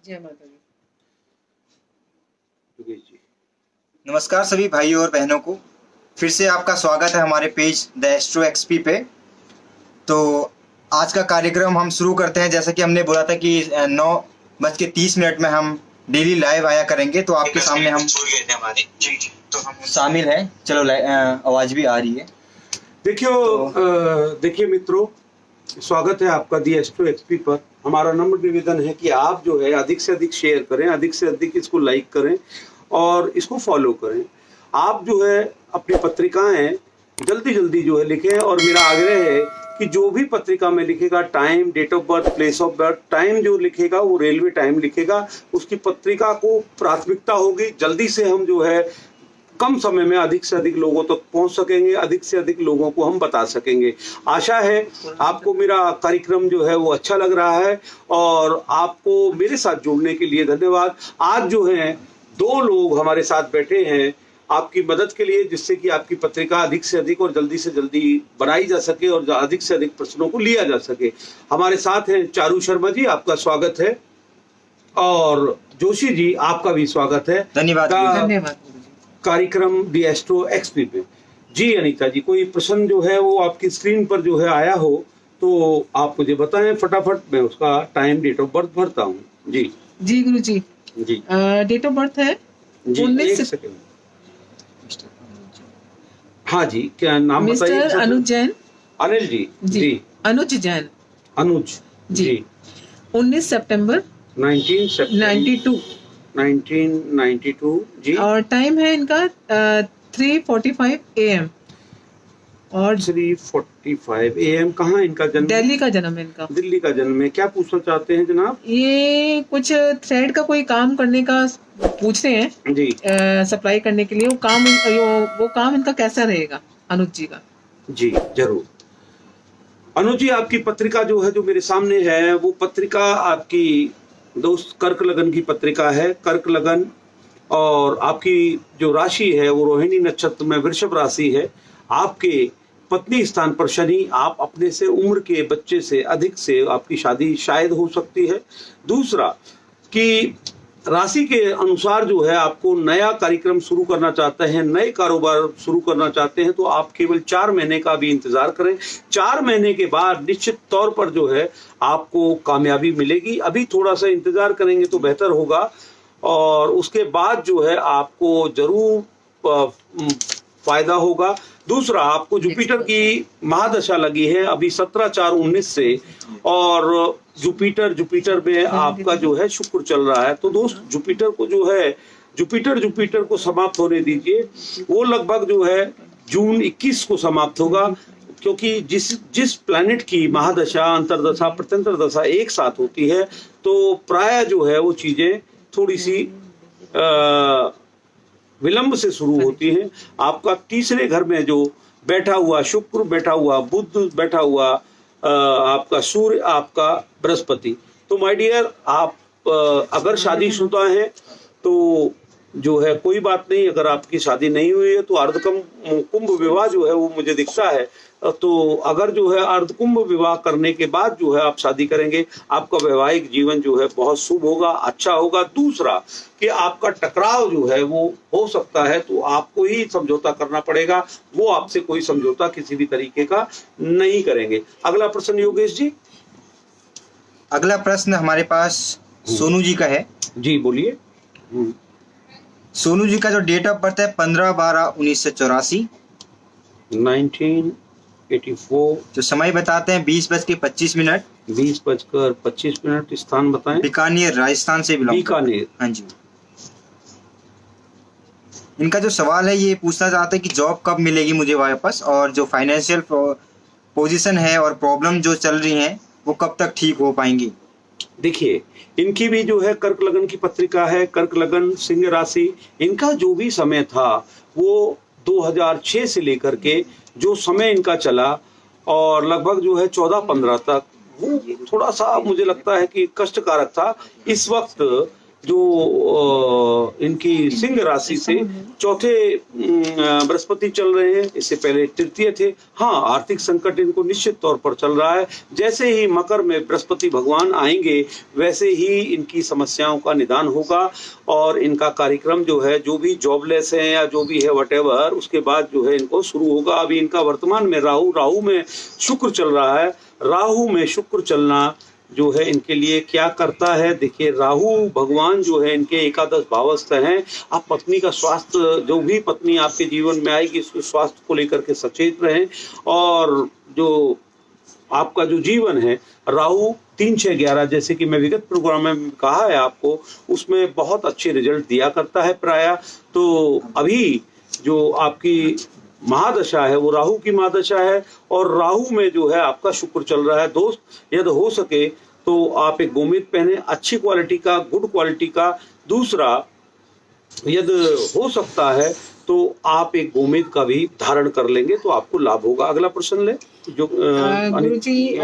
जय माता दी। योगेश जी, नमस्कार सभी भाइयों और बहनों को। फिर से आपका स्वागत है हमारे पेज द एस्ट्रो एक्सपी पे। तो आज का कार्यक्रम हम शुरू करते हैं। जैसा कि हमने बोला था कि 9:30 में हम डेली लाइव आया करेंगे, तो आपके सामने हम तो हम शामिल हैं। चलो आवाज भी आ रही है। देखिए मित्रों, स्वागत है आपका दी एस्ट्रो एक्सपी पर। हमारा नम्र निवेदन है कि आप जो है अधिक से अधिक शेयर करें, अधिक से अधिक इसको लाइक करें और इसको फॉलो करें। आप जो है अपनी पत्रिकाएं जल्दी जल्दी जो है लिखें, और मेरा आग्रह है कि जो भी पत्रिका में लिखेगा, time, date of birth, place of birth, time जो लिखेगा वो रेलवे टाइम लिखेगा, उसकी पत्रिका को प्राथमिकता होगी। जल्दी से हम जो है कम समय में अधिक से अधिक लोगों तक पहुंच सकेंगे, अधिक से अधिक लोगों को हम बता सकेंगे। आशा है आपको मेरा कार्यक्रम जो है वो अच्छा लग रहा है, और आपको मेरे साथ जुड़ने के लिए धन्यवाद। आज जो है 2 लोग हमारे साथ बैठे हैं आपकी मदद के लिए, जिससे कि आपकी पत्रिका अधिक से अधिक और जल्दी से जल्दी बनाई जा सके और अधिक से अधिक प्रश्नों को लिया जा सके। हमारे साथ हैं चारू शर्मा जी, आपका स्वागत है, और जोशी जी आपका भी स्वागत है। धन्यवाद। धन्यवाद। कार्यक्रम दी एस्ट्रो एक्सपी पे। जी अनीता जी, कोई प्रश्न जो है वो आपकी स्क्रीन पर जो है आया हो तो आप मुझे बताएं फटाफट, मैं उसका टाइम, डेट ऑफ बर्थ भरता हूँ। जी जी गुरु जी। जी डेट ऑफ बर्थ है जी 19 एक सेकंड। हाँ जी, क्या नाम बताइए? मिस्टर अनुज जैन। अनिल जी। जी अनुज जैन अनुज जी। 19 सितंबर 1992 जी। और टाइम है इनका 3:45 AM और 3:45 AM। कहाँ इनका जन्म? दिल्ली का जन्म है इनका। दिल्ली का जन्म है। क्या पूछना चाहते हैं जनाब? ये कुछ थ्रेड का कोई काम करने का पूछ रहे हैं जी सप्लाई करने के लिए। वो काम इनका कैसा रहेगा अनुज जी का? जी जरूर। अनुज जी, आपकी पत्रिका जो है, जो मेरे सामने है, वो पत्रिका आपकी दोस्त कर्क लगन की पत्रिका है। कर्क लगन, और आपकी जो राशि है वो रोहिणी नक्षत्र में वृषभ राशि है। आपके पत्नी स्थान पर शनि, आप अपने से उम्र के बच्चे से अधिक से आपकी शादी शायद हो सकती है। दूसरा कि राशि के अनुसार जो है आपको नया कार्यक्रम शुरू करना चाहते हैं, नए कारोबार शुरू करना चाहते हैं, तो आप केवल 4 महीने का भी इंतजार करें। 4 महीने के बाद निश्चित तौर पर जो है आपको कामयाबी मिलेगी। अभी थोड़ा सा इंतजार करेंगे तो बेहतर होगा, और उसके बाद जो है आपको जरूर फायदा होगा। दूसरा, आपको जुपिटर की महादशा लगी है अभी 17/4/19 से, और जुपिटर में आपका जो है शुक्र चल रहा है। तो दोस्त, जुपिटर को जो है जुपिटर को समाप्त होने दीजिए। वो लगभग जो है जून 21 को समाप्त होगा, क्योंकि जिस प्लैनेट की महादशा, अंतरदशा, प्रत्यंतर दशा एक साथ होती है, तो प्राय जो है वो चीजें थोड़ी सी विलंब से शुरू होती हैं। आपका तीसरे घर में जो बैठा हुआ शुक्र, बैठा हुआ बुध, बैठा हुआ आपका सूर्य, आपका बृहस्पति। तो माय डियर, आप अगर शादीशुदा हैं तो जो है कोई बात नहीं, अगर आपकी शादी नहीं हुई है तो कुंभ विवाह जो है वो मुझे दिखता है। तो अगर जो है अर्धकुंभ विवाह करने के बाद जो है आप शादी करेंगे, आपका वैवाहिक जीवन जो है बहुत शुभ होगा, अच्छा होगा। दूसरा कि आपका टकराव जो है वो हो सकता है, तो आपको ही समझौता करना पड़ेगा, वो आपसे कोई समझौता किसी भी तरीके का नहीं करेंगे। अगला प्रश्न योगेश जी। अगला प्रश्न हमारे पास सोनू जी का है। जी बोलिए। सोनू जी का जो डेट ऑफ बर्थ है 15/12/1984। 1984। जो समय बताते हैं 20:25। 20:25। स्थान बताएं। बीकानेर, राजस्थान से बिलोंग। बीकानेर। हाँ जी। इनका जो सवाल है ये पूछना चाहते हैं कि जॉब कब मिलेगी मुझे वापस, और जो फाइनेंशियल पोजीशन है और प्रॉब्लम जो चल रही हैं वो कब तक ठीक हो पाएंगी। देखिए, इनकी भी जो है कर्क लगन की पत्रिका है। कर्क लगन, सिंह राशि। इनका जो भी समय था वो 2006 से लेकर के जो समय इनका चला, और लगभग जो है 14-15 तक, वो थोड़ा सा मुझे लगता है कि कष्टकारक था। इस वक्त जो इनकी सिंह राशि से चौथे बृहस्पति चल रहे हैं, इससे पहले तृतीय थे। हाँ, आर्थिक संकट इनको निश्चित तौर पर चल रहा है। जैसे ही मकर में बृहस्पति भगवान आएंगे वैसे ही इनकी समस्याओं का निदान होगा और इनका कार्यक्रम जो है, जो भी जॉबलेस है या जो भी है व्हाटएवर, उसके बाद जो है इनको शुरू होगा। अभी इनका वर्तमान में राहु में शुक्र चल रहा है। राहु में शुक्र चलना जो है इनके लिए क्या करता है, देखिए राहु भगवान जो है इनके एकादश भावस्थ हैं। आप पत्नी का स्वास्थ्य, जो भी पत्नी आपके जीवन में आएगी उसके स्वास्थ्य को लेकर के सचेत रहें। और जो आपका जो जीवन है, राहु 3, 6, 11 जैसे कि मैं विगत प्रोग्राम में कहा है आपको, उसमें बहुत अच्छे रिजल्ट दिया करता है प्रायः। तो अभी जो आपकी महादशा है वो राहु की महादशा है और राहु में जो है आपका शुक्र चल रहा है। दोस्त, यदि हो सके तो आप एक गोमेद पहने, अच्छी क्वालिटी का, गुड क्वालिटी का। दूसरा, यदि हो सकता है तो आप एक गोमेद का भी धारण कर लेंगे तो आपको लाभ होगा। अगला प्रश्न ले जो गुरुजी,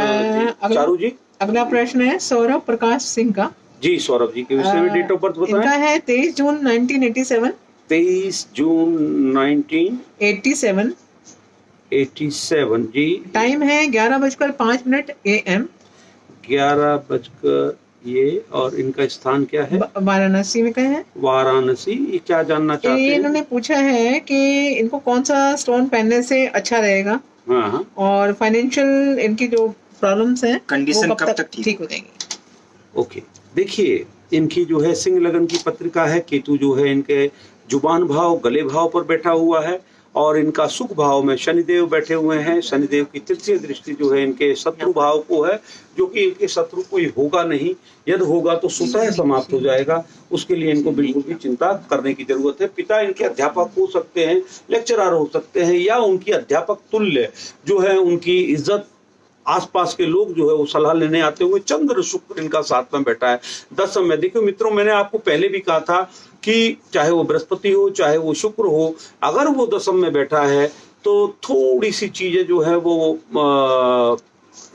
चारू जी। अगला प्रश्न है सौरभ प्रकाश सिंह का। जी, सौरभ जी के विषय में डेट ऑफ बर्थ बताएं। इनका है 23 जून 1987। 23 जून 1987 जी। टाइम है 11:05 AM। 11 ये, और इनका स्थान क्या है? वाराणसी में कहे हैं। वाराणसी। ये क्या जानना चाहते हैं? इन्होंने पूछा है कि इनको कौन सा स्टोन पहनने से अच्छा रहेगा। हाँ, और फाइनेंशियल इनकी जो प्रॉब्लम्स हैं, कंडीशन कब तक ठीक हो जाएंगी। ओके, देखिए इनकी जो है सिंह लगन की पत्रिका है। केतु जो है इनके जुबान भाव, गले भाव पर बैठा हुआ है और इनका सुख भाव में शनिदेव बैठे हुए हैं। शनिदेव की तृतीय दृष्टि जो है इनके शत्रु भाव को है, जो कि इनके शत्रु कोई होगा नहीं। यदि होगा तो स्वतः समाप्त हो जाएगा। उसके लिए इनको बिल्कुल भी चिंता करने की जरूरत है। पिता इनके अध्यापक हो सकते हैं, लेक्चरर हो सकते हैं, या उनकी अध्यापक तुल्य जो है उनकी इज्जत आसपास के लोग जो है वो सलाह लेने आते हुए। चंद्र शुक्र इनका साथ में बैठा है दसम में। देखिए मित्रों, मैंने आपको पहले भी कहा था कि चाहे वो बृहस्पति हो चाहे वो शुक्र हो, अगर वो दसम में बैठा है तो थोड़ी सी चीजें जो है वो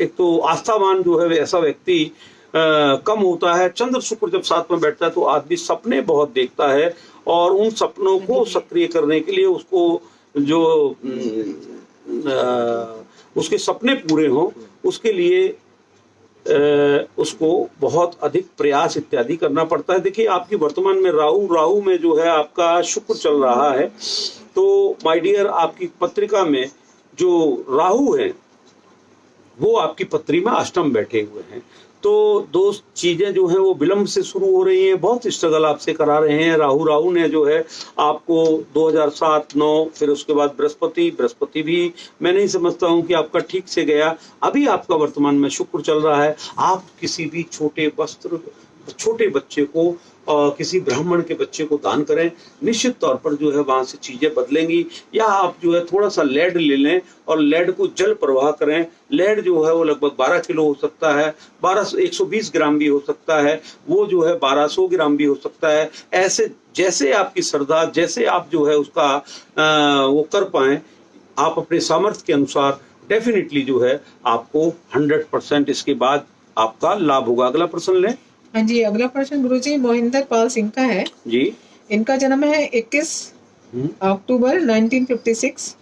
एक तो आस्थावान जो है ऐसा व्यक्ति कम होता है। चंद्र शुक्र जब साथ में बैठता है तो आदमी सपने बहुत देखता है और उन सपनों को सक्रिय करने के लिए उसको जो उसके सपने पूरे हों उसके लिए उसको बहुत अधिक प्रयास इत्यादि करना पड़ता है। देखिए आपकी वर्तमान में राहु में जो है आपका शुक्र चल रहा है। तो माय डियर, आपकी पत्रिका में जो राहु है वो आपकी पत्री में अष्टम बैठे हुए हैं। तो दोस्त, चीजें जो हैं वो विलंब से शुरू हो रही हैं। बहुत स्ट्रगल आपसे करा रहे हैं। राहु ने जो है आपको 2007-9, फिर उसके बाद बृहस्पति भी मैं नहीं समझता हूं कि आपका ठीक से गया। अभी आपका वर्तमान में शुक्र चल रहा है। आप किसी भी छोटे वस्त्र, छोटे बच्चे को, किसी ब्राह्मण के बच्चे को दान करें, निश्चित तौर पर जो है वहां से चीजें बदलेंगी। या आप जो है थोड़ा सा लेड ले लें और लेड को जल प्रवाह करें। लेड जो है वो लगभग 12 किलो हो सकता है, 120 ग्राम भी हो सकता है, वो जो है 1200 ग्राम भी हो सकता है। ऐसे जैसे आपकी श्रद्धा, जैसे आप जो है उसका वो कर पाए, आप अपने सामर्थ्य के अनुसार डेफिनेटली जो है आपको 100% इसके बाद आपका लाभ होगा। अगला प्रश्न लें। हाँ जी, अगला प्रश्न गुरुजी मोहिंदर पाल सिंह का है जी। इनका जन्म है 21 अक्टूबर 1956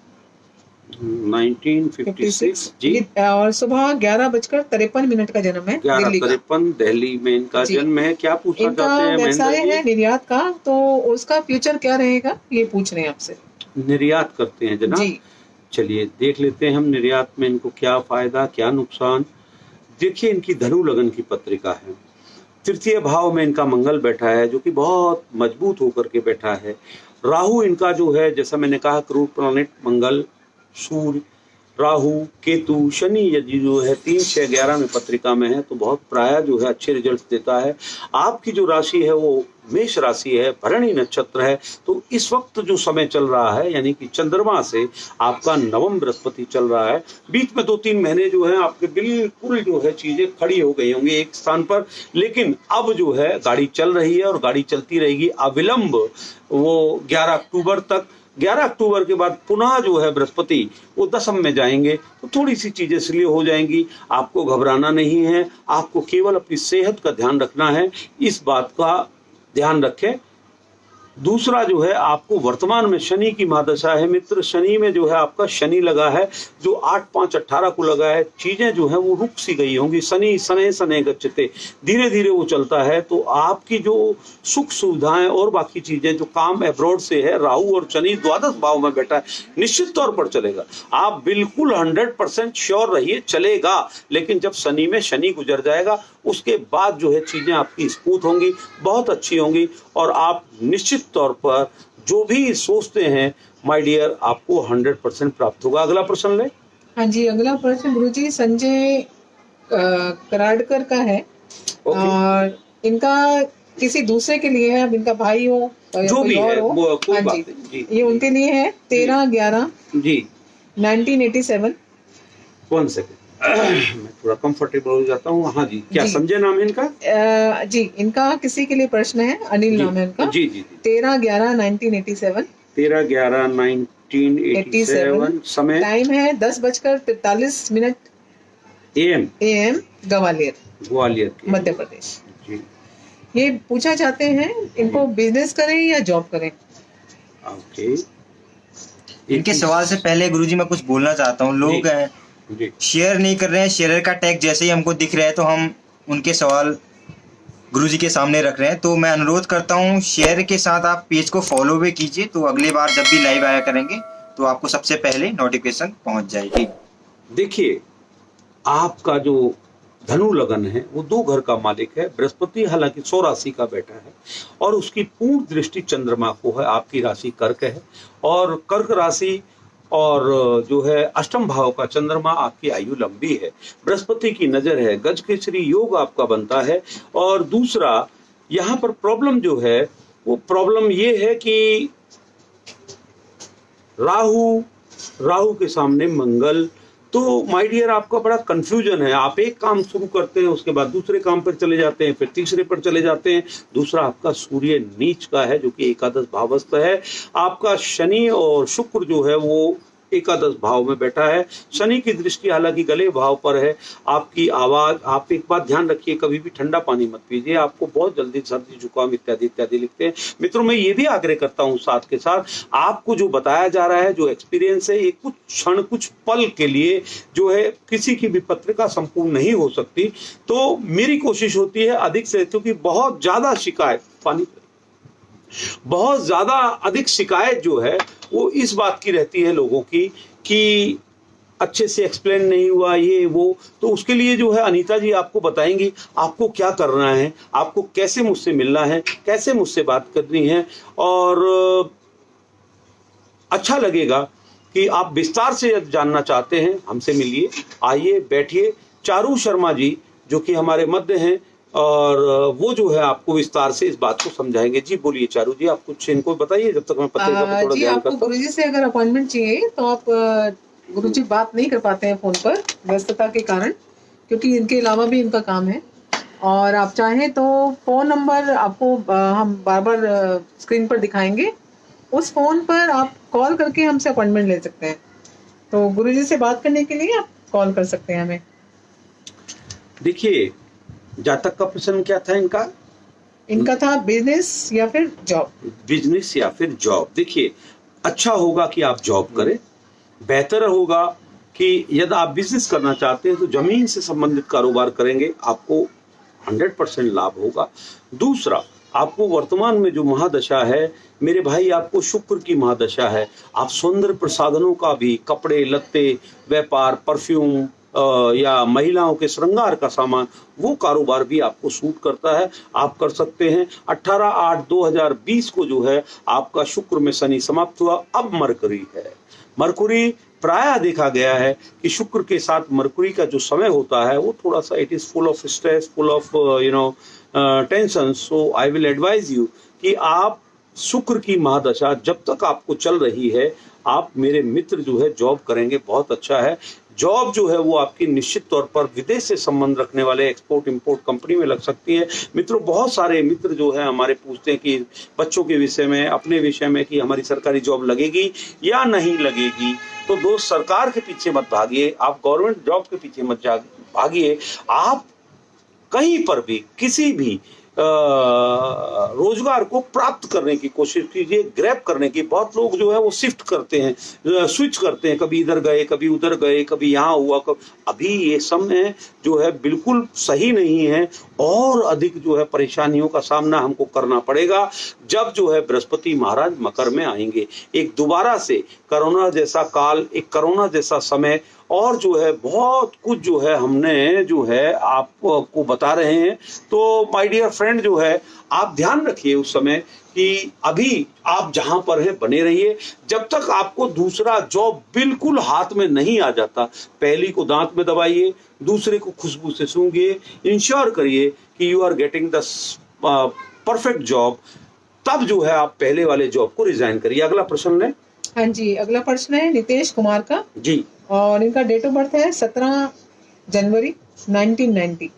जी। और सुबह 11:53 का जन्म है। 11:53 दिल्ली में इनका जन्म है। क्या पूछना चाहते हैं? व्यवसाय है निर्यात का, तो उसका फ्यूचर क्या रहेगा ये पूछ रहे हैं आपसे। निर्यात करते हैं जनाब जी। चलिए देख लेते हैं हम निर्यात में इनको क्या फायदा क्या नुकसान। देखिए इनकी धनु लगन की पत्रिका है। तृतीय भाव में इनका मंगल बैठा है जो कि बहुत मजबूत होकर के बैठा है। राहु इनका जो है, जैसा मैंने कहा, क्रूर प्लैनेट मंगल, सूर्य, राहु, केतु, शनि यदि जो है 3, 6, 11 में पत्रिका में है तो बहुत प्राय जो है अच्छे रिजल्ट देता है। आपकी जो राशि है वो मेष राशि है, भरणी नक्षत्र है। तो इस वक्त जो समय चल रहा है यानी कि चंद्रमा से आपका नवम बृहस्पति चल रहा है। बीच में 2-3 महीने जो है आपके बिल्कुल जो है चीजें खड़ी हो गई होंगी एक स्थान पर, लेकिन अब जो है गाड़ी चल रही है और गाड़ी चलती रहेगी अविलंब। वो 11 अक्टूबर तक, 11 अक्टूबर के बाद पुनः जो है बृहस्पति वो दशम में जाएंगे तो थोड़ी सी चीजें इसलिए हो जाएंगी। आपको घबराना नहीं है, आपको केवल अपनी सेहत का ध्यान रखना है। इस बात का ध्यान रखें। दूसरा जो है, आपको वर्तमान में शनि की महादशा है मित्र। शनि में जो है आपका शनि लगा है, जो 8/5/18 को लगा है। चीजें जो है वो रुक सी गई होंगी। शनि शनै शनै गच्छते, धीरे धीरे वो चलता है। तो आपकी जो सुख सुविधाएं और बाकी चीजें, जो काम अब्रॉड से है, राहु और शनि द्वादश भाव में बैठा है, निश्चित तौर पर चलेगा। आप बिल्कुल 100% श्योर रहिए, चलेगा। लेकिन जब शनि में शनि गुजर जाएगा, उसके बाद जो है चीजें आपकी स्मूथ होंगी, बहुत अच्छी होंगी, और आप निश्चित तौर पर जो भी सोचते हैं माय डियर, आपको 100% प्राप्त होगा। अगला प्रश्न ले। हाँ जी, अगला प्रश्न गुरुजी संजय कराड़कर का है। और इनका किसी दूसरे के लिए है, अब इनका भाई हो या जो कोई भी और है, हो। वो कोई हाँ बात जी, नहीं जी। ये उनके लिए है। 13/11 जी 1987। 1 सेकंड, मैं थोड़ा कंफर्टेबल हो जाता हूँ। हाँ जी, क्या जी। संजय नाम है इनका? जी, इनका किसी के लिए प्रश्न है, अनिल नाम है इनका। जी जी जी। 13/11 1987। 13/11/1987। समय टाइम है 10:43 AM ग्वालियर, ग्वालियर के। मध्य प्रदेश। जी ये पूछा चाहते हैं इनको बिजनेस करें या जॉब करें। ओके। इनके सवाल से पहले गुरुजी मैं कुछ बोलना चाहता हूँ। लोग हैं जी शेयर नहीं कर रहे हैं, शेयर का टैग जैसे ही हमको दिख रहा है तो हम उनके सवाल गुरुजी के सामने रख रहे हैं। तो मैं अनुरोध करता हूँ, शेयर के साथ आप पेज को फॉलो भी कीजिए, तो अगली बार जब भी लाइव आया करेंगे तो आपको सबसे पहले नोटिफिकेशन पहुंच जाएगी। देखिए, आपका जो धनु लगन है वो 2 घर का मालिक है। बृहस्पति हालांकि 100 राशि का बैठा है, और उसकी पूर्ण दृष्टि चंद्रमा को है। आपकी राशि कर्क है, और कर्क राशि और जो है अष्टम भाव का चंद्रमा, आपकी आयु लंबी है। बृहस्पति की नजर है, गज केसरी योग आपका बनता है। और दूसरा यहाँ पर प्रॉब्लम जो है, वो प्रॉब्लम ये है कि राहु के सामने मंगल। तो माय डियर, आपका बड़ा कंफ्यूजन है। आप एक काम शुरू करते हैं, उसके बाद दूसरे काम पर चले जाते हैं, फिर तीसरे पर चले जाते हैं। दूसरा आपका सूर्य नीच का है, जो कि एकादश भावस्थ है। आपका शनि और शुक्र जो है वो एकादश भाव में बैठा है। शनि की दृष्टि हालांकि गले भाव पर है। आपकी आवाज, आप एक बात ध्यान रखिए, कभी भी ठंडा पानी मत पीजिए, आपको बहुत जल्दी सर्दी जुकाम इत्यादि इत्यादि लिखते हैं। मित्रों, मैं ये भी आग्रह करता हूँ साथ के साथ, आपको जो बताया जा रहा है, जो एक्सपीरियंस है, ये कुछ क्षण कुछ पल के लिए जो है, किसी की भी पत्रिका संपूर्ण नहीं हो सकती। तो मेरी कोशिश होती है अधिक से, क्योंकि बहुत ज्यादा शिकायत बहुत ज्यादा अधिक शिकायत जो है वो इस बात की रहती है लोगों की कि अच्छे से एक्सप्लेन नहीं हुआ, ये वो। तो उसके लिए जो है अनीता जी आपको बताएंगी आपको क्या करना है, आपको कैसे मुझसे मिलना है, कैसे मुझसे बात करनी है। और अच्छा लगेगा कि आप विस्तार से जानना चाहते हैं, हमसे मिलिए, आइए बैठिए। चारू शर्मा जी जो कि हमारे मध्य हैं, और वो जो है आपको विस्तार से इस बात को समझाएंगे। जी बोलिए चारू जी, आप कुछ इनको बताइए जब तक मैं पत्रिका पर थोड़ा जी, ध्यान आपको करता हूँ। गुरुजी से अगर अपॉइंटमेंट चाहिए तो आप गुरुजी बात नहीं कर पाते हैं फोन पर व्यस्तता के कारण, क्योंकि इनके अलावा भी इनका काम है। और आप चाहें तो फोन नंबर आपको हम बार बार स्क्रीन पर दिखाएंगे, उस फोन पर आप कॉल करके हमसे अपॉइंटमेंट ले सकते हैं। तो गुरुजी से बात करने के लिए आप कॉल कर सकते हैं हमें। देखिए, जातक का प्रश्न क्या था इनका? इनका था बिजनेस या फिर जॉब। बिजनेस या फिर जॉब। देखिए, अच्छा होगा कि आप जॉब करें, बेहतर होगा कि यदि आप बिजनेस करना चाहते हैं तो जमीन से संबंधित कारोबार करेंगे, आपको 100% लाभ होगा। दूसरा, आपको वर्तमान में जो महादशा है मेरे भाई, आपको शुक्र की महादशा है। आप सौंदर्य प्रसाधनों का भी, कपड़े लत्ते, व्यापार, परफ्यूम या महिलाओं के श्रृंगार का सामान, वो कारोबार भी आपको सूट करता है, आप कर सकते हैं। 18/8/2020 को जो है आपका शुक्र में शनि समाप्त हुआ। अब मरकरी है। मरकुरी प्रायः देखा गया है कि शुक्र के साथ मरकुरी का जो समय होता है वो थोड़ा सा, it is full of stress, full of tension. So I will advise you कि आप शुक्र की महादशा जब तक आपको चल रही है, आप मेरे मित्र जो है जॉब करेंगे, बहुत अच्छा है। जॉब जो है वो आपकी निश्चित तौर पर विदेश से संबंध रखने वाले एक्सपोर्ट इंपोर्ट कंपनी में लग सकती है। मित्रों, बहुत सारे मित्र जो है हमारे पूछते हैं कि बच्चों के विषय में, अपने विषय में, कि हमारी सरकारी जॉब लगेगी या नहीं लगेगी। तो दोस्त, सरकार के पीछे मत भागिए, आप गवर्नमेंट जॉब के पीछे मत भागिए। आप कहीं पर भी, किसी भी रोजगार को प्राप्त करने की कोशिश कीजिए, ग्रैब करने की। बहुत लोग जो है वो शिफ्ट करते हैं, स्विच करते हैं, कभी इधर गए, कभी उधर गए, कभी यहाँ हुआ, अभी ये समय जो है बिल्कुल सही नहीं है, और अधिक जो है परेशानियों का सामना हमको करना पड़ेगा जब जो है बृहस्पति महाराज मकर में आएंगे। एक दोबारा से कोरोना जैसा काल, एक कोरोना जैसा समय, और जो है बहुत कुछ जो है हमने जो है आपको बता रहे हैं। तो माय डियर फ्रेंड जो है, आप ध्यान रखिए उस समय कि अभी आप जहां पर हैं बने रहिए। जब तक आपको दूसरा जॉब बिल्कुल हाथ में नहीं आ जाता, पहली को दांत में दबाइए, दूसरे को खुशबू से सूंघिए, इंश्योर करिए कि you are getting the perfect job, तब जो है आप पहले वाले जॉब को रिजाइन करिए। अगला प्रश्न है। हाँ जी, अगला प्रश्न है नितेश कुमार का जी, और इनका डेट ऑफ बर्थ है 17 जनवरी 1990।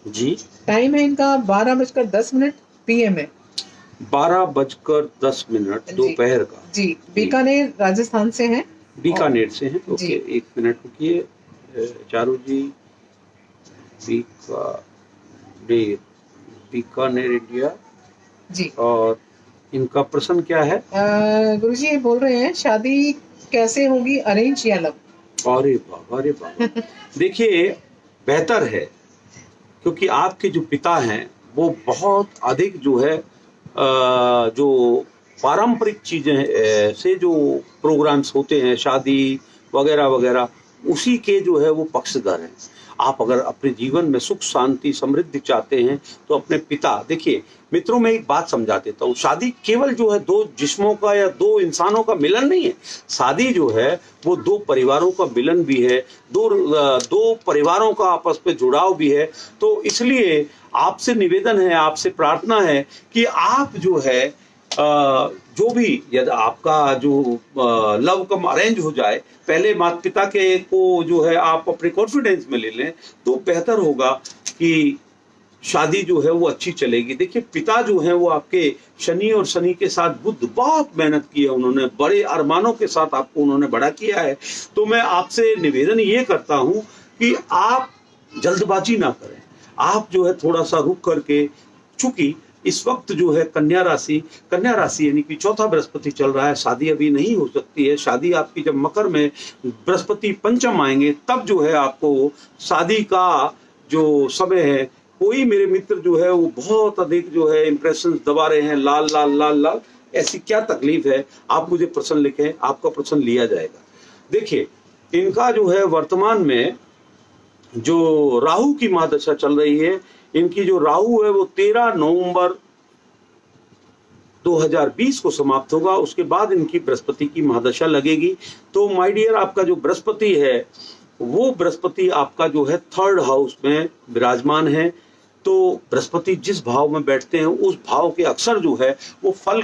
जी, टाइम है इनका 12:10 PM है। 12:10 दोपहर का। जी, बीकानेर राजस्थान से हैं। बीकानेर से हैं। ओके, जी। एक मिनट रुकिए चारू जी। बीकानेर इंडिया। जी, और इनका प्रश्न क्या है? गुरुजी ये बोल रहे हैं शादी कैसे होगी, अरेंज या लव? अरे बाबा, अरे बाबा। देखिए, बेहतर है, क्योंकि आपके जो पिता हैं वो बहुत अधिक जो है जो पारंपरिक चीजें से जो प्रोग्राम्स होते हैं, शादी वगैरह वगैरह, उसी के जो है वो पक्षधर हैं। आप अगर अपने जीवन में सुख शांति समृद्धि चाहते हैं तो अपने पिता, देखिए मित्रों, मैं एक बात समझा देता हूँ। शादी केवल जो है दो जिस्मों का या दो इंसानों का मिलन नहीं है। शादी जो है वो दो परिवारों का मिलन भी है, दो परिवारों का आपस में जुड़ाव भी है। तो इसलिए आपसे निवेदन है, आपसे प्रार्थना है कि आप जो है जो भी, यदि आपका जो लव कम अरेंज हो जाए, पहले माता पिता के को जो है आप अपने कॉन्फिडेंस में ले लें तो बेहतर होगा कि शादी जो है वो अच्छी चलेगी। देखिए, पिता जो है वो आपके शनि, और शनि के साथ बुध, बहुत मेहनत की है उन्होंने, बड़े अरमानों के साथ आपको उन्होंने बड़ा किया है। तो मैं आपसे निवेदन ये करता हूं कि आप जल्दबाजी ना करें, आप जो है थोड़ा सा रुक करके, चूंकि इस वक्त जो है कन्या राशि यानी कि चौथा बृहस्पति चल रहा है, शादी अभी नहीं हो सकती है। शादी आपकी जब मकर में बृहस्पति पंचम आएंगे तब जो है आपको शादी का जो समय है। कोई मेरे मित्र जो है वो बहुत अधिक जो है इंप्रेशन दबा रहे हैं, लाल लाल लाल लाल, ऐसी क्या तकलीफ है? आप मुझे प्रश्न लिखें, आपका प्रश्न लिया जाएगा। देखिए, इनका जो है वर्तमान में जो राहु की महादशा चल रही है, इनकी जो राहु है वो 13 नवंबर 2020 को समाप्त होगा। उसके बाद इनकी बृहस्पति की महादशा लगेगी। तो माय डियर, आपका जो बृहस्पति है वो बृहस्पति आपका जो है 3rd हाउस में विराजमान है। तो बृहस्पति जिस भाव में बैठते हैं उस भाव के अक्सर जो है वो फल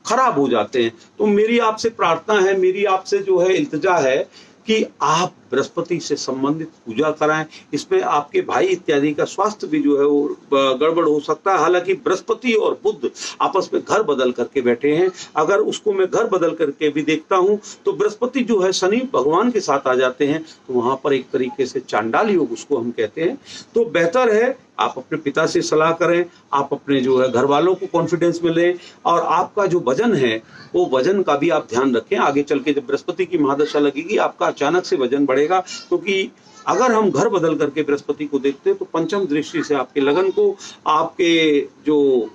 खराब हो जाते हैं। तो मेरी आपसे प्रार्थना है, मेरी आपसे जो है इल्तिजा है कि आप बृहस्पति से संबंधित पूजा कराएं। इसमें आपके भाई इत्यादि का स्वास्थ्य भी जो है वो गड़बड़ हो सकता है। हालांकि बृहस्पति और बुध आपस में घर बदल करके बैठे हैं। अगर उसको मैं घर बदल करके भी देखता हूं तो बृहस्पति जो है शनि भगवान के साथ आ जाते हैं, तो वहां पर एक तरीके से चांडाल योग उसको हम कहते हैं। तो बेहतर है आप अपने पिता से सलाह करें, आप अपने जो है घर वालों को कॉन्फिडेंस में लें, और आपका जो वजन है वो वजन का भी आप ध्यान रखें। आगे चल के जब बृहस्पति की महादशा लगेगी आपका अचानक से वजन बढ़ेगा, क्योंकि अगर हम घर बदल करके बृहस्पति को देखते हैं तो पंचम दृष्टि से आपके लगन को, आपके जो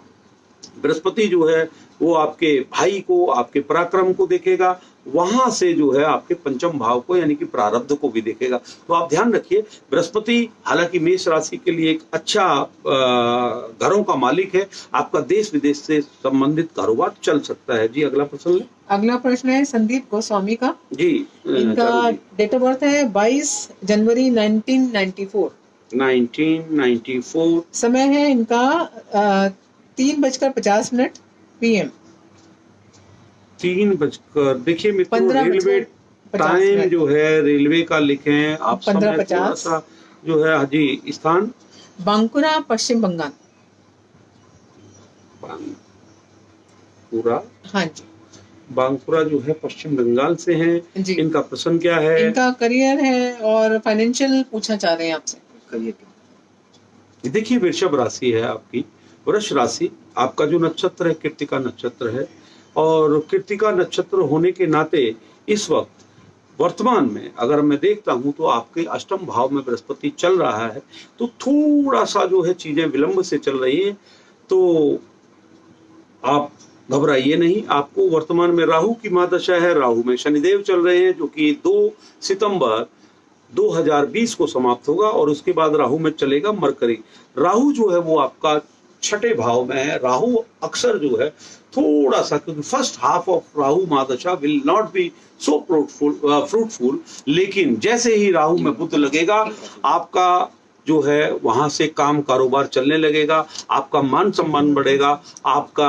बृहस्पति जो है वो आपके भाई को, आपके पराक्रम को देखेगा, वहां से जो है आपके पंचम भाव को यानी कि प्रारब्ध को भी देखेगा। तो आप ध्यान रखिए, बृहस्पति हालांकि मेष राशि के लिए एक अच्छा घरों का मालिक है, आपका देश विदेश से संबंधित कारोबार चल सकता है। जी, अगला प्रश्न है। अगला प्रश्न है संदीप गोस्वामी का। जी, इनका डेट ऑफ बर्थ है 22 जनवरी 1994। 1994। समय है इनका 3:50 PM। 3 देखिए मित्रों, 15:50 रेलवे टाइम जो है रेलवे का लिखें आप, समय 15:50 थोड़ा सा जो है। जी, स्थान बांकुरा, पश्चिम बंगाल। बांकुरा, हाँ जी, बांकुरा जो है पश्चिम बंगाल से हैं। जी। इनका प्रश्न क्या है? इनका करियर है और फाइनेंशियल पूछना चाह रहे हैं आपसे। करिए। देखिए, वृषभ राशि है आपकी, वृष राशि, आपका जो नक्षत्र है कृत्तिका नक्षत्र है, और कृत्तिका नक्षत्र होने के नाते इस वक्त वर्तमान में अगर मैं देखता हूं तो आपके अष्टम भाव में बृहस्पति चल रहा है, तो थोड़ा सा जो है चीजें विलंब से चल रही हैं। तो आप घबराइए नहीं। आपको वर्तमान में राहु की महादशा है, राहु में शनिदेव चल रहे हैं जो कि 2 सितंबर 2020 को समाप्त होगा, और उसके बाद राहु में चलेगा मरकरी। राहु जो है वो आपका छठे भाव में है। राहु अक्सर जो है थोड़ा सा, क्योंकि first half of Rahu mahadasha will not be so fruitful, लेकिन जैसे ही राहु में बुध लगेगा आपका जो है वहां से काम कारोबार चलने लगेगा, आपका मान सम्मान बढ़ेगा, आपका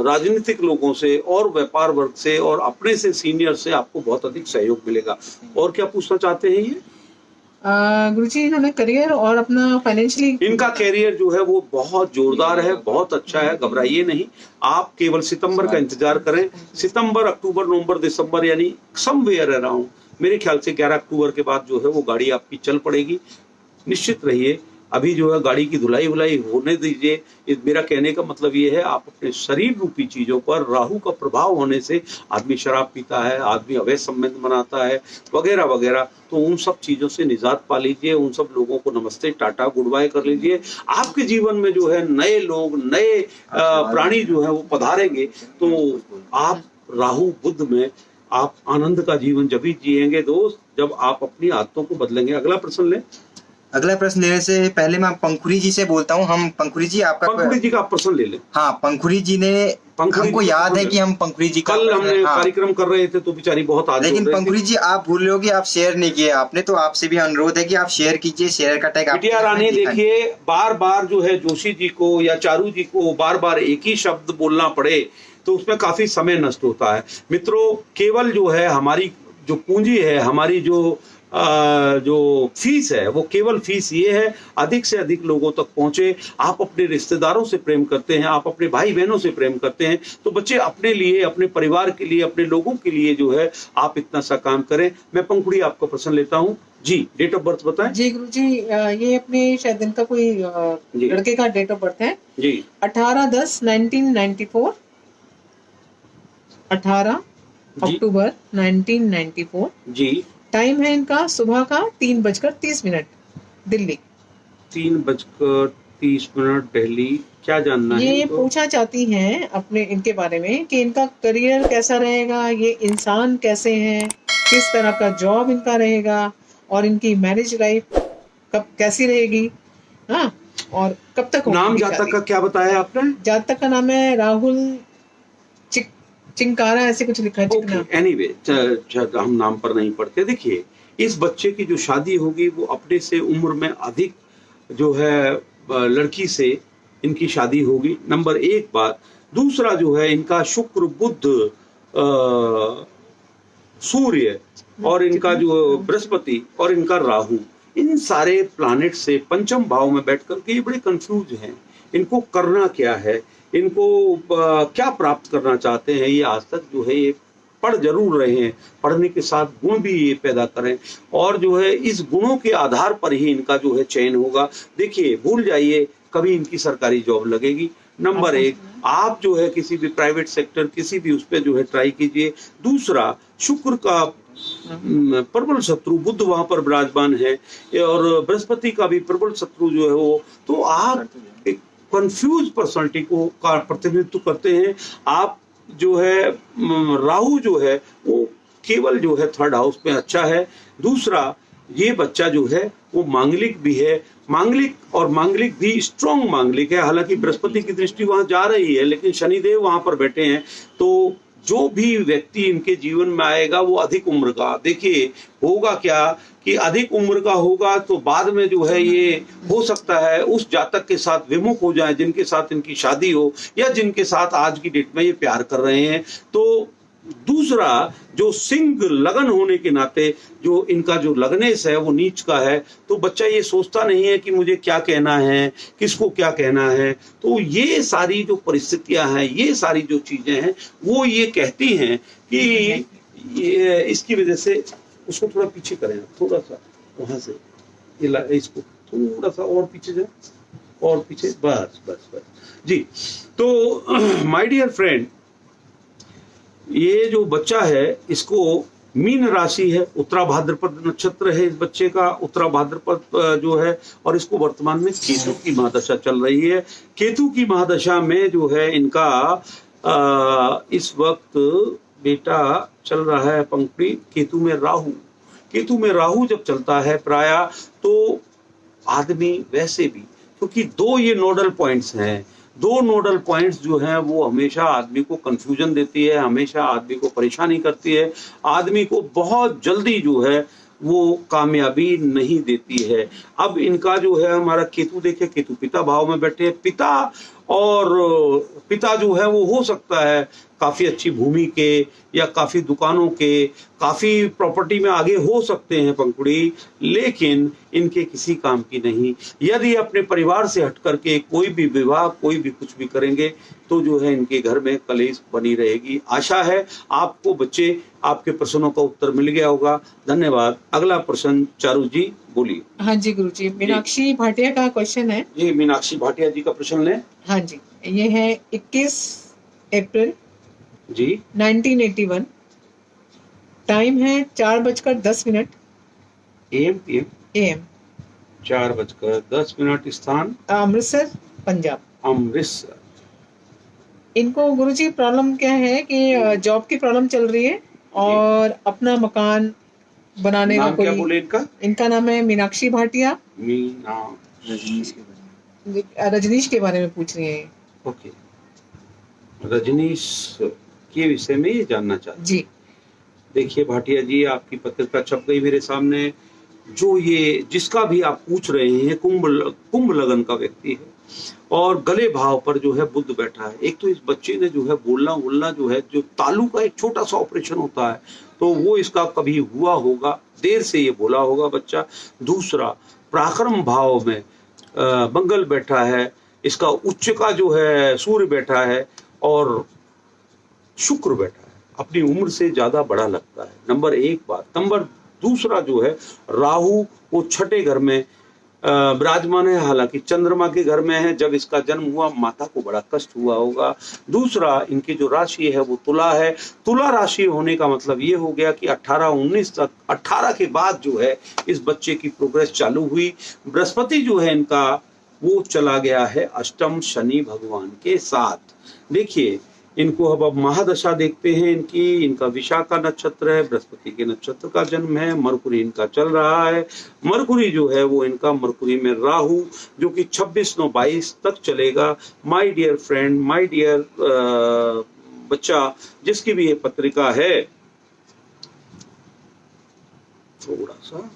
राजनीतिक लोगों से और व्यापार वर्ग से और अपने से सीनियर से आपको बहुत अधिक सहयोग मिलेगा। और क्या पूछना चाहते हैं ये? गुरुजी इन्होंने करियर और अपना फाइनेंशियली, इनका कैरियर जो है वो बहुत जोरदार है, बहुत अच्छा है, घबराइए नहीं। आप केवल सितंबर का इंतजार करें। सितंबर, अक्टूबर, नवंबर, दिसंबर, यानी समवेयर अराउंड मेरे ख्याल से 11 अक्टूबर के बाद जो है वो गाड़ी आपकी चल पड़ेगी। निश्चित रहिए। अभी जो है गाड़ी की धुलाई वुलाई होने दीजिए। मेरा कहने का मतलब ये है, आप अपने शरीर रूपी चीजों पर राहु का प्रभाव होने से आदमी शराब पीता है, आदमी अवैध संबंध बनाता है, वगैरह वगैरह, तो उन सब चीजों से निजात पा लीजिए। उन सब लोगों को नमस्ते टाटा गुड बाय कर लीजिए। आपके जीवन में जो है नए लोग, नए प्राणी जो है वो पधारेंगे, तो आप राहु बुध में आप आनंद का जीवन जब ही जिएंगे दोस्त, जब आप अपनी आदतों को बदलेंगे। अगला प्रश्न लें। अगला प्रश्न लेने से पहले मैं पंखुरी जी से बोलता हूँ। हम पंखुरी जी आपका, पंखुड़ी जी का आप प्रश्न ले लें। हाँ, पंखुरी जी ने, हमको याद है कि हम पंखुरी जी कल हमने कार्यक्रम कर रहे थे तो बेचारी बहुत आगे, लेकिन पंखुरी जी आप भूल रहे हो कि आप शेयर नहीं किए आपने, तो आपसे भी अनुरोध है कि आप शेयर कीजिए। शेयर का टैग बिटिया रानी, देखिए बार बार जो है जोशी जी को या चारू जी को बार बार एक ही शब्द बोलना पड़े तो उसमें काफी समय नष्ट होता है। मित्रों, केवल जो है हमारी जो पूंजी है, हमारी जो फीस है, वो केवल फीस ये है, अधिक से अधिक लोगों तक पहुंचे। आप अपने रिश्तेदारों से प्रेम करते हैं, आप अपने भाई बहनों से प्रेम करते हैं, तो बच्चे अपने लिए, अपने परिवार के लिए, अपने लोगों के लिए जो है आप इतना सा काम करें। मैं पंखुड़ी आपका प्रश्न लेता हूँ जी। डेट ऑफ बर्थ बताएं जी गुरुजी। ये अपने शायद इनका कोई लड़के का डेट ऑफ बर्थ है जी। 18/10/1994, 18 अक्टूबर 1994 जी। टाइम है इनका सुबह का 3:30 दिल्ली। 3:30 दिल्ली। क्या जानना है? ये पूछना चाहती हैं अपने इनके बारे में कि इनका करियर कैसा रहेगा, ये इंसान कैसे हैं, किस तरह का जॉब इनका रहेगा, और इनकी मैरिज लाइफ कब कैसी रहेगी, हाँ, और कब तक होगी। नाम जातक का क्या बताया आपने? जातक का नाम है राहुल चिंकारा, ऐसे कुछ लिखा है। एनीवे, हम नाम पर नहीं पढ़ते। देखिए, इस बच्चे की जो शादी होगी वो अपने से उम्र में अधिक जो है लड़की से इनकी शादी होगी, नंबर 1 बात। दूसरा जो है इनका शुक्र, बुध, सूर्य और इनका जो बृहस्पति और इनका राहु, इन सारे प्लैनेट से पंचम भाव में बैठ करके ये बड़े कंफ्यूज हैं। इनको करना क्या है, इनको क्या प्राप्त करना चाहते हैं, ये आज तक जो है ये पढ़ जरूर रहे हैं, पढ़ने के साथ गुण भी ये पैदा करें, और जो है इस गुणों के आधार पर ही इनका जो है चयन होगा। देखिए, भूल जाइए कभी इनकी सरकारी जॉब लगेगी, नंबर 1। आप जो है किसी भी प्राइवेट सेक्टर, किसी भी उस पर जो है ट्राई कीजिए। दूसरा, शुक्र का प्रबल शत्रु बुध वहां पर विराजमान है, और बृहस्पति का भी प्रबल शत्रु जो है वो, तो आप एक कंफ्यूज पर्सनालिटी को का प्रतिनिधित्व करते हैं। आप जो है राहु जो है वो केवल जो है 3rd हाउस में अच्छा है। दूसरा, ये बच्चा जो है वो मांगलिक भी है, मांगलिक भी स्ट्रॉन्ग मांगलिक है। हालांकि बृहस्पति की दृष्टि वहां जा रही है, लेकिन शनिदेव वहां पर बैठे हैं, तो जो भी व्यक्ति इनके जीवन में आएगा वो अधिक उम्र का, देखिए होगा क्या कि अधिक उम्र का होगा तो बाद में जो है ये हो सकता है उस जातक के साथ विमुख हो जाए जिनके साथ इनकी शादी हो, या जिनके साथ आज की डेट में ये प्यार कर रहे हैं। तो दूसरा, जो सिंह लगन होने के नाते जो इनका जो लगनेस है वो नीच का है, तो बच्चा ये सोचता नहीं है कि मुझे क्या कहना है, किसको क्या कहना है। तो ये सारी जो परिस्थितियां हैं, ये सारी जो चीजें हैं, वो ये कहती हैं कि ये इसकी वजह से उसको थोड़ा पीछे करें, थोड़ा सा वहां से इसको थोड़ा सा और पीछे जाए, और पीछे, बस बस बस जी। तो माय डियर फ्रेंड, ये जो बच्चा है इसको मीन राशि है, उत्तरा भाद्रपद नक्षत्र है इस बच्चे का, उत्तरा भाद्रपद जो है, और इसको वर्तमान में केतु की महादशा चल रही है। केतु की महादशा में जो है इनका इस वक्त बेटा चल रहा है पंक्ति केतु में राहु। केतु में राहु जब चलता है प्राय तो आदमी वैसे भी, क्योंकि दो ये नोडल पॉइंट्स हैं, दो नोडल पॉइंट्स जो हैं वो हमेशा आदमी को कंफ्यूजन देती है, हमेशा आदमी को परेशानी करती है, आदमी को बहुत जल्दी जो है वो कामयाबी नहीं देती है। अब इनका जो है हमारा केतु देखे, केतु पिता भाव में बैठे, पिता और पिता जो है वो हो सकता है काफी अच्छी भूमि के या काफी दुकानों के, काफी प्रॉपर्टी में आगे हो सकते हैं पंखुड़ी, लेकिन इनके किसी काम की नहीं। यदि अपने परिवार से हट करके कोई भी विवाह, कोई भी कुछ भी करेंगे तो जो है इनके घर में कलेश बनी रहेगी। आशा है आपको बच्चे आपके प्रश्नों का उत्तर मिल गया होगा। धन्यवाद। अगला प्रश्न चारू जी बोलिए। हाँ जी गुरुजी, मीनाक्षी भाटिया का क्वेश्चन है। जी मीनाक्षी भाटिया जी का प्रश्न लें। हाँ जी, ये है 21 अप्रैल जी 1981, टाइम है 4:10 AM PM, AM, 4:10, स्थान अमृतसर पंजाब। अमृतसर। इनको गुरुजी प्रॉब्लम क्या है कि जॉब की प्रॉब्लम चल रही है और अपना मकान बनाने का नाम क्या कोई, बोले इनका? इनका नाम है मीनाक्षी भाटिया। मीना रजनीश के बारे में पूछ रही है। ओके, रजनीश के विषय में ये जानना चाहते जी। देखिए भाटिया जी, आपकी पत्रिका छप गई मेरे सामने। जो ये जिसका भी आप पूछ रहे हैं कुंभ लगन का व्यक्ति है और गले भाव पर जो है बुध बैठा है। एक तो इस बच्चे ने जो है बोलना जो है, जो तालू का एक छोटा सा ऑपरेशन होता है तो वो इसका कभी हुआ होगा, देर से ये बोला होगा बच्चा। दूसरा, पराक्रम भाव में मंगल बैठा है, इसका उच्च का जो है सूर्य बैठा है और शुक्र बैठा है, अपनी उम्र से ज्यादा बड़ा लगता है। नंबर एक बात। नंबर दूसरा जो है राहु वो छठे घर में विराजमान है, हालांकि चंद्रमा के घर में है। जब इसका जन्म हुआ माता को बड़ा कष्ट हुआ होगा। दूसरा, इनकी जो राशि है वो तुला है। तुला राशि होने का मतलब ये हो गया कि 18-19 तक, 18 के बाद जो है इस बच्चे की प्रोग्रेस चालू हुई। बृहस्पति जो है इनका वो चला गया है अष्टम शनि भगवान के साथ। देखिए इनको अब महादशा देखते हैं इनकी। इनका विशाखा नक्षत्र है, बृहस्पति के नक्षत्र का जन्म है, मरकुरी इनका चल रहा है। मरकुरी जो है वो इनका मरकुरी में राहु जो कि 26/9/22 तक चलेगा। My dear friend, my dear बच्चा, जिसकी भी ये पत्रिका है, थोड़ा सा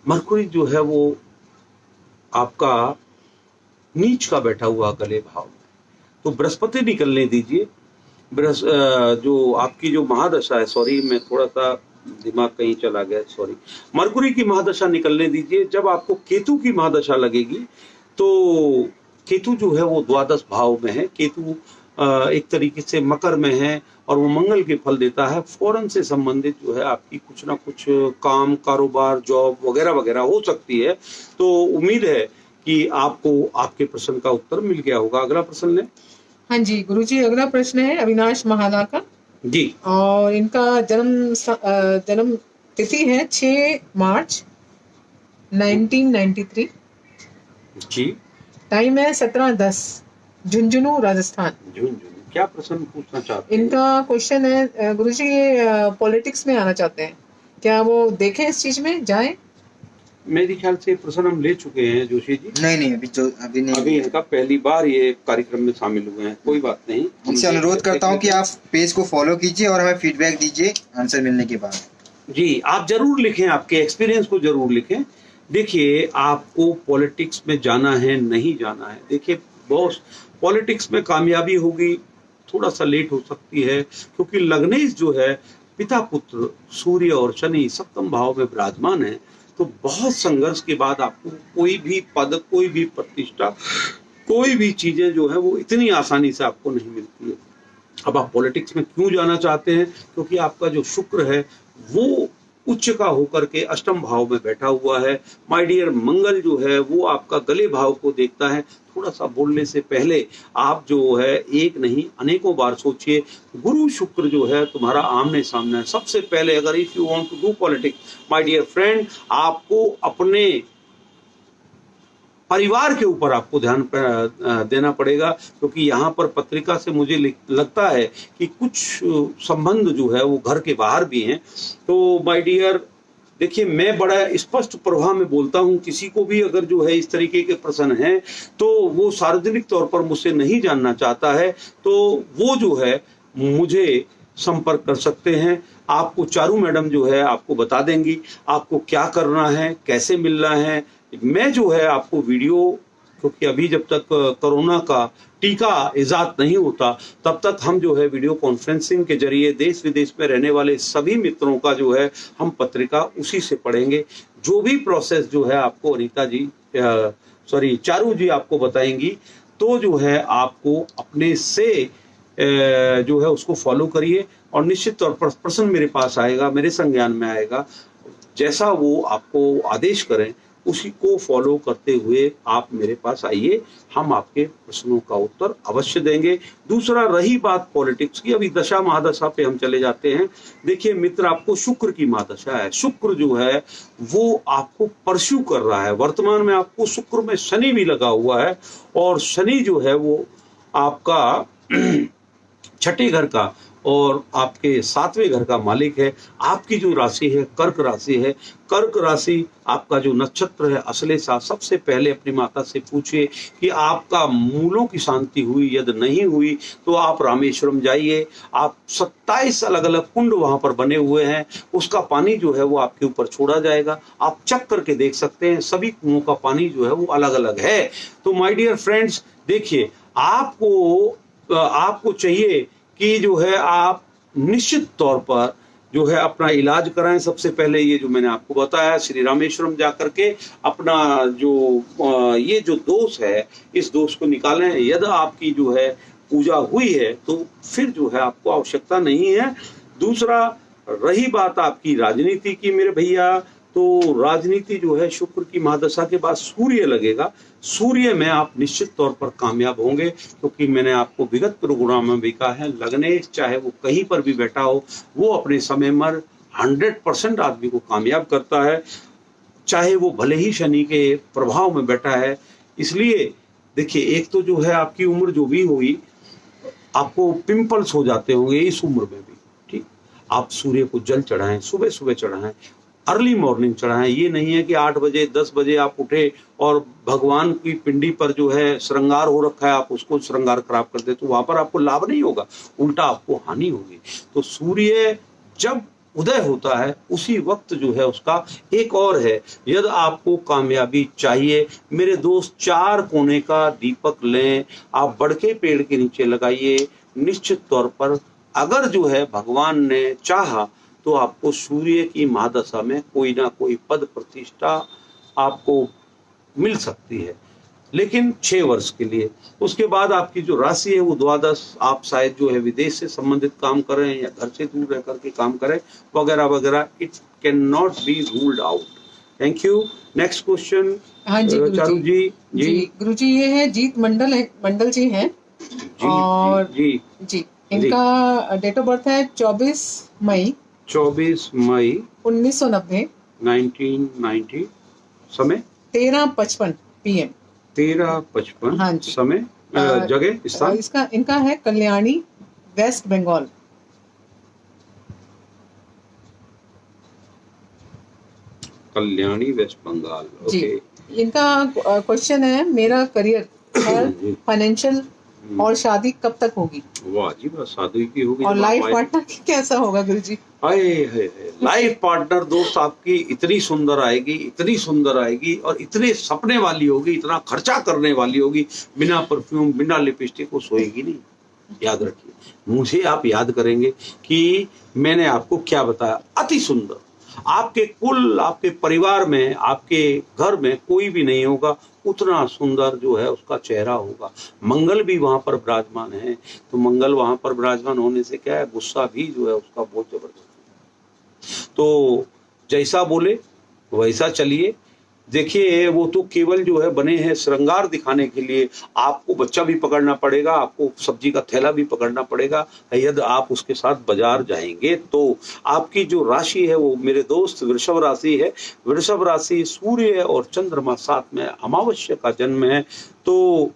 मरकुरी जो है वो आपका नीच का बैठा हुआ गले भाव में, तो बृहस्पति निकलने दीजिए। जो आपकी जो महादशा है, सॉरी मैं थोड़ा सा दिमाग कहीं चला गया, सॉरी, मरकुरी की महादशा निकलने दीजिए। जब आपको केतु की महादशा लगेगी तो केतु जो है वो द्वादश भाव में है। केतु एक तरीके से मकर में है और वो मंगल के फल देता है। फॉरेन से संबंधित जो है आपकी कुछ ना कुछ काम, कारोबार, जॉब वगैरह वगैरह हो सकती है। तो उम्मीद है कि आपको आपके प्रश्न का उत्तर मिल गया होगा। अगला प्रश्न लें। हाँ जी गुरुजी, अगला प्रश्न है अविनाश महाना का जी, और इनका जन्म तिथि है 6 मार्च 1993। जी, टाइम है 17:10, झुंझुनू राजस्थान। झुंझुनू। क्या प्रश्न पूछना चाहते हैं? इनका क्वेश्चन है गुरुजी, पॉलिटिक्स में आना चाहते हैं, क्या वो देखें इस चीज में जाएं? मेरे ख्याल से प्रश्न हम ले चुके हैं जोशी जी। नहीं, अभी नहीं। अभी इनका पहली बार ये कार्यक्रम में शामिल हुए हैं। कोई बात नहीं, इनसे अनुरोध करता हूँ कि आप पेज को फॉलो कीजिए और हमें फीडबैक दीजिए आंसर मिलने के बाद। जी, आप जरूर लिखें, आपके एक्सपीरियंस को जरूर लिखें। देखिए आपको पॉलिटिक्स में जाना है, नहीं जाना है। देखिए बॉस, पॉलिटिक्स में कामयाबी होगी थोड़ा सा लेट हो सकती है, क्योंकि लग्नेश जो है पिता पुत्र सूर्य और शनि सप्तम भाव में विराजमान है। तो बहुत संघर्ष के बाद आपको कोई भी पद, कोई भी प्रतिष्ठा, कोई भी चीजें जो है वो इतनी आसानी से आपको नहीं मिलती है। अब आप पॉलिटिक्स में क्यों जाना चाहते हैं? क्योंकि आपका जो शुक्र है वो उच्च का होकर के अष्टम भाव में बैठा हुआ है। माय डियर, मंगल जो है वो आपका गले भाव को देखता है। थोड़ा सा बोलने से पहले आप जो है एक नहीं अनेकों बार सोचिए। गुरु शुक्र जो है तुम्हारा आमने सामने है। सबसे पहले अगर if you want to do politics my dear friend, आपको अपने परिवार के ऊपर आपको ध्यान देना पड़ेगा, क्योंकि यहाँ पर पत्रिका से मुझे लगता है कि कुछ संबंध जो है वो घर के बाहर भी हैं। तो माय डियर देखिए, मैं बड़ा स्पष्ट प्रभाव में बोलता हूँ। किसी को भी अगर जो है इस तरीके के प्रश्न हैं तो वो सार्वजनिक तौर पर मुझसे नहीं जानना चाहता है तो वो जो है मुझे संपर्क कर सकते हैं। आपको चारू मैडम जो है आपको बता देंगी आपको क्या करना है, कैसे मिलना है। मैं जो है आपको वीडियो, क्योंकि अभी जब तक कोरोना का टीका इजाद नहीं होता तब तक हम जो है वीडियो कॉन्फ्रेंसिंग के जरिए देश विदेश में रहने वाले सभी मित्रों का जो है हम पत्रिका उसी से पढ़ेंगे। जो भी प्रोसेस जो है आपको अनीता जी चारू जी आपको बताएंगी, तो जो है आपको अपने से जो है उसको फॉलो करिए और निश्चित तौर पर प्रश्न मेरे पास आएगा, मेरे संज्ञान में आएगा। जैसा वो आपको आदेश करें उसी को फॉलो करते हुए आप मेरे पास आइए, हम आपके प्रश्नों का उत्तर अवश्य देंगे। दूसरा, रही बात पॉलिटिक्स की, अभी दशा महादशा पे हम चले जाते हैं। देखिए मित्र, आपको शुक्र की महादशा है। शुक्र जो है वो आपको परस्यू कर रहा है। वर्तमान में आपको शुक्र में शनि भी लगा हुआ है और शनि जो है वो आपका छठे घर का और आपके 7वें घर का मालिक है। आपकी जो राशि है कर्क राशि है। कर्क राशि आपका जो नक्षत्र है अश्लेषा। सबसे पहले अपनी माता से पूछिए कि आपका मूलों की शांति हुई, यदि नहीं हुई तो आप रामेश्वरम जाइए। आप 27 अलग अलग कुंड वहां पर बने हुए हैं, उसका पानी जो है वो आपके ऊपर छोड़ा जाएगा। आप चेक करके देख सकते हैं, सभी कुओं का पानी जो है वो अलग अलग है। तो माय डियर फ्रेंड्स, देखिए आपको चाहिए कि जो है आप निश्चित तौर पर जो है अपना इलाज कराएं। सबसे पहले ये जो मैंने आपको बताया, श्री रामेश्वरम जाकर के अपना जो ये जो दोष है इस दोष को निकालें। यदि आपकी जो है पूजा हुई है तो फिर जो है आपको आवश्यकता नहीं है। दूसरा, रही बात आपकी राजनीति की मेरे भैया, तो राजनीति जो है शुक्र की महादशा के बाद सूर्य लगेगा। सूर्य में आप निश्चित तौर पर कामयाब होंगे, क्योंकि मैंने आपको विगत प्रोग्राम में भी कहा है, लगने चाहे वो कहीं पर भी बैठा हो वो अपने समय में 100% आदमी को कामयाब करता है, चाहे वो भले ही शनि के प्रभाव में बैठा है। इसलिए देखिए, एक तो जो है आपकी उम्र जो भी होगी आपको पिंपल्स हो जाते होंगे इस उम्र में भी, ठीक। आप सूर्य को जल चढ़ाएं, सुबह सुबह चढ़ाएं, अर्ली मॉर्निंग चढ़ाएं। ये नहीं है कि 8 बजे 10 बजे आप उठे और भगवान की पिंडी पर जो है श्रृंगार हो रखा है आप उसको श्रृंगार खराब कर दे, तो वहां पर आपको लाभ नहीं होगा, उल्टा आपको हानि होगी। तो सूर्य जब उदय होता है उसी वक्त जो है उसका एक और है, यदि आपको कामयाबी चाहिए मेरे दोस्त, 4 कोने का दीपक लें, आप बड़के पेड़ के नीचे लगाइए। निश्चित तौर पर अगर जो है भगवान ने चाहा तो आपको सूर्य की महादशा में कोई ना कोई पद प्रतिष्ठा आपको मिल सकती है, लेकिन 6 वर्ष के लिए। उसके बाद आपकी जो राशि है वो द्वादश, आप शायद जो है विदेश से संबंधित काम करें या घर से दूर रह करके काम करें वगैरह वगैरह। It can not be ruled out. Thank you. Next question. हाँ जी चारू जी। जी गुरुजी, ये है जीत मंडल जी हैं और जी इनका डेट ऑफ बर्थ है 24 मई 1990 1990। समय 13:55 PM। 13:55। हाँ जी। समय, जगह, स्थान इनका है Kalyani, West Bengal. Kalyani, West Bengal. Okay. इनका क्वेश्चन है, मेरा करियर, फाइनेंशियल और शादी कब तक होगी? वाह जी वाह, शादी की होगी। और लाइफ पार्टनर कैसा होगा गुरुजी? लाइफ पार्टनर दोस्त आपकी इतनी सुंदर आएगी, इतनी सुंदर आएगी और इतने सपने वाली होगी, इतना खर्चा करने वाली होगी, बिना परफ्यूम बिना लिपस्टिक को सोएगी नहीं। याद रखिए, मुझे आप याद करेंगे कि मैंने आपको क्या बताया। अति सुंदर, आपके कुल, आपके परिवार में, आपके घर में कोई भी नहीं होगा उतना सुंदर जो है उसका चेहरा होगा। मंगल भी वहां पर विराजमान है, तो मंगल वहां पर विराजमान होने से क्या है, गुस्सा भी जो है उसका बहुत जबरदस्त है। तो जैसा बोले वैसा चलिए। देखिए वो तो केवल जो है बने हैं श्रृंगार दिखाने के लिए। आपको बच्चा भी पकड़ना पड़ेगा, आपको सब्जी का थैला भी पकड़ना पड़ेगा यदि आप उसके साथ बाजार जाएंगे तो। आपकी जो राशि है वो मेरे दोस्त वृषभ राशि है। वृषभ राशि सूर्य और चंद्रमा साथ में अमावस्या का जन्म है। तो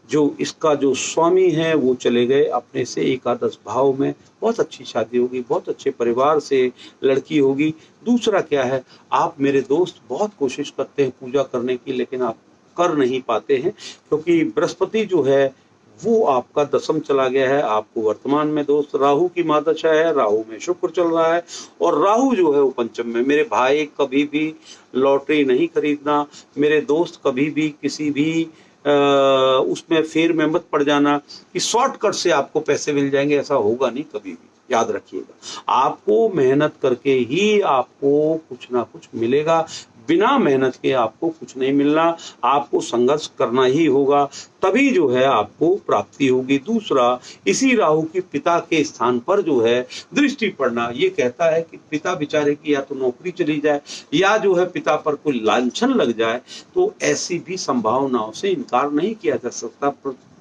जो इसका जो स्वामी है वो चले गए अपने से एकादश भाव में। बहुत अच्छी शादी होगी, बहुत अच्छे परिवार से लड़की होगी। दूसरा क्या है, आप मेरे दोस्त बहुत कोशिश करते हैं पूजा करने की, लेकिन आप कर नहीं पाते हैं क्योंकि बृहस्पति जो है वो आपका दशम चला गया है। आपको वर्तमान में दोस्त राहु की महादशा है, राहु में शुक्र चल रहा है और राहु जो है वो पंचम में। मेरे भाई कभी भी लॉटरी नहीं खरीदना, मेरे दोस्त कभी भी किसी भी उसमें फेर में मत पड़ जाना कि शॉर्टकट से आपको पैसे मिल जाएंगे, ऐसा होगा नहीं कभी भी। याद रखिएगा, आपको मेहनत करके ही आपको कुछ ना कुछ मिलेगा। बिना मेहनत के आपको कुछ नहीं मिलना, आपको संघर्ष करना ही होगा, तभी जो है आपको प्राप्ति होगी। दूसरा, इसी राहु की पिता के स्थान पर जो है दृष्टि पड़ना, ये कहता है कि पिता बेचारे की या तो नौकरी चली जाए या जो है पिता पर कोई लांछन लग जाए, तो ऐसी भी संभावनाओं से इनकार नहीं किया जा सकता।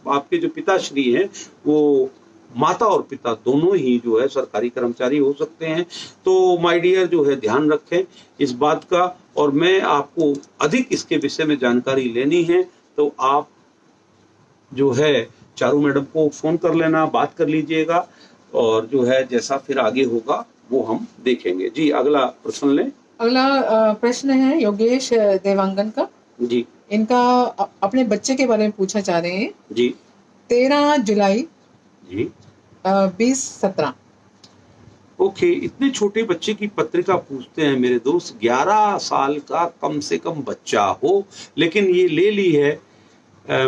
आपके जो पिताश्री हैं वो माता और पिता दोनों ही जो है सरकारी कर्मचारी हो सकते हैं। तो माय डियर जो है ध्यान रखें इस बात का। और मैं आपको अधिक इसके विषय में जानकारी लेनी है तो आप जो है चारू मैडम को फोन कर लेना, बात कर लीजिएगा और जो है जैसा फिर आगे होगा वो हम देखेंगे। जी अगला प्रश्न लें। अगला प्रश्न है योगेश देवांगन का। जी इनका अपने बच्चे के बारे में पूछना चाह रहे हैं। जी 13 जुलाई जी 2017। ओके, इतने छोटे बच्चे की पत्रिका पूछते हैं मेरे दोस्त। 11 साल का कम से कम बच्चा हो, लेकिन ये ले ली है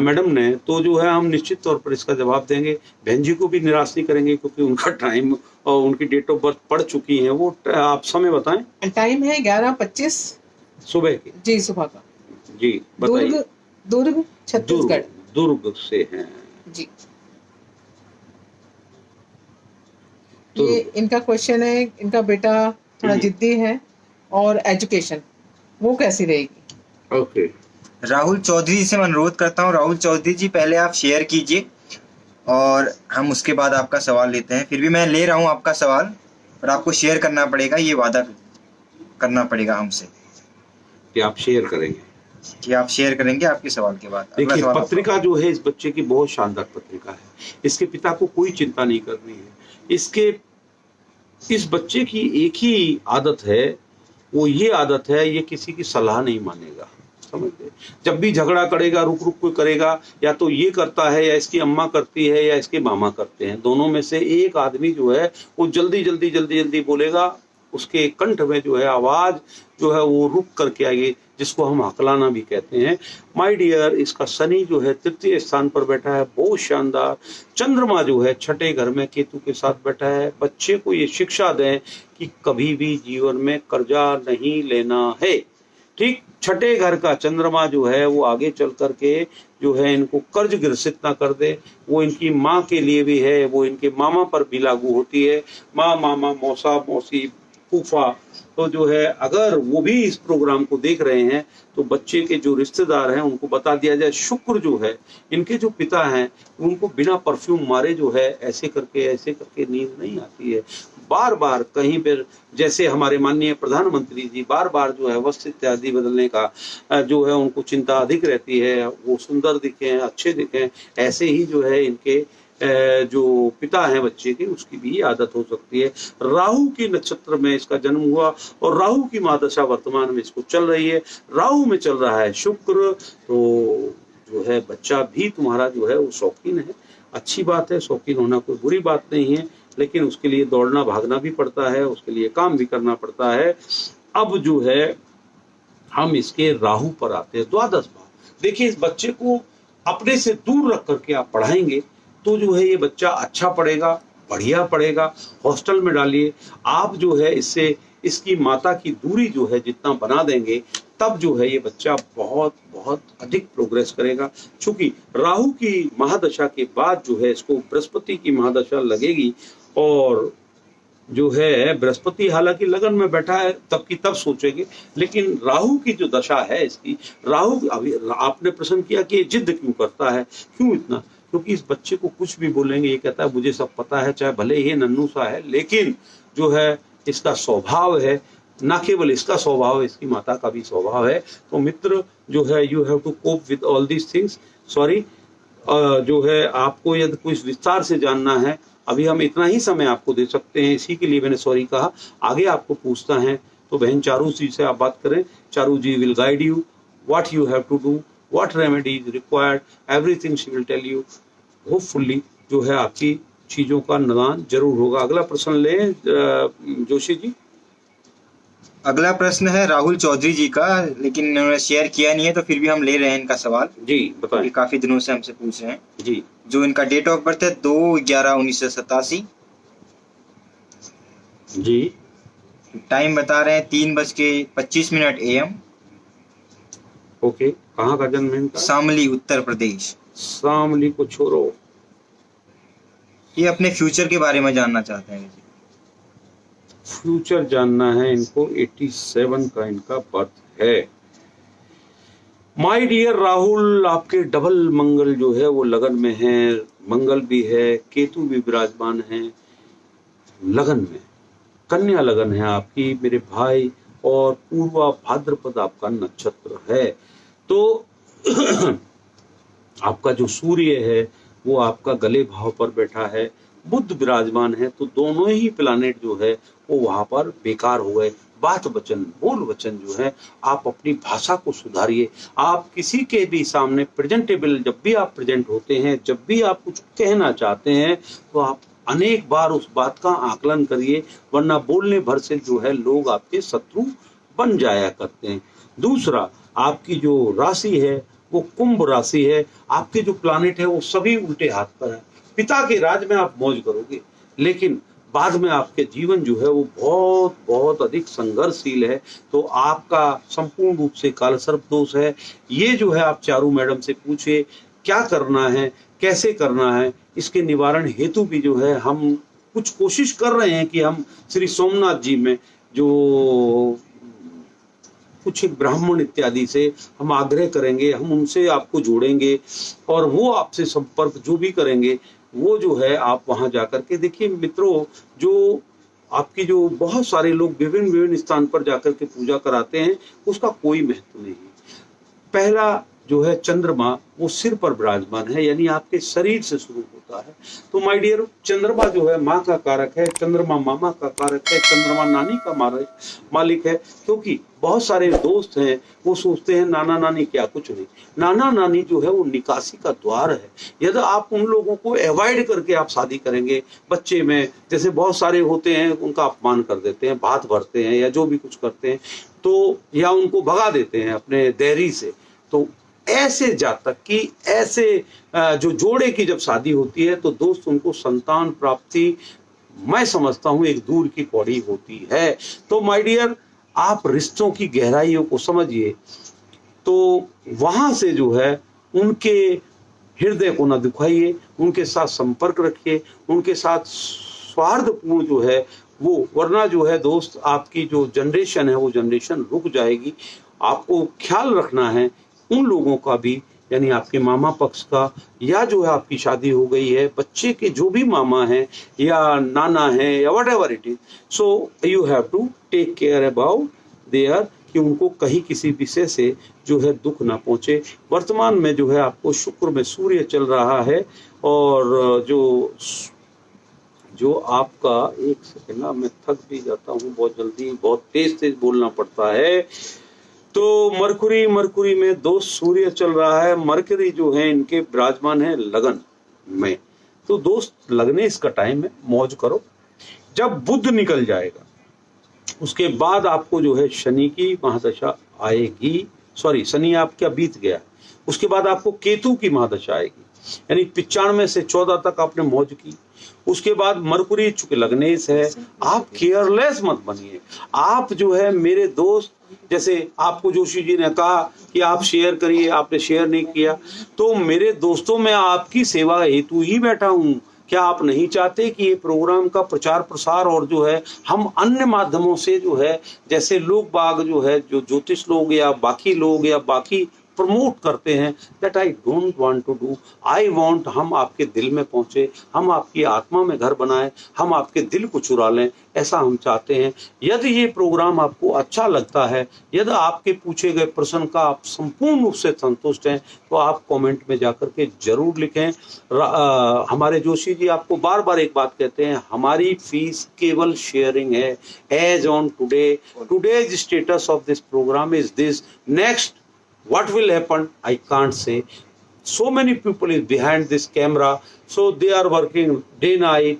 मैडम ने, तो जो है हम निश्चित तौर पर इसका जवाब देंगे। बहन जी को भी निराश नहीं करेंगे क्योंकि उनका टाइम और उनकी डेट ऑफ बर्थ पड़ चुकी है। वो आप समय बताएं। टाइम है 11:25 सुबह की। जी सुबह का। जी बताइए। दुर्ग छत्तीसगढ़। दुर्ग से हैं जी। ये इनका क्वेश्चन है, इनका बेटा थोड़ा जिद्दी है और एजुकेशन वो कैसी रहेगी। ओके। राहुल चौधरी से मैं अनुरोध करता हूँ, राहुल चौधरी जी पहले आप शेयर कीजिए और हम उसके बाद आपका सवाल लेते हैं। फिर भी मैं ले रहा हूँ आपका सवाल, पर आपको शेयर करना पड़ेगा, ये वादा करना पड़ेगा हमसे कि आप शेयर करेंगे, कि आप शेयर करेंगे आपके सवाल के बाद। देखिए पत्रिका जो है इस बच्चे की बहुत शानदार पत्रिका है। इसके पिता को कोई चिंता नहीं करनी है। इस बच्चे की एक ही आदत है, वो ये आदत है ये किसी की सलाह नहीं मानेगा। समझ गए। जब भी झगड़ा करेगा रुक रुक को करेगा, या तो ये करता है या इसकी अम्मा करती है या इसके मामा करते हैं। दोनों में से एक आदमी जो है वो जल्दी जल्दी जल्दी जल्दी बोलेगा, उसके कंठ में जो है आवाज जो है वो रुक करके आएगी, जिसको हम हकलाना भी कहते हैं। माय डियर, इसका शनि जो है तृतीय स्थान पर बैठा है, बहुत शानदार। चंद्रमा जो है छठे घर में केतु के साथ बैठा है। बच्चे को ये शिक्षा दें कि कभी भी जीवन में कर्जा नहीं लेना है। ठीक, छठे घर का चंद्रमा जो है वो आगे चल करके जो है इनको कर्ज ग्रसित ना कर दे। वो इनकी माँ के लिए भी है, वो इनके मामा पर भी लागू होती है। माँ, मामा, मौसा, मौसी, फूफा, तो जो है अगर वो भी इस प्रोग्राम को देख रहे हैं तो बच्चे के जो रिश्तेदार हैं उनको बता दिया जाए। शुक्र जो है इनके जो पिता हैं उनको बिना परफ्यूम मारे जो है ऐसे करके नींद नहीं आती है। बार बार कहीं पर, जैसे हमारे माननीय प्रधानमंत्री जी बार बार जो है वस्त्र इत्यादि बदलने का जो है उनको चिंता अधिक रहती है, वो सुंदर दिखें, अच्छे दिखें। ऐसे ही जो है इनके जो पिता है बच्चे के, उसकी भी आदत हो सकती है। राहु की नक्षत्र में इसका जन्म हुआ और राहु की महादशा वर्तमान में इसको चल रही है। राहु में चल रहा है शुक्र, तो जो है बच्चा भी तुम्हारा जो है वो शौकीन है। अच्छी बात है, शौकीन होना कोई बुरी बात नहीं है, लेकिन उसके लिए दौड़ना भागना भी पड़ता है, उसके लिए काम भी करना पड़ता है। अब जो है हम इसके राहु पर आते हैं, द्वादश भाव। देखिए इस बच्चे को अपने से दूर रख करके आप पढ़ाएंगे तो जो है ये बच्चा अच्छा पढ़ेगा, बढ़िया पढ़ेगा। हॉस्टल में डालिए आप, जो है इससे इसकी माता की दूरी जो है जितना बना देंगे, तब जो है ये बच्चा बहुत बहुत अधिक प्रोग्रेस करेगा। क्योंकि राहु की महादशा के बाद जो है इसको बृहस्पति की महादशा लगेगी और जो है बृहस्पति हालांकि लगन में बैठा है, तब की तब सोचेंगे, लेकिन राहु की जो दशा है इसकी, राहु अभी आपने प्रश्न किया कि ये जिद क्यों करता है, क्यों इतना, क्योंकि इस बच्चे को कुछ भी बोलेंगे ये कहता है मुझे सब पता है, चाहे भले ही नन्नू सा है, लेकिन जो है इसका स्वभाव है, ना केवल इसका स्वभाव, इसकी माता का भी स्वभाव है। तो मित्र जो है you have to cope with all these things. Sorry, जो है आपको यदि कुछ विस्तार से जानना है, अभी हम इतना ही समय आपको दे सकते हैं, इसी के लिए मैंने सॉरी कहा। आगे आपको पूछता है तो बहन चारू जी से आप बात करें, Charu ji will guide you what you have to do, what remedy is required, everything she will tell you. Hopefully जो है आपकी चीजों का निदान जरूर होगा। अगला प्रश्न लें जोशी जी। अगला प्रश्न है राहुल चौधरी जी का, लेकिन इन्होंने शेयर किया नहीं है, तो फिर भी हम ले रहे हैं इनका सवाल। जी बताएं। ये काफी दिनों से हमसे पूछ रहे हैं जी। जो इनका डेट ऑफ बर्थ है 2/11/1987, जी। टाइम बता रहे हैं 3:25 AM, ओके, कहाँ का जन्म है इनका? शामली उत्तर प्रदेश। शामली को छोड़ो। ये अपने फ्यूचर के बारे में जानना चाहते हैं। फ्यूचर जानना है इनको, 87 का इनका बर्थ है। माय डियर राहुल, आपके डबल मंगल जो है वो लगन में है, मंगल भी है, केतु भी विराजमान है लगन में, कन्या लगन है आपकी मेरे भाई, और पूर्वा भाद्रपद आपका नक्षत्र है। तो आपका जो सूर्य है वो आपका गले भाव पर बैठा है, बुध विराजमान है, तो दोनों ही प्लानेट जो है वो वहां पर बेकार हो गए। बात वचन बोल वचन जो है, आप अपनी भाषा को सुधारिए। आप किसी के भी सामने प्रेजेंटेबल, जब भी आप प्रेजेंट होते हैं, जब भी आप कुछ कहना चाहते हैं, तो आप अनेक बार उस बात का आकलन करिए, वरना बोलने भर से जो है लोग आपके शत्रु बन जाया करते हैं। दूसरा, आपकी जो राशि है वो कुंभ राशि है, आपके जो प्लानेट है वो सभी उल्टे हाथ पर है। पिता के राज में आप मौज करोगे, लेकिन बाद में आपके जीवन जो है वो बहुत बहुत अधिक संघर्षशील है। तो आपका संपूर्ण रूप से कालसर्प दोष है। ये जो है आप चारू मैडम से पूछे क्या करना है, कैसे करना है, इसके निवारण हेतु भी जो है हम कुछ कोशिश कर रहे हैं कि हम श्री सोमनाथ जी में जो कुछ एक ब्राह्मण इत्यादि से हम आग्रह करेंगे, हम उनसे आपको जोड़ेंगे, और वो आपसे संपर्क जो भी करेंगे वो जो है आप वहां जाकर के देखिए मित्रों, जो आपकी जो बहुत सारे लोग विभिन्न विभिन्न स्थान पर जाकर के पूजा कराते हैं, उसका कोई महत्व नहीं है। पहला जो है चंद्रमा वो सिर पर विराजमान है, यानी आपके शरीर से शुरू होता है। तो माय डियर, चंद्रमा जो है माँ का कारक है, चंद्रमा मामा का कारक है, चंद्रमा नानी का मालिक है। क्योंकि बहुत सारे दोस्त हैं वो सोचते हैं नाना नानी क्या, कुछ नहीं। नाना नानी जो है वो निकासी का द्वार है। यदि आप उन लोगों को अवॉइड करके आप शादी करेंगे, बच्चे में जैसे बहुत सारे होते हैं उनका अपमान कर देते हैं, बात भरते हैं या जो भी कुछ करते हैं, तो या उनको भगा देते हैं अपने देरी से, तो ऐसे जातक की, ऐसे जो जोड़े की जब शादी होती है तो दोस्त उनको संतान प्राप्ति मैं समझता हूं एक दूर की पौड़ी होती है। तो माय डियर, आप रिश्तों की गहराइयों को समझिए, तो वहां से जो है उनके हृदय को न दुखाइए, उनके साथ संपर्क रखिए, उनके साथ स्वार्थपूर्ण जो है वो, वरना जो है दोस्त आपकी जो जनरेशन है वो जनरेशन रुक जाएगी। आपको ख्याल रखना है उन लोगों का भी, यानी आपके मामा पक्ष का, या जो है आपकी शादी हो गई है, बच्चे के जो भी मामा हैं या नाना हैं या whatever it is, so you have to take care about there, कि उनको कहीं किसी विषय से जो है दुख ना पहुंचे। वर्तमान में जो है आपको शुक्र में सूर्य चल रहा है, और जो आपका, एक सेकंड ना, मैं थक भी जाता हूँ बहुत जल्दी, बहुत तेज तेज बोलना पड़ता है। तो मरकुरी में दोस्त सूर्य चल रहा है, मरकरी जो है इनके विराजमान है लगन में। तो दोस्त लगने इसका टाइम है, मौज करो। जब बुध निकल जाएगा उसके बाद आपको जो है शनि की महादशा आएगी, सॉरी शनि आपका बीत गया, उसके बाद आपको केतु की महादशा आएगी, यानी 95 से 14 तक आपने मौज की। उसके बाद मरकुरी चूंकि लग्नेश है, आप केयरलेस मत बनिए। आप जो है मेरे दोस्त, जैसे आपको जोशी जी ने कहा कि आप शेयर करिए, आपने शेयर नहीं किया, तो मेरे दोस्तों मैं आपकी सेवा हेतु ही बैठा हूँ। क्या आप नहीं चाहते कि ये प्रोग्राम का प्रचार प्रसार और जो है हम अन्य माध्यमों से जो है, जैसे लोग बाग जो है, जो ज्योतिष लोग या बाकी प्रमोट करते हैं, that I don't want to do. I want हम आपके दिल में पहुंचे, हम आपकी आत्मा में घर बनाएं, हम आपके दिल को चुरा लें, ऐसा हम चाहते हैं। यदि ये प्रोग्राम आपको अच्छा लगता है, यदि आपके पूछे गए प्रश्न का आप संपूर्ण रूप से संतुष्ट हैं, तो आप कमेंट में जाकर के जरूर लिखें। हमारे जोशी जी आपको बार बार एक बात कहते हैं, हमारी फीस केवल शेयरिंग है। As on today's status of this programme is this, next what will happen I can't say. So many people is behind this camera, so they are working day night.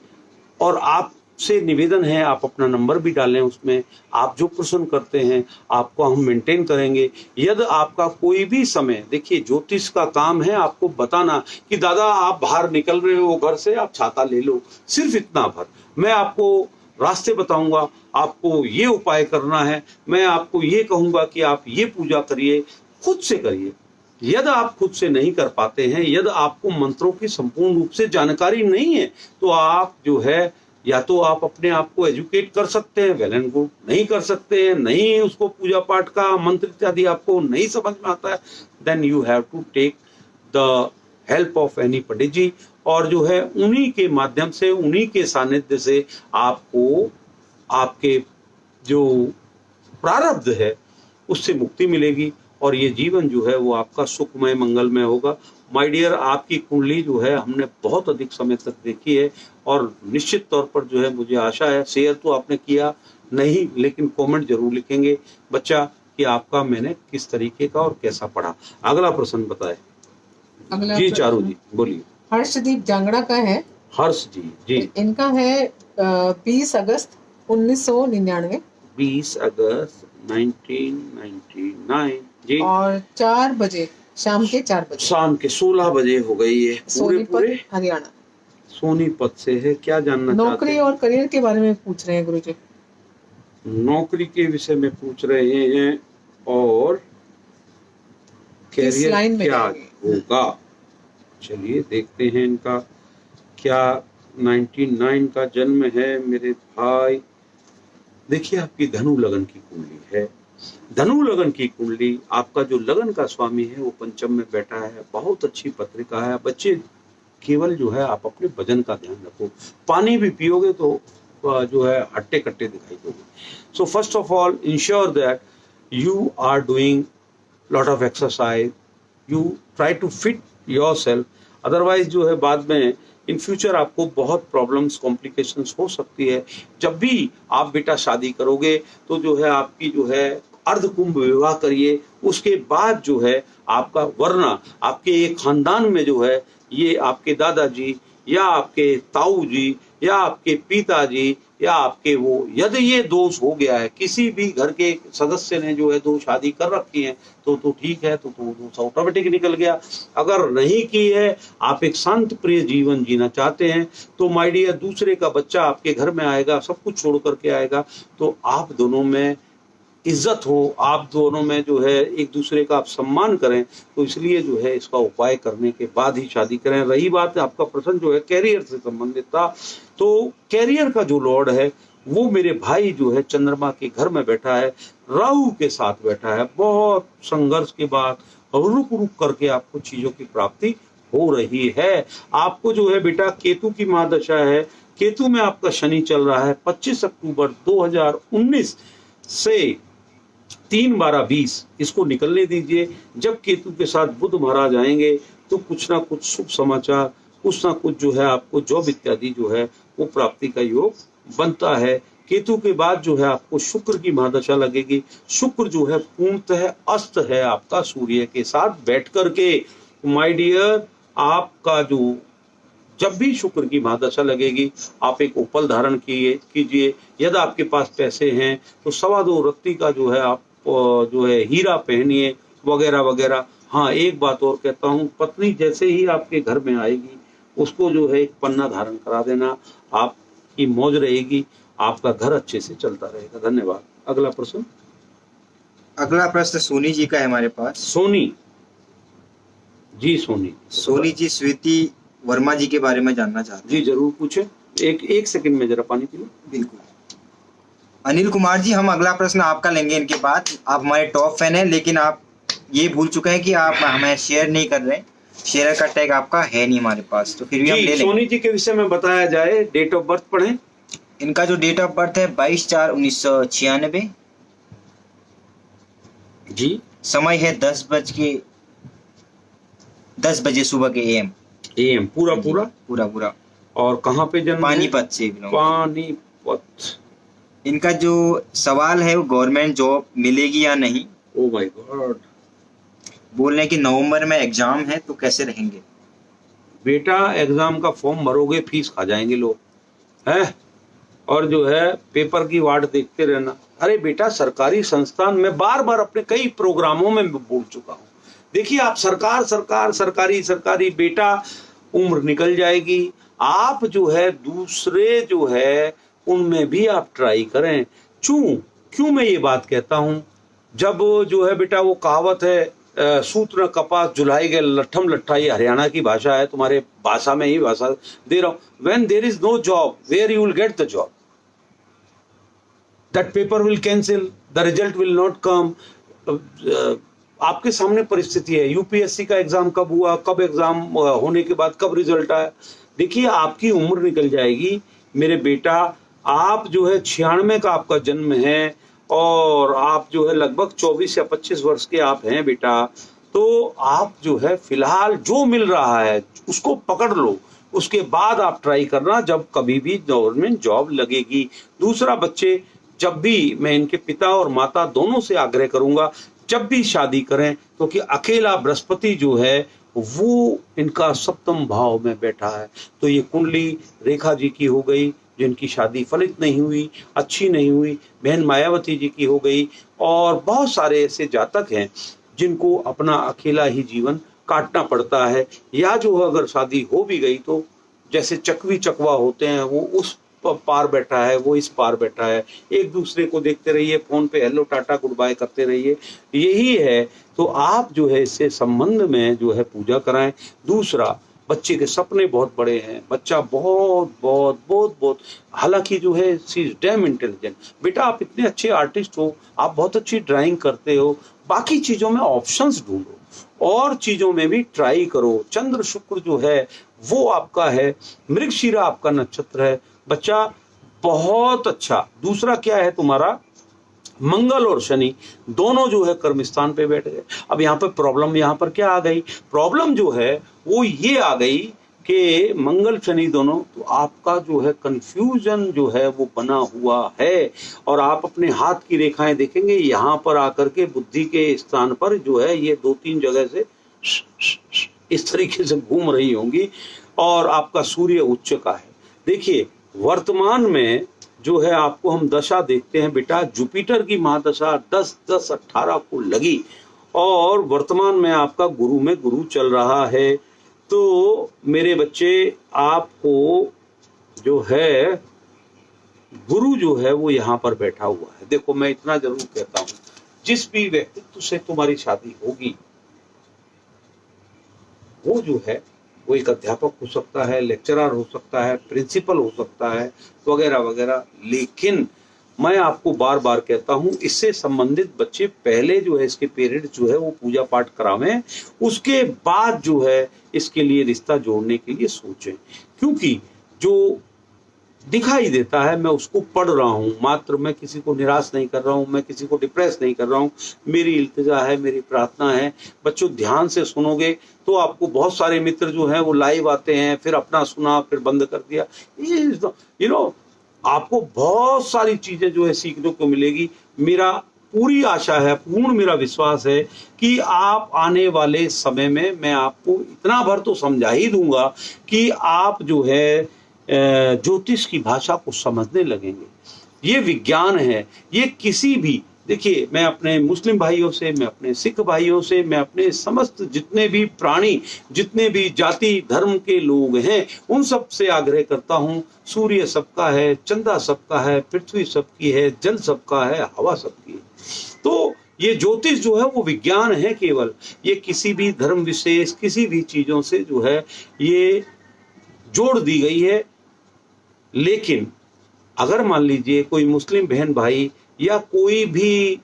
और आपसे निवेदन है, आप अपना number भी डालें उसमें, आप जो प्रश्न करते हैं आपको हम मेंटेन करेंगे। यदि आपका कोई भी समय, देखिए ज्योतिष का काम है आपको बताना कि दादा आप बाहर निकल रहे हो घर से, आप छाता ले लो, सिर्फ इतना भर। मैं आपको रास्ते बताऊंगा, आपको ये उपाय करना है, मैं आपको ये कहूंगा कि आप ये पूजा करिए, खुद से करिए। यदि आप खुद से नहीं कर पाते हैं, यदि आपको मंत्रों की संपूर्ण रूप से जानकारी नहीं है, तो आप जो है या तो आप अपने आप को एजुकेट कर सकते हैं, वेल एंड गुड। नहीं कर सकते हैं, नहीं उसको पूजा पाठ का मंत्र इत्यादि आपको नहीं समझ में आता है, then you have to take the help of any pandit ji, और जो है उन्हीं के माध्यम से, उन्हीं के सानिध्य से आपको आपके जो प्रारब्ध है उससे मुक्ति मिलेगी, और ये जीवन जो है वो आपका सुखमय मंगलमय होगा। माय डियर, आपकी कुंडली जो है हमने बहुत अधिक समय तक देखी है, और निश्चित तौर पर जो है मुझे आशा है, शेयर तो आपने किया नहीं लेकिन कमेंट जरूर लिखेंगे बच्चा कि आपका मैंने किस तरीके का और कैसा पढ़ा। अगला प्रश्न बताए जी। चारू जी बोलिए। हर्षदीप जांगड़ा का है। हर्ष जी इनका है 20 अगस्त 1999। 20 अगस्त 1999 जी, और 4 बजे, शाम के 4 बजे, शाम के 16 बजे हो गई है। सोनीपत हरियाणा। सोनीपत से है। क्या जानना चाहते हैं? नौकरी और करियर के बारे में पूछ रहे हैं गुरुजी। नौकरी के विषय में पूछ रहे हैं, और करियर लाइन में क्या होगा। चलिए देखते हैं इनका क्या। 99 का जन्म है मेरे भाई। देखिए आपकी धनु लगन की कुंडली है। धनु लगन की कुंडली, आपका जो लगन का स्वामी है वो पंचम में बैठा है। बहुत अच्छी पत्रिका है। बच्चे केवल जो है आप अपने वजन का ध्यान रखो, पानी भी पियोगे तो जो है हट्टे कट्टे दिखाई दोगे। So first of all ensure that you are doing lot of exercise, you try to fit yourself, otherwise जो है बाद में इन फ्यूचर आपको बहुत प्रॉब्लम्स कॉम्प्लिकेशंस हो सकती है। जब भी आप बेटा शादी करोगे तो जो है आपकी जो है अर्धकुंभ विवाह करिए, उसके बाद जो है आपका, वरना आपके एक खानदान में जो है ये आपके दादाजी या आपके ताऊ जी या आपके पिताजी या आपके वो, यदि ये दोष हो गया है, किसी भी घर के सदस्य ने जो है दो शादी कर रखी है तो ठीक है, तो दोष ऑटोमेटिक निकल गया। अगर नहीं की है, आप एक शांत प्रिय जीवन जीना चाहते हैं, तो माय डियर दूसरे का बच्चा आपके घर में आएगा, सब कुछ छोड़ करके आएगा, तो आप दोनों में इज्जत हो, आप दोनों में जो है एक दूसरे का आप सम्मान करें, तो इसलिए जो है इसका उपाय करने के बाद ही शादी करें। रही बात आपका प्रश्न जो है कैरियर से संबंधित था, तो कैरियर का जो लॉर्ड है वो मेरे भाई जो है चंद्रमा के घर में बैठा है, राहु के साथ बैठा है। बहुत संघर्ष के बाद रुक रुक करके आपको चीजों की प्राप्ति हो रही है। आपको जो है बेटा केतु की महादशा है। केतु में आपका शनि चल रहा है 25 अक्टूबर 2019 से 3/12/20, इसको निकलने दीजिए। जब केतु के साथ बुध महाराज आएंगे तो कुछ ना कुछ शुभ समाचार, कुछ ना कुछ जो है आपको जॉब इत्यादि जो है वो प्राप्ति का योग बनता है। केतु के बाद जो है आपको शुक्र की महादशा लगेगी। शुक्र जो है पूर्णतः अस्त है आपका सूर्य के साथ बैठ करके। माय डियर, आपका जो जब भी शुक्र की महादशा लगेगी, आप एक उपल धारण कीजिए। यदि आपके पास पैसे हैं तो 2.25 रत्ती का जो है आप जो है हीरा पहनिए वगैरह वगैरह। हाँ, एक बात और कहता हूँ, पत्नी जैसे ही आपके घर में आएगी उसको जो है एक पन्ना धारण करा देना, आपकी मौज रहेगी, आपका घर अच्छे से चलता रहेगा। धन्यवाद। अगला प्रश्न। अगला प्रश्न सोनी जी का है हमारे पास। सोनी जी, सोनी जी स्वीति वर्मा जी के बारे में जानना चाहते जी जरूर पूछे। एक सेकंड में जरा पानी पी लो। बिल्कुल। अनिल कुमार जी, हम अगला प्रश्न आपका लेंगे इनके बाद। आप हमारे टॉप फैन हैं, लेकिन आप ये भूल चुके हैं कि आप हमें शेयर नहीं कर रहे हैं। शेयर का टैग आपका है नहीं हमारे पास, तो फिर भी हम ले जी लेंगे। सोनी जी के विषय में बताया जाए, डेट ऑफ बर्थ पढ़ें। इनका जो डेट ऑफ बर्थ है 22/4/1996। जी। समय है 10 बजे सुबह के AM। AM पूरा पूरा पूरा। और कहाँ पे जन्म? पानीपत से belong। पानीपत। इनका जो सवाल है वो गवर्नमेंट जॉब मिलेगी या नहीं। Oh my God. बोल रहे हैं कि नवंबर में एग्जाम है तो कैसे रहेंगे। बेटा एग्जाम का फॉर्म भरोगे, फीस खा जाएंगे लोग है, और जो है पेपर की वाट देखते रहना। अरे बेटा सरकारी संस्थान में बार बार अपने कई प्रोग्रामों में बोल चुका हूँ। देखिए आप सरकार सरकारी बेटा, उम्र निकल जाएगी। आप जो है दूसरे जो है उनमें भी आप ट्राई करें। क्यों मैं ये बात कहता हूँ, जब जो है बेटा वो कहावत है सूत न कपास जुलाई गए लट्ठम लट्ठा, ये हरियाणा की भाषा है, तुम्हारे भाषा में ही भाषा दे रहा हूँ। When there is no job where you will get the job, that paper will cancel, the result will not come. आपके सामने परिस्थिति है, यूपीएससी का एग्जाम कब हुआ, कब एग्जाम होने के बाद कब रिजल्ट आया। देखिए आपकी उम्र निकल जाएगी मेरे बेटा। आप जो है 96 का आपका जन्म है और आप जो है लगभग 24 या 25 वर्ष के आप हैं बेटा। तो आप जो है फिलहाल जो मिल रहा है उसको पकड़ लो, उसके बाद आप ट्राई करना जब कभी भी गवर्नमेंट जॉब लगेगी। दूसरा बच्चे, जब भी मैं इनके पिता और माता दोनों से आग्रह करूंगा, जब भी शादी करें, क्योंकि अकेला बृहस्पति जो है वो इनका सप्तम भाव में बैठा है। तो ये कुंडली रेखा जी की हो गई जिनकी शादी फलित नहीं हुई, अच्छी नहीं हुई, बहन मायावती जी की हो गई, और बहुत सारे ऐसे जातक हैं जिनको अपना अकेला ही जीवन काटना पड़ता है। या जो अगर शादी हो भी गई तो जैसे चकवी चकवा होते हैं, वो उस पार बैठा है, वो इस पार बैठा है, एक दूसरे को देखते रहिए, फोन पे हेलो टाटा गुड बाय करते रहिए, यही है। तो आप जो है इससे संबंध में जो है पूजा कराएं। दूसरा, बच्चे के सपने बहुत बड़े हैं, बच्चा बहुत हालांकि जो है सी इज डैम इंटेलिजेंट। बेटा आप इतने अच्छे आर्टिस्ट हो, आप बहुत अच्छी ड्राइंग करते हो, बाकी चीजों में ऑप्शंस ढूंढो और चीजों में भी ट्राई करो। चंद्र शुक्र जो है वो आपका है, मृगशिरा आपका नक्षत्र है, बच्चा बहुत अच्छा। दूसरा क्या है तुम्हारा, मंगल और शनि दोनों जो है कर्म स्थान पे बैठ गए। अब यहाँ पर प्रॉब्लम यहाँ पर क्या आ गई, प्रॉब्लम जो है वो ये आ गई कि मंगल शनि दोनों, तो आपका जो है कंफ्यूजन जो है वो बना हुआ है। और आप अपने हाथ की रेखाएं देखेंगे, यहाँ पर आकर के बुद्धि के स्थान पर जो है ये 2-3 जगह से इस तरीके से घूम रही होंगी। और आपका सूर्य उच्च का है। देखिए वर्तमान में जो है आपको हम दशा देखते हैं बेटा, जुपिटर की महादशा 10-10-18 को लगी और वर्तमान में आपका गुरु में गुरु चल रहा है। तो मेरे बच्चे आपको जो है गुरु जो है वो यहाँ पर बैठा हुआ है। देखो मैं इतना जरूर कहता हूँ, जिस भी व्यक्तित्व से तुम्हारी शादी होगी वो जो है वो एक अध्यापक हो सकता है, लेक्चरर हो सकता है, प्रिंसिपल हो सकता है, वगैरह वगैरह। लेकिन मैं आपको बार बार कहता हूं, इससे संबंधित बच्चे पहले जो है इसके पेरेंट्स जो है वो पूजा पाठ करावें, उसके बाद जो है इसके लिए रिश्ता जोड़ने के लिए सोचें। क्योंकि जो दिखाई देता है मैं उसको पढ़ रहा हूँ, मात्र मैं किसी को निराश नहीं कर रहा हूँ, मैं किसी को डिप्रेस नहीं कर रहा हूँ। मेरी इल्तिजा है, मेरी प्रार्थना है। बच्चों ध्यान से सुनोगे तो आपको बहुत सारे मित्र जो हैं वो लाइव आते हैं, फिर अपना सुना फिर बंद कर दिया। यू नो आपको बहुत सारी चीजें जो है सीखने को मिलेगी। मेरा पूरी आशा है, पूर्ण मेरा विश्वास है कि आप आने वाले समय में मैं आपको इतना भर तो समझा ही दूंगा कि आप जो है ज्योतिष की भाषा को समझने लगेंगे। ये विज्ञान है, ये किसी भी, देखिए मैं अपने मुस्लिम भाइयों से, मैं अपने सिख भाइयों से, मैं अपने समस्त जितने भी प्राणी, जितने भी जाति धर्म के लोग हैं, उन सब से आग्रह करता हूँ, सूर्य सबका है, चंदा सबका है, पृथ्वी सबकी है, जल सबका है, हवा सबकी है। तो ये ज्योतिष जो है वो विज्ञान है केवल, ये किसी भी धर्म विशेष किसी भी चीजों से जो है ये जोड़ दी गई है। लेकिन अगर मान लीजिए कोई मुस्लिम बहन भाई या कोई भी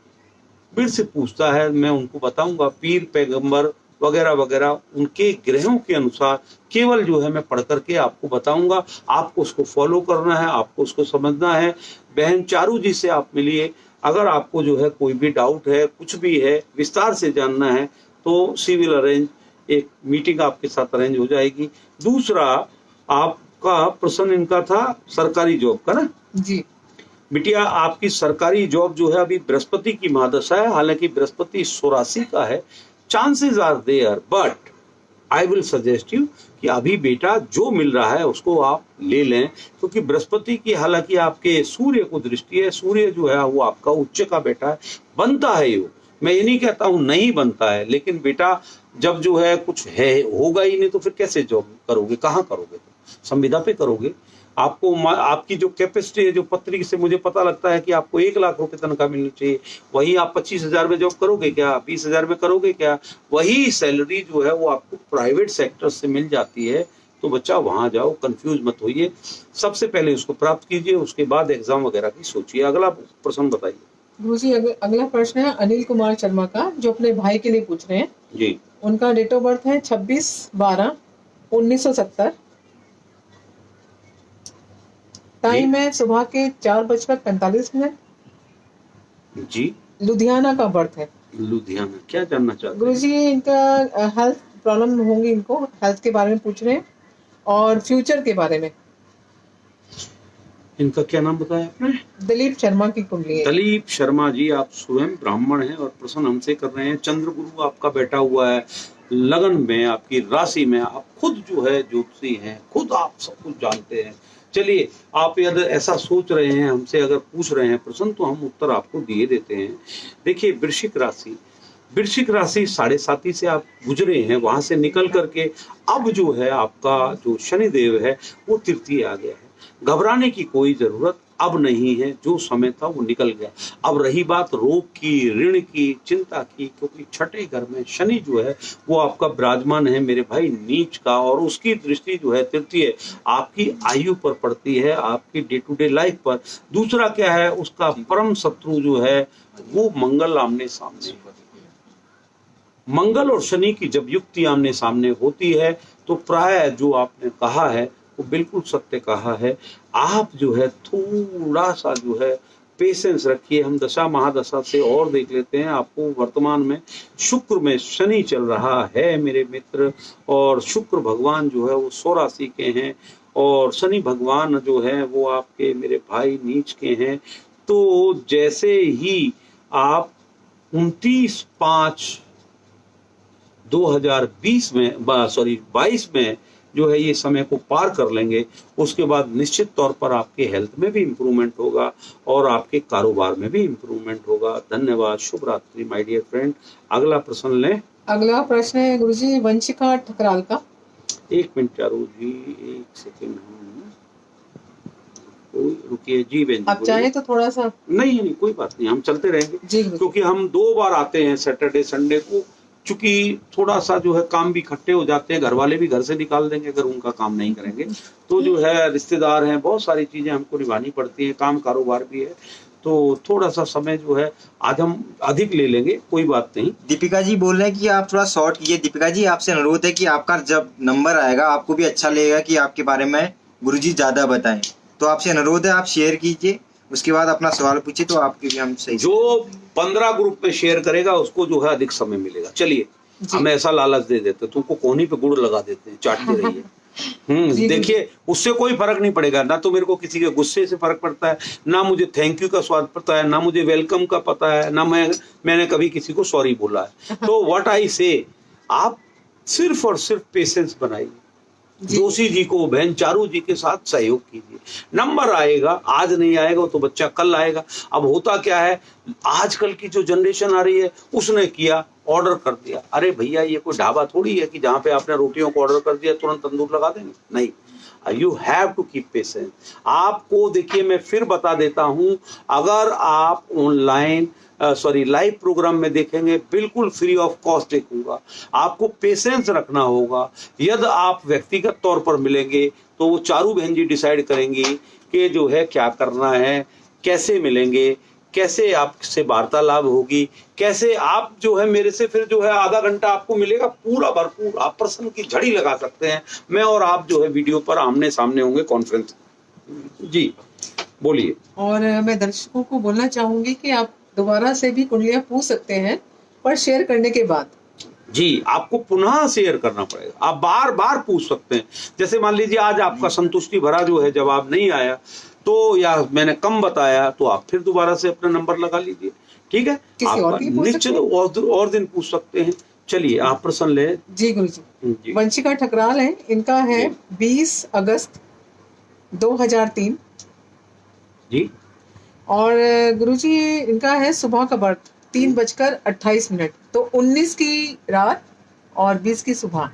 फिर से पूछता है, मैं उनको बताऊंगा पीर पैगंबर वगैरह वगैरह उनके ग्रहों के अनुसार केवल जो है मैं पढ़ करके आपको बताऊंगा। आपको उसको फॉलो करना है, आपको उसको समझना है। बहन चारू जी से आप मिलिए। अगर आपको जो है कोई भी डाउट है, कुछ भी है, विस्तार से जानना है, तो सी विल अरेंज, एक मीटिंग आपके साथ अरेंज हो जाएगी। दूसरा, आपका प्रश्न इनका था सरकारी जॉब का ना जी। बिटिया, आपकी सरकारी जॉब जो है अभी बृहस्पति की महादशा है। हालांकि बृहस्पति 84 का है, chances are there, but I will suggest you कि अभी बेटा जो मिल रहा है उसको आप ले लें, क्योंकि बृहस्पति की हालांकि आपके सूर्य को दृष्टि है। सूर्य जो है वो आपका उच्च का बेटा है, बनता है योग। मैं ये नहीं कहता हूं नहीं बनता है, लेकिन बेटा जब जो है कुछ है होगा ही नहीं तो फिर कैसे जॉब करोगे, कहाँ करोगे? संविदा पे करोगे। आपको आपकी जो कैपेसिटी है, जो पत्री से मुझे पता लगता है कि आपको 1 लाख रुपए तनख्वाह मिलनी चाहिए, वही आप 25,000 में जॉब करोगे क्या? 20,000 में करोगे क्या? वही सैलरी जो है वो आपको प्राइवेट सेक्टर से मिल जाती है। तो बच्चा वहां जाओ, कंफ्यूज मत होइए, सबसे पहले उसको प्राप्त कीजिए, उसके बाद एग्जाम वगैरह की सोचिए। अगला प्रश्न बताइए। गुरुजी अगला प्रश्न है अनिल कुमार शर्मा का, जो अपने भाई के लिए पूछ रहे हैं जी। उनका डेट ऑफ बर्थ है 26/12/1970। टाइम है सुबह के 4:45। जी। लुधियाना का बर्थ है। लुधियाना, क्या जानना चाहते हैं? गुरुजी इनका हेल्थ प्रॉब्लम होंगी, इनको हेल्थ के बारे में पूछ रहे हैं और फ्यूचर के बारे में। इनका क्या नाम बताया आपने? दिलीप शर्मा की कुंडली है। दिलीप शर्मा जी, आप स्वयं ब्राह्मण हैं और प्रश्न हमसे कर रहे हैं। चंद्र गुरु आपका बैठा हुआ है लगन में, आपकी राशि में। आप खुद जो है ज्योतिषी हैं, खुद आप सब कुछ जानते हैं। चलिए, आप यदि ऐसा सोच रहे हैं, हमसे अगर पूछ रहे हैं प्रश्न, तो हम उत्तर आपको दिए देते हैं। देखिए, वृश्चिक राशि 7.5 से आप गुजरे हैं, वहां से निकल करके अब जो है आपका जो शनिदेव है वो तृतीय आ गया है। घबराने की कोई जरूरत अब नहीं है, जो समय था वो निकल गया। अब रही बात रोग की, ऋण की, चिंता की, क्योंकि छठे घर में शनि जो है वो आपका विराजमान है मेरे भाई नीच का, और उसकी दृष्टि जो है तृतीय आपकी आयु पर पड़ती है, आपकी डे टू डे लाइफ पर। दूसरा क्या है, उसका परम शत्रु जो है वो मंगल आमने सामने। मंगल और शनि की जब युक्ति आमने सामने होती है तो प्राय जो आपने कहा है वो बिल्कुल सत्य कहा है। आप जो है थोड़ा सा जो है पेशेंस रखिए। हम दशा महादशा से और देख लेते हैं। आपको वर्तमान में शुक्र में शनि चल रहा है मेरे मित्र, और शुक्र भगवान जो है वो 100 राशि के हैं, और शनि भगवान जो है वो आपके मेरे भाई नीच के हैं। तो जैसे ही आप 22 में जो है ये समय को पार कर लेंगे, उसके बाद निश्चित तौर पर आपके हेल्थ में भी इम्प्रूवमेंट होगा और आपके कारोबार में भी इम्प्रूवमेंट होगा। धन्यवाद, शुभ रात्रि माय डियर फ्रेंड। अगला प्रश्न लें। अगला प्रश्न है गुरुजी वंशिका ठकराल का। 1 मिनट चारू जी, 1 सेकेंड, रुकिए जी बहन। आप चाहे तो थोड़ा सा। नहीं, कोई बात नहीं, हम चलते रहेंगे जी, क्योंकि हम 2 बार आते हैं सैटरडे संडे को। चूंकि थोड़ा सा जो है काम भी इकट्ठे हो जाते हैं, घर वाले भी घर से निकाल देंगे अगर उनका काम नहीं करेंगे, तो जो है रिश्तेदार हैं, बहुत सारी चीजें हमको निभानी पड़ती हैं, काम कारोबार भी है, तो थोड़ा सा समय जो है आज हम अधिक ले लेंगे, कोई बात नहीं। दीपिका जी बोल रहे हैं कि आप थोड़ा शॉर्ट कीजिए। दीपिका जी, आपसे अनुरोध है कि आपका जब नंबर आएगा आपको भी अच्छा लगेगा कि आपके बारे में गुरुजी ज्यादा बताएं, तो आपसे अनुरोध है आप शेयर कीजिए, उसके बाद अपना सवाल पूछिए, तो आपके भी हम सही। जो 15 ग्रुप में शेयर करेगा उसको जो है अधिक समय मिलेगा। चलिए, हम ऐसा लालच दे देते, तुमको कोहनी पे गुड़ लगा देते हैं, चाटते रहिए। देखिए, उससे कोई फर्क नहीं पड़ेगा ना। तो मेरे को किसी के गुस्से से फर्क पड़ता है, ना मुझे थैंक यू का स्वाद पता है, ना मुझे वेलकम का पता है, ना मैंने कभी किसी को सॉरी बोला है। तो व्हाट आई से, आप सिर्फ और सिर्फ पेशेंस बनाइए, जोशी जी को, बहन चारू जी के साथ सहयोग कीजिए। नंबर आएगा, आज नहीं आएगा तो बच्चा कल आएगा। अब होता क्या है, आजकल की जो जनरेशन आ रही है, उसने किया, ऑर्डर कर दिया। अरे भैया, ये कोई ढाबा थोड़ी है कि जहां पे आपने रोटियों को ऑर्डर कर दिया तुरंत तंदूर लगा देंगे। नहीं, you have to keep patience. आपको देखिए मैं फिर बता देता हूं, अगर आप ऑनलाइन लाइव प्रोग्राम में देखेंगे, बिल्कुल फ्री ऑफ कॉस्ट देखूंगा। आपको पेशेंस रखना होगा। यदि आप व्यक्तिगत तौर पर मिलेंगे तो वो चारू बहन जी डिसाइड करेंगी कि जो है क्या करना है, कैसे मिलेंगे, कैसे आपसे वार्तालाप होगी, कैसे आप जो है मेरे से फिर जो है आधा घंटा आपको मिलेगा पूरा भरपूर, आप प्रश्न की झड़ी लगा सकते हैं। मैं और आप जो है वीडियो पर आमने सामने होंगे कॉन्फ्रेंस। जी बोलिए। और मैं दर्शकों को बोलना चाहूंगी कि आप दोबारा से भी कुंडलियां पूछ सकते हैं, पर शेयर करने के बाद। जी, आपको पुनः शेयर करना पड़ेगा। आप बार बार पूछ सकते हैं। जैसे मान लीजिए आज आपका संतुष्टि भरा जो है जवाब नहीं आया, तो या मैंने कम बताया, तो आप फिर दोबारा से अपना नंबर लगा लीजिए। ठीक है, आप निश्चित और दिन पूछ सकते हैं। चलिए आप प्रश्न ले। जी गुरुजी। वंशिका ठकराल है, इनका है 20 अगस्त 2003। जी। और गुरुजी इनका है सुबह का बर्थ 3:28। तो 19 की रात और 20 की सुबह।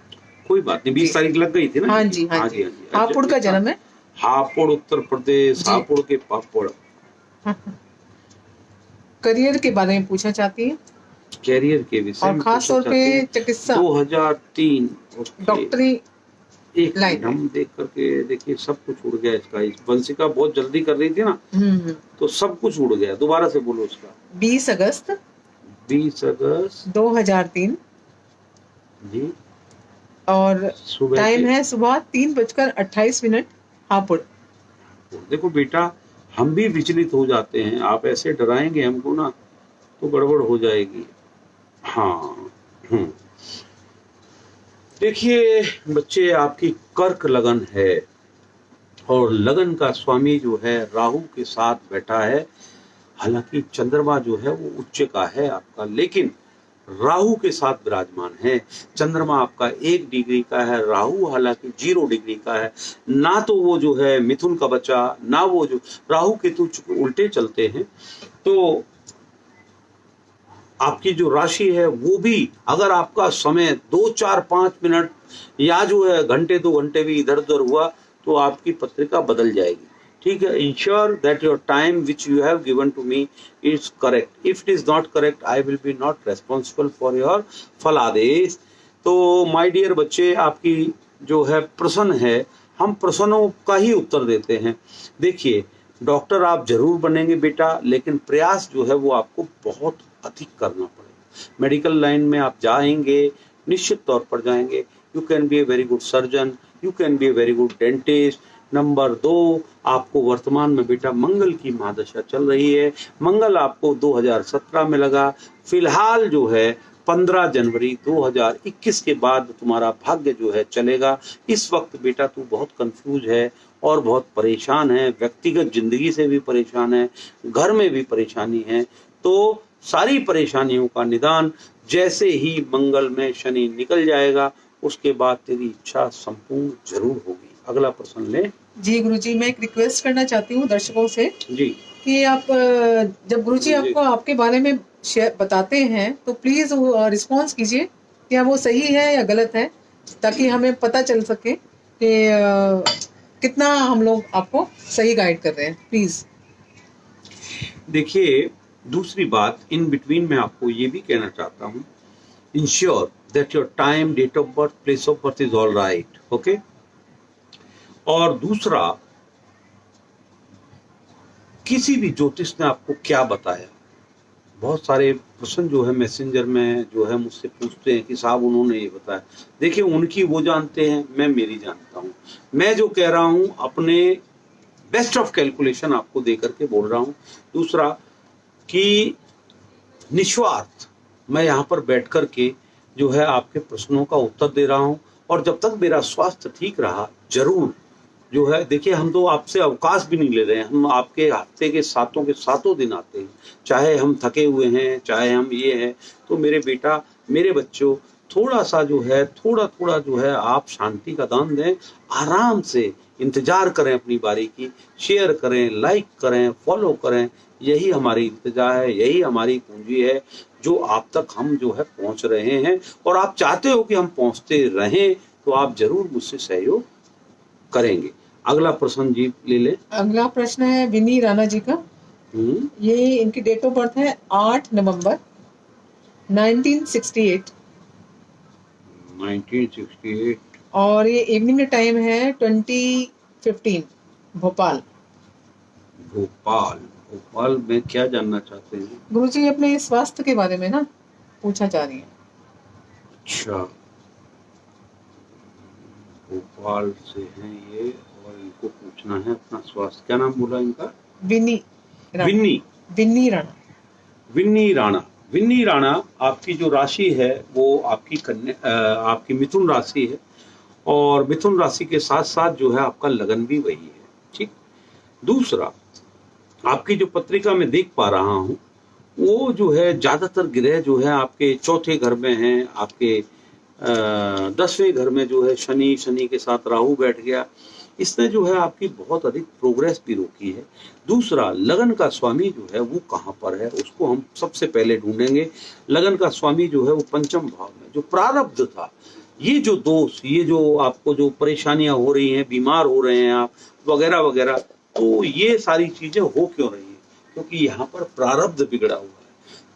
कोई बात नहीं, 20 तारीख लग गई थी ना। हाँ जी, हाँ जी। हापुड़ का जन्म है। हापुड़ उत्तर प्रदेश, हापुड़ के पापड़। करियर के बारे में पूछना चाहती है, कैरियर के विषय और खास तौर पे चिकित्सा 2003 डॉक्टरी एक हम देख करके देखिए सब कुछ उड़ गया इसका। इस वंशिका बहुत जल्दी कर रही थी ना, तो सब कुछ उड़ गया। दोबारा से बोलो उसका। 20 अगस्त 2003 जी। और टाइम है सुबह 3:28 हापुड़। देखो बेटा, हम भी विचलित हो जाते हैं। आप ऐसे डराएंगे हमको ना तो गड़बड़ हो जाएगी। हाँ। देखिए बच्चे, आपकी कर्क लगन है और लगन का स्वामी जो है राहु के साथ बैठा है। हालांकि चंद्रमा जो है वो उच्च का है आपका, लेकिन राहु के साथ विराजमान है। चंद्रमा आपका 1 डिग्री का है, राहु हालांकि 0 डिग्री का है। ना तो वो जो है मिथुन का बच्चा, ना वो जो राहु केतु उल्टे चलते हैं, तो आपकी जो राशि है वो भी, अगर आपका समय 2, 4, 5 मिनट या जो है घंटे 2 घंटे भी इधर उधर हुआ तो आपकी पत्रिका बदल जाएगी। ठीक है, ensure that your time which you have given to me is correct. If it is not correct, I will be not responsible for your phaladesh. तो माय डियर बच्चे, आपकी जो है प्रश्न है, हम प्रश्नों का ही उत्तर देते हैं। देखिए, डॉक्टर आप जरूर बनेंगे बेटा, लेकिन प्रयास जो है वो आपको बहुत अधिक करना पड़ेगा। मेडिकल लाइन में आप जाएंगे, निश्चित तौर पर जाएंगे। You can be a very good surgeon, you can be a very good dentist. Number 2, आपको वर्तमान में बेटा मंगल की महादशा चल रही है। मंगल आपको 2017 में लगा। फिलहाल जो है 15 जनवरी 2021 के बाद तुम्हारा भाग्य जो है चलेगा। इस वक्त बेटा तू बहुत कंफ्यूज है और बहुत परेशान है। व्यक्तिगत जिंदगी से भी परेशान है, घर में भी परेशानी है। तो सारी परेशानियों का निदान जैसे ही मंगल में शनि निकल जाएगा, उसके बाद तेरी इच्छा संपूर्ण जरूर होगी। अगला प्रश्न ले। जी गुरुजी, मैं एक रिक्वेस्ट करना चाहती हूँ दर्शकों से जी, कि आप जब गुरुजी आपको आपके बारे में बताते हैं तो प्लीज रिस्पॉन्स कीजिए, क्या वो सही है या गलत है, ताकि हमें पता चल सके कि कितना हम लोग आपको सही गाइड कर रहे हैं। प्लीज। देखिए, दूसरी बात इन बिटवीन में आपको ये भी कहना चाहता हूँ, ensure that your time, date of birth, place of birth is all right. Okay. और दूसरा, किसी भी ज्योतिष ने आपको क्या बताया। बहुत सारे प्रश्न जो है मैसेंजर में जो है मुझसे पूछते हैं कि साहब उन्होंने ये बताया। देखिए, उनकी वो जानते हैं, मैं मेरी जानता हूँ। मैं जो कह रहा हूँ अपने बेस्ट ऑफ कैलकुलेशन आपको दे करके बोल रहा हूँ। दूसरा कि निस्वार्थ मैं यहाँ पर बैठ कर के जो है आपके प्रश्नों का उत्तर दे रहा हूँ, और जब तक मेरा स्वास्थ्य ठीक रहा जरूर जो है, देखिए हम तो आपसे अवकाश भी नहीं ले रहे हैं। हम आपके हफ्ते के सातों दिन आते हैं, चाहे हम थके हुए हैं, चाहे हम ये हैं। तो मेरे बेटा, मेरे बच्चों, थोड़ा सा जो है थोड़ा जो है आप शांति का दान दें, आराम से इंतजार करें अपनी बारी की, शेयर करें, लाइक करें, फॉलो करें। यही हमारी इंतजार है, यही हमारी पूंजी है जो आप तक हम जो है पहुंच रहे हैं। और आप चाहते हो कि हम पहुंचते रहें, तो आप जरूर मुझसे सहयोग करेंगे। अगला प्रश्न जी ले ले। अगला प्रश्न है विनी राणा जी का। ये इनकी डेट ऑफ बर्थ है 8 नवंबर 1968 1968। और ये इवनिंग टाइम है 2015 भोपाल। भोपाल। भोपाल में क्या जानना चाहते हैं? गुरुजी अपने स्वास्थ्य के बारे में ना पूछना चाह रही है। अच्छा, भोपाल से हैं ये और इनको पूछना है अपना स्वास्थ्य। क्या नाम बोला इनका? विनी विन्नी। विन्नी राणा। विन्नी राणा। विन्नी राणा, आपकी जो राशि है वो आपकी मिथुन राशि है और मिथुन राशि के साथ साथ जो है आपका लगन भी वही है। ठीक। दूसरा, आपकी जो पत्रिका में देख पा रहा हूं वो जो है ज्यादातर ग्रह जो है आपके चौथे घर में है, आपके 10वें घर में जो है शनि के साथ राहु बैठ गया। इसने जो है आपकी बहुत अधिक प्रोग्रेस भी रोकी है। दूसरा, लगन का स्वामी जो है वो कहाँ पर है उसको हम सबसे पहले ढूंढेंगे। लगन का स्वामी जो है वो पंचम भाव में। जो प्रारब्ध था, ये जो दोष, ये जो आपको जो परेशानियां हो रही हैं, बीमार हो रहे हैं आप वगैरह वगैरह, तो ये सारी चीजें हो क्यों रही हैं? क्योंकि यहाँ पर प्रारब्ध बिगड़ा हुआ है।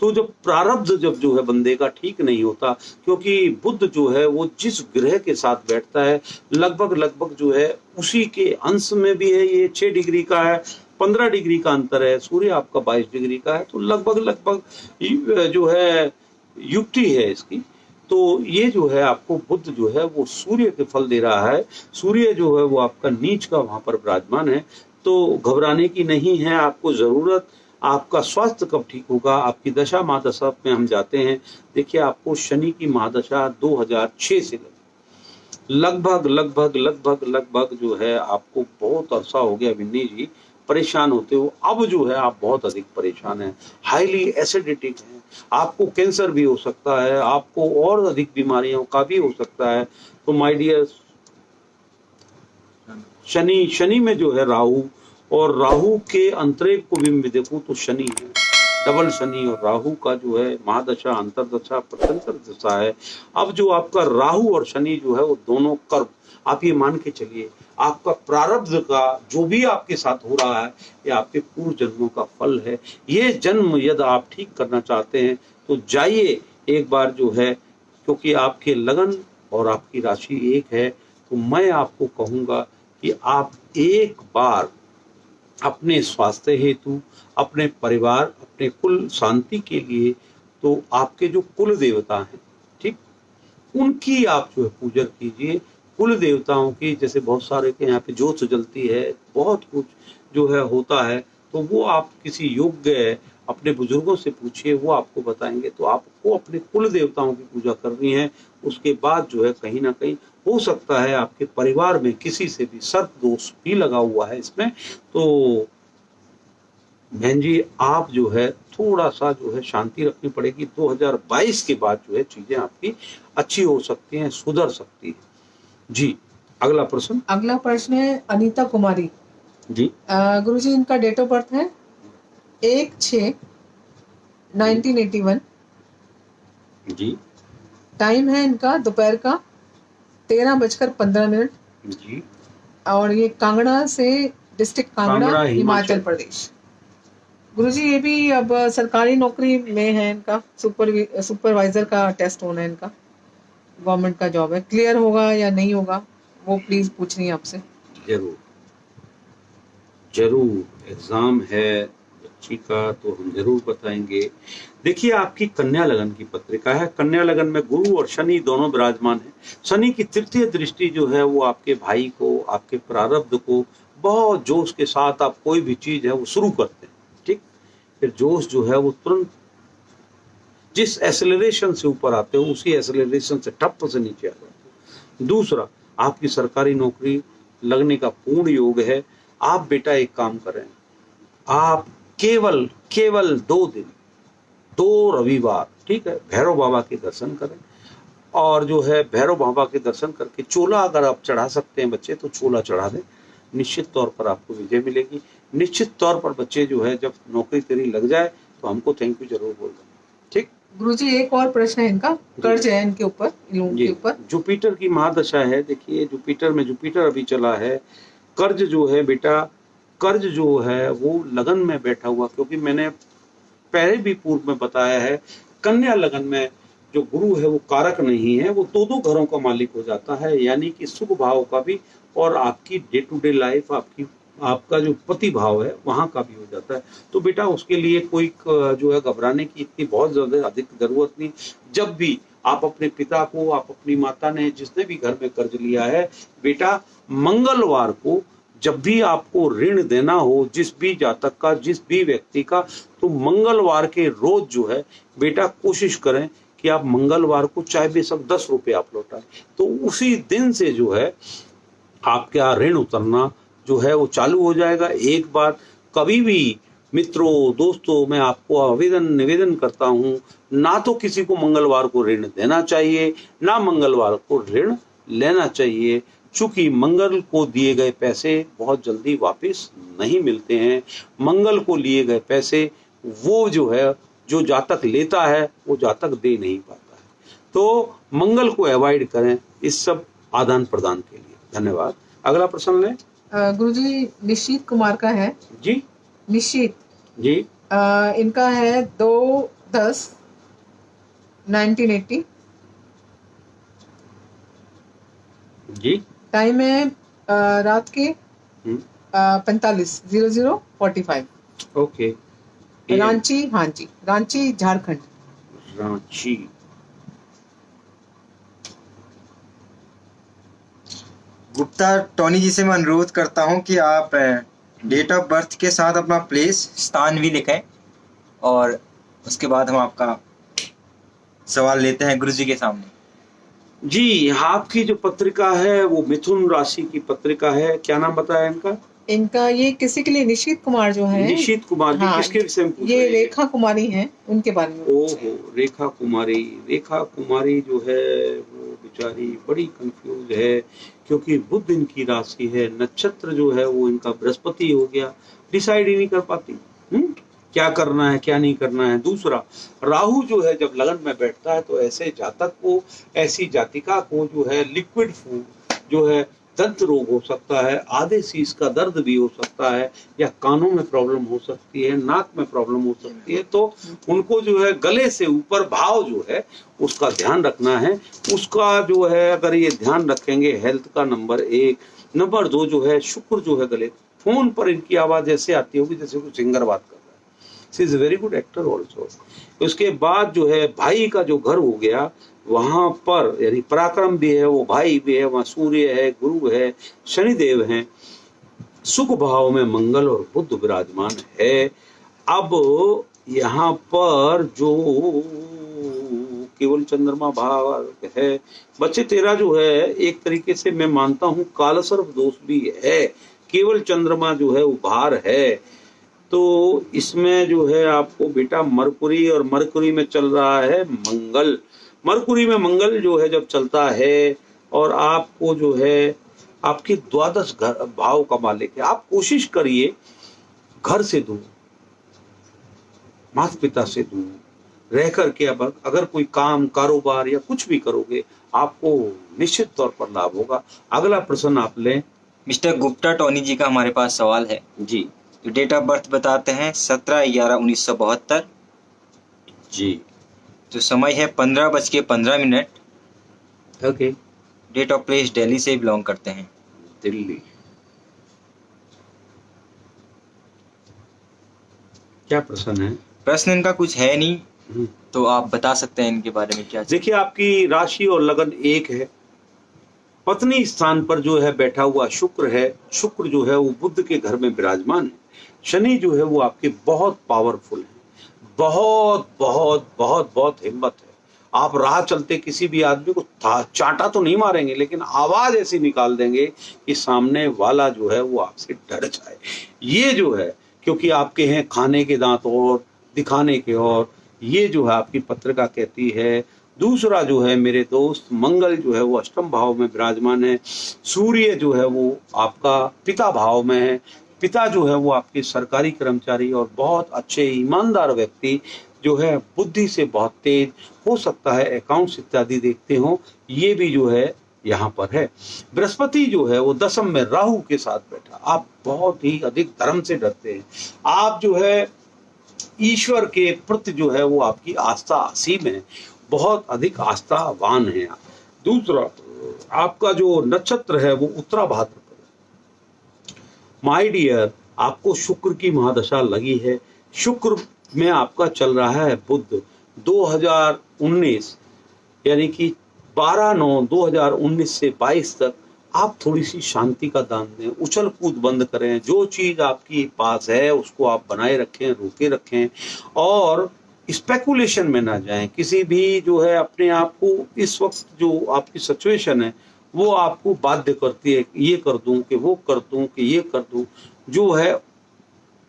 तो जब प्रारब्ध जो है बंदे का ठीक नहीं होता, क्योंकि बुध जो है वो जिस ग्रह के साथ बैठता है लगभग जो है उसी के अंश में भी है। ये 6 डिग्री का है, 15 डिग्री का अंतर है। सूर्य आपका 22 डिग्री का है, तो लगभग जो है युक्ति है इसकी। तो ये जो है आपको बुध जो है वो सूर्य के फल दे रहा है। सूर्य जो है वो आपका नीच का वहां पर विराजमान है, तो घबराने की नहीं है आपको जरूरत। आपका स्वास्थ्य कब ठीक होगा? आपकी दशा महादशा में हम जाते हैं। देखिए, आपको शनि की महादशा 2006 से लगभग जो है आपको बहुत अरसा हो गया विन्नी जी परेशान होते हो। अब जो है आप बहुत अधिक परेशान हैं, हाईली एसिडिटिक हैं, आपको कैंसर भी हो सकता है, आपको और अधिक बीमारियों का भी हो सकता है। तो माय डियर, शनि में जो है राहु, और राहु के अंतरेव को भी मैं देखूं तो शनि है, डबल शनि, और राहु का जो है महादशा, अंतरदशा, प्रत्यंतर दशा है। अब जो आपका राहु और शनि जो है वो दोनों कर्म, आप ये मान के चलिए आपका प्रारब्ध का जो भी आपके साथ हो रहा है ये आपके पूर्व जन्मों का फल है। ये जन्म यदि आप ठीक करना चाहते हैं तो जाइए एक बार जो है, क्योंकि आपके लगन और आपकी राशि एक है, तो मैं आपको कहूंगा कि आप एक बार अपने स्वास्थ्य हेतु, अपने परिवार, अपने कुल शांति के लिए, तो आपके जो कुल देवता हैं, ठीक, उनकी आप जो है पूजा कीजिए। कुल देवताओं की, जैसे बहुत सारे के यहाँ पे ज्योत जलती है, बहुत कुछ जो है होता है, तो वो आप किसी योग्य अपने बुजुर्गों से पूछिए, वो आपको बताएंगे। तो आपको अपने कुल देवताओं की पूजा करनी है। उसके बाद जो है कहीं ना कहीं हो सकता है आपके परिवार में किसी से भी सर्प दोष भी लगा हुआ है इसमें। तो बहन जी, आप जो है थोड़ा सा जो है शांति रखनी पड़ेगी। 2022 के बाद जो है चीजें आपकी अच्छी हो सकती हैं, सुधर सकती है जी। अगला प्रश्न। अगला प्रश्न है अनीता कुमारी जी। गुरुजी, इनका डेट ऑफ बर्थ है 1/6/1981 जी। टाइम है इनका दोपहर का 13:15 जी। और ये कांगड़ा से, डिस्ट्रिक्ट कांगड़ा, हिमाचल प्रदेश। गुरुजी, ये भी अब सरकारी नौकरी में है इनका, सुपरवाइजर का टेस्ट होना है इनका, गवर्नमेंट का जॉब है। क्लियर होगा या नहीं होगा वो प्लीज पूछ रही है आपसे। जरूर एग्जाम है बच्ची का, तो हम जरूर बताएंगे। देखिए, आपकी कन्या लगन की पत्रिका है। कन्या लगन में गुरु और शनि दोनों विराजमान है। शनि की तृतीय दृष्टि जो है वो आपके भाई को, आपके प्रारब्ध को बहुत जोश के साथ आप कोई भी चीज है वो शुरू करते हैं, ठीक, फिर जोश जो है वो तुरंत जिस एक्सेलरेशन से ऊपर आते हो उसी एक्सेलरेशन से ठप्प से नीचे आ जाते हो। दूसरा, आपकी सरकारी नौकरी लगने का पूर्ण योग है। आप बेटा एक काम करें, आप केवल 2 दिन, 2 रविवार, ठीक है, भैरव बाबा के दर्शन करें। और जो है भैरव बाबा के दर्शन करके चोला अगर आप चढ़ा सकते हैं बच्चे, तो चोला चढ़ा दें। निश्चित तौर पर आपको विजय मिलेगी। निश्चित तौर पर बच्चे जो है जब नौकरी तेरी लग जाए तो हमको थैंक यू जरूर बोल दें, ठीक। गुरुजी, एक और प्रश्न है इनका, कर्ज है इनके ऊपर, लोन के ऊपर। जुपिटर की महादशा है। देखिए, जुपिटर अभी चला है कर्ज जो है बेटा, कर्ज जो है वो लगन में बैठा हुआ, क्योंकि मैंने पहले भी पूर्व में बताया है, कन्या लगन में जो गुरु है वो कारक नहीं है, वो दो घरों का मालिक हो जाता है, यानी कि सुख भाव का भी और आपकी डे टू डे लाइफ, आपका जो पति भाव है वहां का भी हो जाता है। तो बेटा उसके लिए कोई जो है घबराने की इतनी बहुत ज्यादा अधिक जरूरत नहीं। जब भी आप अपने पिता को, आप अपनी माता ने, जिसने भी घर में कर्ज लिया है बेटा, मंगलवार को जब भी आपको ऋण देना हो, जिस भी जातक का, जिस भी व्यक्ति का, तो मंगलवार के रोज जो है बेटा कोशिश करें कि आप मंगलवार को चाहे बेशक 10 रुपये आप लौटाएं, तो उसी दिन से जो है आपका ऋण उतरना जो है वो चालू हो जाएगा। एक बार कभी भी मित्रों, दोस्तों, मैं आपको निवेदन करता हूं, ना तो किसी को मंगलवार को ऋण देना चाहिए, ना मंगलवार को ऋण लेना चाहिए, चूंकि मंगल को दिए गए पैसे बहुत जल्दी वापस नहीं मिलते हैं। मंगल को लिए गए पैसे वो जो है, जो जातक लेता है वो जातक दे नहीं पाता है। तो मंगल को अवॉइड करें इस सब आदान प्रदान के लिए। धन्यवाद। अगला प्रश्न लें। गुरुजी निश्चित कुमार का है। जी निश्चित जी। इनका है 2/10/1980। जी। टाइम है रात के 45:00:45। ओके। रांची, हाँ जी, रांची झारखंड। रांची। गुप्ता टोनी जी से मैं अनुरोध करता हूं कि आप डेट ऑफ बर्थ के साथ अपना प्लेस, स्थान भी लिखें, और उसके बाद हम आपका सवाल लेते हैं गुरु जी के सामने। जी, आपकी जो पत्रिका है वो मिथुन राशि की पत्रिका है। क्या नाम बताया इनका? इनका ये किसी के लिए निश्चित कुमार जो है, निश्चित कुमार जी। हाँ, किसके विषय में पूछ ये रहे हैं? रेखा कुमारी हैं, उनके बारे में। ओहो, रेखा कुमारी। रेखा कुमारी जो है वो बेचारी बड़ी कंफ्यूज है, क्योंकि बुध इनकी राशि है, नक्षत्र जो है वो इनका बृहस्पति हो गया, डिसाइड ही नहीं कर पाती क्या करना है क्या नहीं करना है। दूसरा, राहु जो है जब लगन में बैठता है तो ऐसे जातक को, ऐसी जातिका को जो है लिक्विड फूड जो है, दंत रोग हो सकता है, आधे शीश का दर्द भी हो सकता है, या कानों में प्रॉब्लम हो सकती है, नाक में प्रॉब्लम हो सकती है। तो उनको जो है गले से ऊपर भाव जो है उसका ध्यान रखना है। उसका जो है अगर ये ध्यान रखेंगे, हेल्थ का नंबर 1। नंबर 2 जो है शुक्र जो है गले, फोन पर इनकी आवाज ऐसे आती होगी जैसे कोई सिंगर बात कर रहा है। She is very good actor also. उसके बाद जो है भाई का जो घर हो गया, वहां पर यानी पराक्रम भी है, वो भाई भी है, वहां सूर्य है, गुरु है, शनिदेव हैं, सुख भाव में मंगल और बुध विराजमान है। अब यहाँ पर जो केवल चंद्रमा भाव है, बच्चे तेरा जो है एक तरीके से मैं मानता हूँ कालसर्प दोष भी है। केवल चंद्रमा जो है उभार है, तो इसमें जो है आपको बेटा मरकुरी, और मरकुरी में चल रहा है मंगल। मरकुरी में मंगल जो है जब चलता है, और आपको जो है आपकी 12 घर भाव का मालिक है। आप कोशिश करिए घर से दूर, माता पिता से दूर रह करके अब अगर कोई काम, कारोबार या कुछ भी करोगे, आपको निश्चित तौर पर लाभ होगा। अगला प्रश्न आप लें। मिस्टर गुप्ता टोनी जी का हमारे पास सवाल है जी। तो डेट ऑफ बर्थ बताते हैं 17/11/1972। जी। तो समय है 15:15। Okay. Date of place Delhi से बिलोंग करते हैं। दिल्ली। क्या प्रश्न है? प्रश्न इनका कुछ है नहीं, तो आप बता सकते हैं इनके बारे में क्या। देखिए, आपकी राशि और लगन 1 है। पत्नी स्थान पर जो है बैठा हुआ शुक्र है। शुक्र जो है वो बुध के घर में विराजमान है। शनि जो है वो आपके बहुत पावरफुल है, बहुत बहुत बहुत बहुत हिम्मत है। आप राह चलते किसी भी आदमी को चाटा तो नहीं मारेंगे, लेकिन आवाज ऐसी निकाल देंगे कि सामने वाला जो है वो आपसे डर जाए। ये जो है, क्योंकि आपके हैं खाने के दांत और दिखाने के, और ये जो है आपकी पत्रिका कहती है। दूसरा जो है मेरे दोस्त, मंगल जो है वो अष्टम भाव में विराजमान है। सूर्य जो है वो आपका पिता भाव में है। पिता जो है वो आपके सरकारी कर्मचारी और बहुत अच्छे ईमानदार व्यक्ति जो है, बुद्धि से बहुत तेज, हो सकता है अकाउंट्स इत्यादि देखते हो। ये भी जो है यहाँ पर है। बृहस्पति जो है वो दशम में राहु के साथ बैठा। आप बहुत ही अधिक धर्म से डरते हैं। आप जो है ईश्वर के प्रति जो है वो आपकी आस्था असीम है, बहुत अधिक आस्थावान है। दूसरा, आपका जो नक्षत्र है वो उत्तरा भाद्रपद। माय डियर, आपको शुक्र की महादशा लगी है। शुक्र में आपका चल रहा है बुध। 2019 यानी कि 12/9/2019 से 22 तक आप थोड़ी सी शांति का दान दें, उछल कूद बंद करें। जो चीज आपकी पास है उसको आप बनाए रखें, रोके रखें, और स्पेकुलेशन में ना जाएं। किसी भी जो है अपने आप को, इस वक्त जो आपकी सिचुएशन है वो आपको बाध्य करती है, ये कर दूं कि वो कर दूं कि ये कर दूं, जो है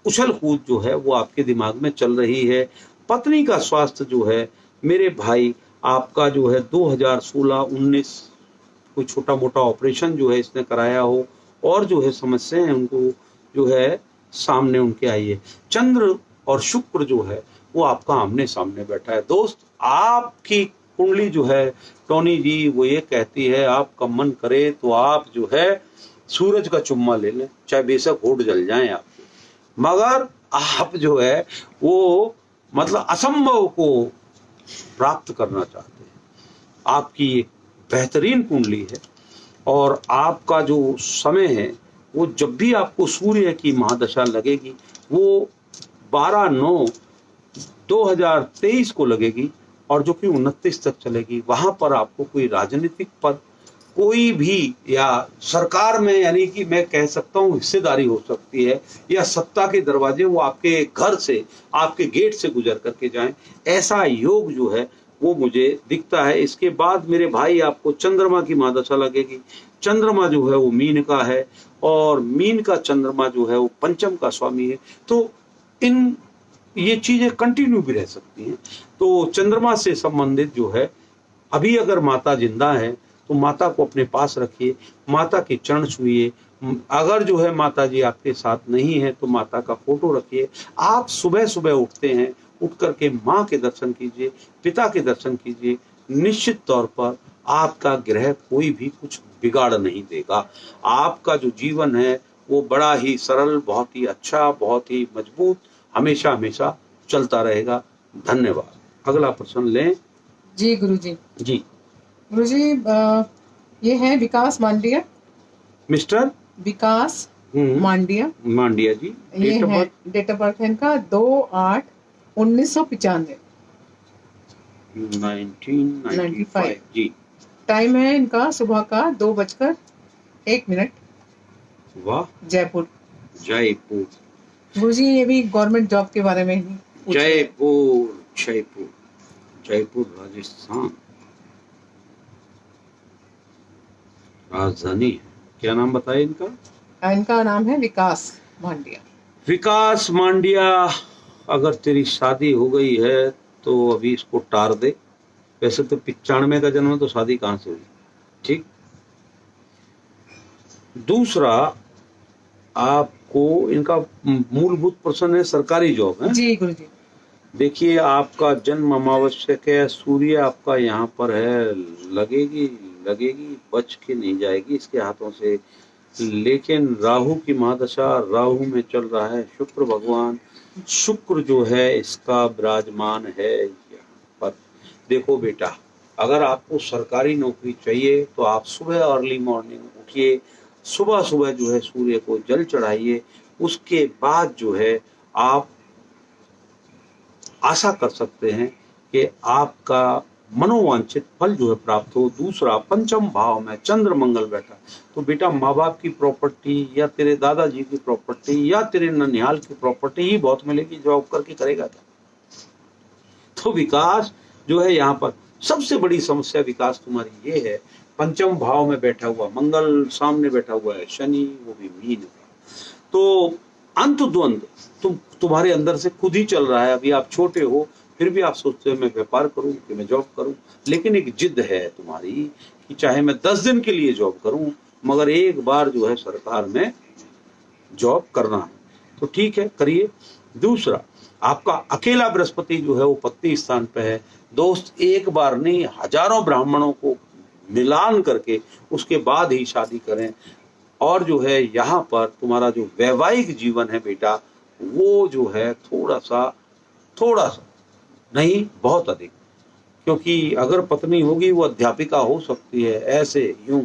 उछल कूद जो है वो आपके दिमाग में चल रही है। पत्नी का स्वास्थ्य जो है मेरे भाई, आपका जो है 2016-19 कोई छोटा मोटा ऑपरेशन जो है इसने कराया हो, और जो है समस्याएं उनको जो है सामने उनके आई है। चंद्र और शुक्र जो है वो आपका आमने सामने बैठा है। दोस्त, आपकी कुंडली जो है टोनी जी वो ये कहती है, आपका मन करे तो आप जो है सूरज का चुम्मा ले लें, चाहे बेशक होठ जल जाएं आपके, मगर आप जो है वो मतलब असंभव को प्राप्त करना चाहते हैं। आपकी एक बेहतरीन कुंडली है, और आपका जो समय है वो जब भी आपको सूर्य की महादशा लगेगी वो 12/9/2023 को लगेगी, और जो कि 29 तक चलेगी। वहां पर आपको कोई राजनीतिक पद, कोई भी, या सरकार में यानी कि मैं कह सकता हूँ हिस्सेदारी हो सकती है, या सत्ता के दरवाजे वो आपके घर से, आपके गेट से गुजर करके जाएं, ऐसा योग जो है वो मुझे दिखता है। इसके बाद मेरे भाई आपको चंद्रमा की महादशा लगेगी। चंद्रमा जो है वो मीन का है, और मीन का चंद्रमा जो है वो पंचम का स्वामी है। तो इन ये चीजें कंटिन्यू भी रह सकती हैं। तो चंद्रमा से संबंधित जो है, अभी अगर माता जिंदा है तो माता को अपने पास रखिए, माता के चरण छुइए। अगर जो है माता जी आपके साथ नहीं है तो माता का फोटो रखिए। आप सुबह सुबह उठते हैं, उठ करके माँ के दर्शन कीजिए, पिता के दर्शन कीजिए। निश्चित तौर पर आपका ग्रह कोई भी कुछ बिगाड़ नहीं देगा। आपका जो जीवन है वो बड़ा ही सरल, बहुत ही अच्छा, बहुत ही मजबूत, हमेशा हमेशा चलता रहेगा। धन्यवाद। अगला प्रश्न लें। जी गुरुजी। जी गुरुजी, ये है विकास मांडिया। मिस्टर विकास मांडिया जी। ये है डेट ऑफ बर्थ है इनका 2/8/1995। 1995 जी। टाइम है इनका सुबह का 2:01। वाह। जयपुर। जयपुर। गुरुजी, ये भी गवर्नमेंट जॉब के बारे में ही पूछ रहे हैं। जयपुर जयपुर जयपुर राजस्थान राजधानी है। क्या नाम बताए इनका? इनका नाम है विकास मांडिया। विकास मांडिया, अगर तेरी शादी हो गई है तो अभी इसको टार दे। वैसे तो 95 का जन्म, तो शादी कहाँ से हुई? ठीक। दूसरा, आपको इनका मूलभूत प्रश्न है सरकारी जॉब है। जी गुरुजी। देखिए, आपका जन्म अमावस्यक है, सूर्य आपका यहाँ पर है, लगेगी बच के नहीं जाएगी इसके हाथों से। लेकिन राहु की महादशा, राहु में चल रहा है शुक्र भगवान। शुक्र जो है इसका विराजमान है यहाँ पर। देखो बेटा, अगर आपको सरकारी नौकरी चाहिए तो आप सुबह अर्ली मॉर्निंग उठिए, सुबह सुबह जो है सूर्य को जल चढ़ाइए। उसके बाद जो है आप आशा कर सकते हैं कि आपका मनोवांछित फल जो है प्राप्त हो। दूसरा, पंचम भाव में चंद्र मंगल बैठा, तो बेटा माँ बाप की प्रॉपर्टी, या तेरे दादाजी की प्रॉपर्टी, या तेरे ननिहाल की प्रॉपर्टी ही बहुत मिलेगी। जॉब करके करेगा क्या? तो विकास जो है यहाँ पर सबसे बड़ी समस्या विकास तुम्हारी ये है, पंचम भाव में बैठा हुआ मंगल, सामने बैठा हुआ है शनि, वो भी मीन का। तो अंत द्वंद्व तुम्हारे अंदर से खुद ही चल रहा है। अभी आप छोटे हो, फिर भी आप सोचते हो मैं व्यापार करूं कि मैं जॉब करूं, लेकिन एक जिद है तुम्हारी कि चाहे मैं 10 दिन के लिए जॉब करूं, मगर एक बार जो है सरकार में जॉब करना है। तो ठीक है, करिए। दूसरा, आपका अकेला बृहस्पति जो है वो पत्नी स्थान पे है। दोस्त, एक बार नहीं, हजारों ब्राह्मणों को मिलान करके उसके बाद ही शादी करें। और जो है यहाँ पर तुम्हारा जो वैवाहिक जीवन है बेटा, वो जो है थोड़ा सा नहीं, बहुत अधिक, क्योंकि अगर पत्नी होगी वो अध्यापिका हो सकती है, ऐसे यूं।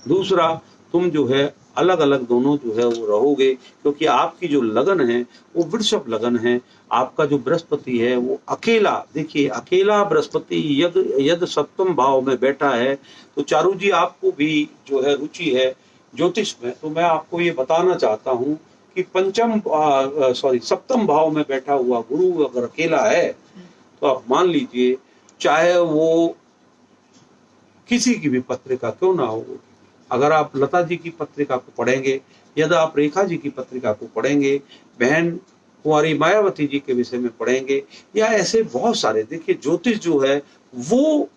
दूसरा, तुम जो है अलग अलग दोनों जो है वो रहोगे, क्योंकि आपकी जो लगन है वो वृषभ लगन है। आपका जो बृहस्पति है वो अकेला, देखिए अकेला बृहस्पति यद सप्तम भाव में बैठा है। तो चारू जी, आपको भी जो है रुचि है ज्योतिष में, तो मैं आपको ये बताना चाहता हूँ कि सप्तम भाव में बैठा हुआ गुरु अगर अकेला है तो आप मान लीजिए, चाहे वो किसी की भी पत्रिका क्यों ना हो, अगर आप लता जी की पत्रिका को पढ़ेंगे, यदि आप रेखा जी की पत्रिका को पढ़ेंगे, बहन कुंवारी मायावती जी के विषय में पढ़ेंगे, या ऐसे बहुत सारे, देखिए ज्योतिष जो है वो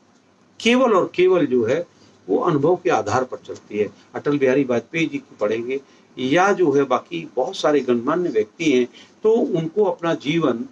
केवल और केवल जो है वो अनुभव के आधार पर चलती है। अटल बिहारी वाजपेयी जी की पढ़ेंगे, या जो है बाकी बहुत सारे गणमान्य व्यक्ति हैं, तो उनको अपना जीवन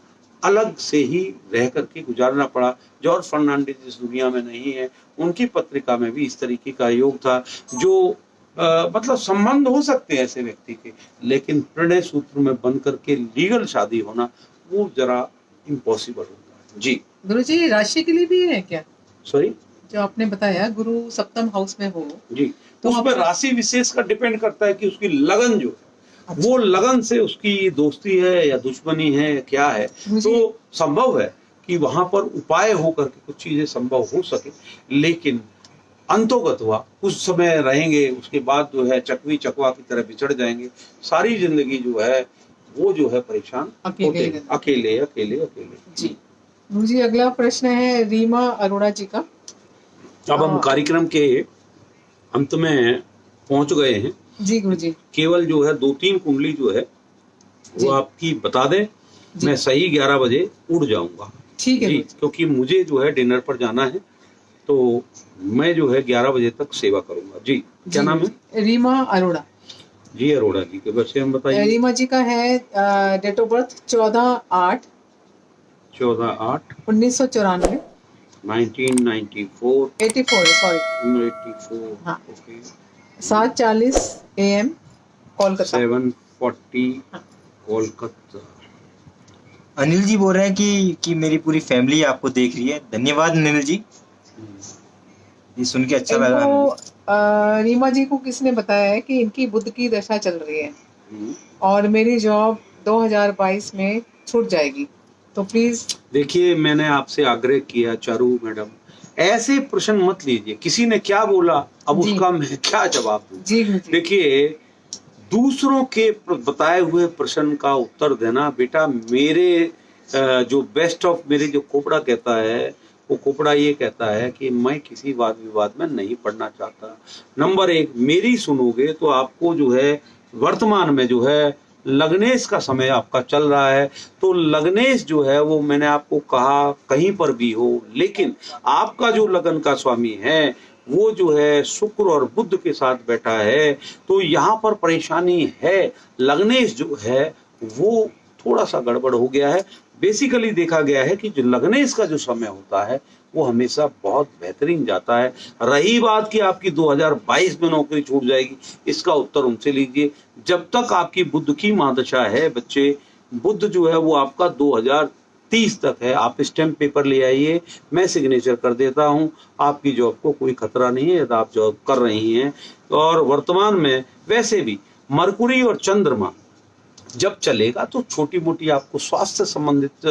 अलग से ही रह करके गुजारना पड़ा। जॉर्ज फर्नांडिस इस दुनिया में नहीं है, उनकी पत्रिका में भी इस तरीके का योग था, जो मतलब संबंध हो सकते हैं ऐसे व्यक्ति के, लेकिन प्रणय सूत्र में बंध करके लीगल शादी होना वो जरा इम्पॉसिबल होता है। जी गुरुजी, राशि के लिए भी है क्या? सॉरी, जो आपने बताया गुरु सप्तम हाउस में हो, जी, तो उसमें राशि विशेष का डिपेंड करता है कि उसकी लगन जो है, अच्छा, वो लगन से उसकी दोस्ती है या दुश्मनी है, क्या है। तो संभव है कि वहां पर उपाय होकर के कुछ चीजें संभव हो सके, लेकिन अंतोगत हुआ कुछ समय रहेंगे, उसके बाद जो है चकवी चकवा की तरह बिछड़ जाएंगे। सारी जिंदगी जो है वो जो है परेशान अकेले। जी गुरुजी, अगला प्रश्न है रीमा अरोड़ा जी का। अब हम कार्यक्रम के अंत में पहुंच गए हैं। जी गुरुजी, केवल जो है 2-3 कुंडली जो है वो आपकी बता दें, मैं सही 11 बजे उड़ जाऊंगा। ठीक है जी, क्योंकि मुझे जो है डिनर पर जाना है, तो मैं जो है 11 बजे तक सेवा करूंगा। जी, क्या नाम है? रीमा अरोड़ा जी। अरोड़ा जी के बच्चे हम बताइए। रीमा जी का है डेट ऑफ बर्थ 14/8 1994 1994 84 सॉरी 84। हाँ। Okay, 7:40 AM Kolkata. 7:40 कोलकाता। अनिल जी बोल रहे हैं कि मेरी पूरी फैमिली आपको देख रही है। धन्यवाद अनिल जी, ये सुन के अच्छा लगा। रीमा जी को किसने बताया है कि इनकी बुध की दशा चल रही है और मेरी जॉब 2022 में छूट जाएगी, तो प्लीज। देखिए, मैंने आपसे आग्रह किया चारू मैडम, ऐसे प्रश्न मत लीजिए, किसी ने क्या बोला अब उसका मैं क्या जवाब दूं। जी देखिए, दूसरों के बताए हुए प्रश्न का उत्तर देना बेटा, मेरे जो बेस्ट ऑफ मेरे जो खोपड़ा कहता है, वो खोपड़ा ये कहता है कि मैं किसी वाद विवाद में नहीं पड़ना चाहता। नंबर 1, मेरी सुनोगे तो आपको जो है वर्तमान में जो है लग्नेश का समय आपका चल रहा है, तो लग्नेश जो है वो मैंने आपको कहा कहीं पर भी हो, लेकिन आपका जो लगन का स्वामी है वो जो है शुक्र और बुध के साथ बैठा है, तो यहाँ पर परेशानी है। लग्नेश जो है वो थोड़ा सा गड़बड़ हो गया है। बेसिकली देखा गया है कि जो लग्नेश का जो समय होता है वो हमेशा बहुत बेहतरीन जाता है। रही बात कि आपकी 2022 में नौकरी छूट जाएगी, इसका उत्तर उनसे लीजिए। जब तक आपकी बुध की महादशा है बच्चे, बुध जो है वो आपका 2030 तक है। आप स्टैम्प पेपर ले आइए, मैं सिग्नेचर कर देता हूं। आपकी जॉब को कोई खतरा नहीं है यदि आप जॉब कर रही हैं। और वर्तमान में वैसे भी मरकुरी और चंद्रमा जब चलेगा तो छोटी मोटी आपको स्वास्थ्य संबंधित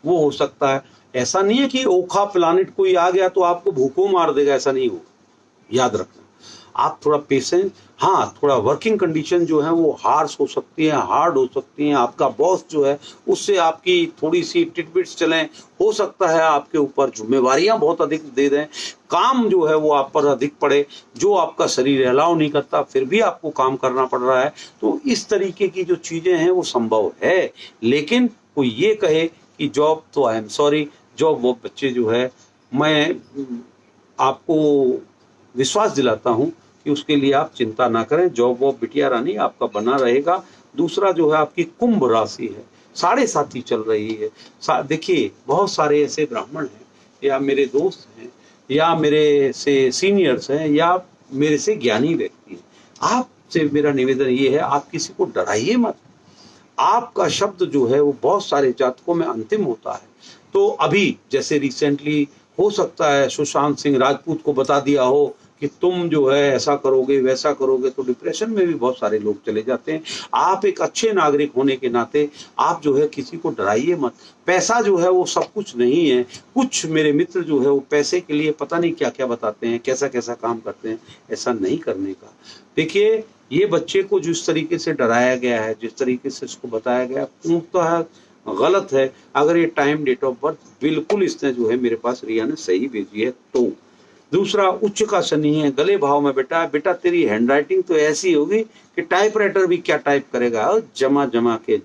वो हो सकता है। ऐसा नहीं है कि ओखा प्लानिट कोई आ गया तो आपको भूखों मार देगा, ऐसा नहीं हो, याद रखना। आप थोड़ा पेशेंस, हाँ, थोड़ा वर्किंग कंडीशन जो है वो हार्श हो सकती है, हार्ड हो सकती हैं। आपका बॉस जो है उससे आपकी थोड़ी सी टिटबिट्स चलें, हो सकता है आपके ऊपर जिम्मेवारियां बहुत अधिक दे दें, काम जो है वो आप पर अधिक पड़े, जो आपका शरीर अलाउ नहीं करता फिर भी आपको काम करना पड़ रहा है। तो इस तरीके की जो चीजें हैं वो संभव है। लेकिन कोई ये कहे कि जॉब, तो आई एम सॉरी, जॉब वो बच्चे जो है, मैं आपको विश्वास दिलाता हूं कि उसके लिए आप चिंता ना करें। जॉब वॉब बिटिया रानी आपका बना रहेगा। दूसरा जो है आपकी कुंभ राशि है, 7.5 चल रही है। देखिए, बहुत सारे ऐसे ब्राह्मण हैं या मेरे दोस्त हैं या मेरे से सीनियर्स हैं या मेरे से ज्ञानी व्यक्ति हैं, आपसे मेरा निवेदन ये है, आप किसी को डराइए मत। आपका शब्द जो है वो बहुत सारे जातकों में अंतिम होता है। तो अभी जैसे रिसेंटली हो सकता है सुशांत सिंह राजपूत को बता दिया हो कि तुम जो है ऐसा करोगे वैसा करोगे, तो डिप्रेशन में भी बहुत सारे लोग चले जाते हैं। आप एक अच्छे नागरिक होने के नाते आप जो है किसी को डराइए मत। पैसा जो है वो सब कुछ नहीं है। कुछ मेरे मित्र जो है वो पैसे के लिए पता नहीं क्या क्या बताते हैं, कैसा कैसा काम करते हैं। ऐसा नहीं करने का। देखिए, ये बच्चे को जिस तरीके से डराया गया है, जिस तरीके से इसको बताया गया, पूर्णतः गलत है। अगर ये टाइम डेट ऑफ बर्थ बिल्कुल इसने जो है मेरे पास रिया ने सही भेजी है तो। दूसरा, उच्च का शनि है, गले भाव में बेटा तेरी हैंडराइटिंग तो ऐसी होगी कि टाइपराइटर भी क्या टाइप करेगा, जमा जमा के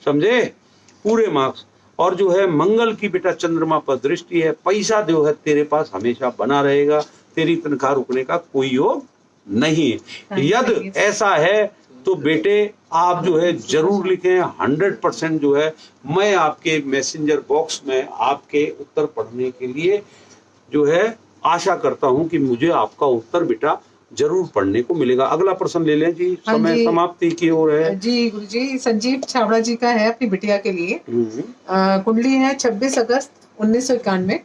समझे, पूरे मार्क्स। और जो है मंगल की बेटा चंद्रमा पर दृष्टि है, पैसा जो है तेरे पास हमेशा बना रहेगा, तेरी तनख्वाह रुकने का कोई योग नहीं है। यदि ऐसा है तो बेटे आप जो है जरूर लिखें। 100% जो है मैं आपके मैसेंजर बॉक्स में आपके उत्तर पढ़ने के लिए जो है आशा करता हूं कि मुझे आपका उत्तर बेटा जरूर पढ़ने को मिलेगा। अगला प्रश्न ले लें जी, समय समाप्ति की ओर है जी। गुरुजी, संजीव छाबड़ा जी का है अपनी बिटिया के लिए। कुंडली है 26 अगस्त 1991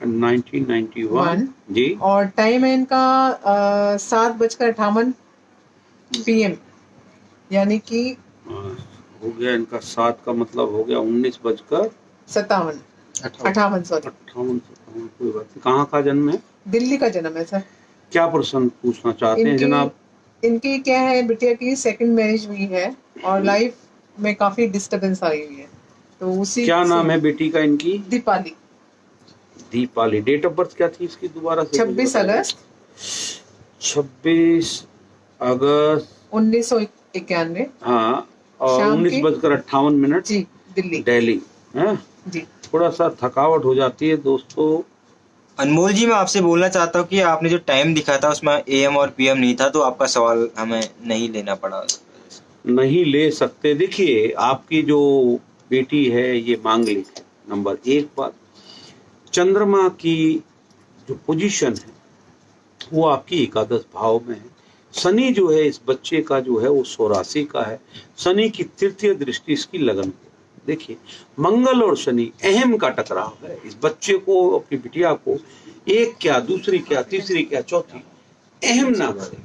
1991 जी, और टाइम है इनका 7:58 PM, यानी कि हो गया इनका 7 का मतलब हो गया 19:57 58 कोई बात नहीं। कहाँ का जन्म है? दिल्ली का जन्म है सर। क्या प्रश्न पूछना चाहते हैं जनाब? इनकी क्या है, बिटिया की सेकंड मैरिज हुई है और लाइफ में काफी डिस्टरबेंस आई हुई है, तो उसी क्या नाम है बेटी का इनकी? दीपाली। डेट ऑफ बर्थ क्या थी इसकी दोबारा से? 26 अगस्त 1991। हाँ, और 19:58 जी, दिल्ली है जी। थोड़ा सा थकावट हो जाती है दोस्तों। अनमोल जी, मैं आपसे बोलना चाहता हूँ कि आपने जो टाइम दिखा था उसमें AM और PM नहीं था, तो आपका सवाल हमें नहीं लेना पड़ा। नहीं ले सकते। देखिए, आपकी जो बेटी है ये मांगलिक है। नंबर 1 बात, चंद्रमा की जो पोजीशन है वो आपकी एकादश भाव में है। शनि जो है इस बच्चे का जो है वो 84 का है। शनि की तृतीय दृष्टि इसकी लगन को। देखिए, मंगल और शनि अहम का टकराव है। इस बच्चे को, अपनी बिटिया को एक क्या, दूसरी क्या, तीसरी क्या, चौथी अहम ना करें।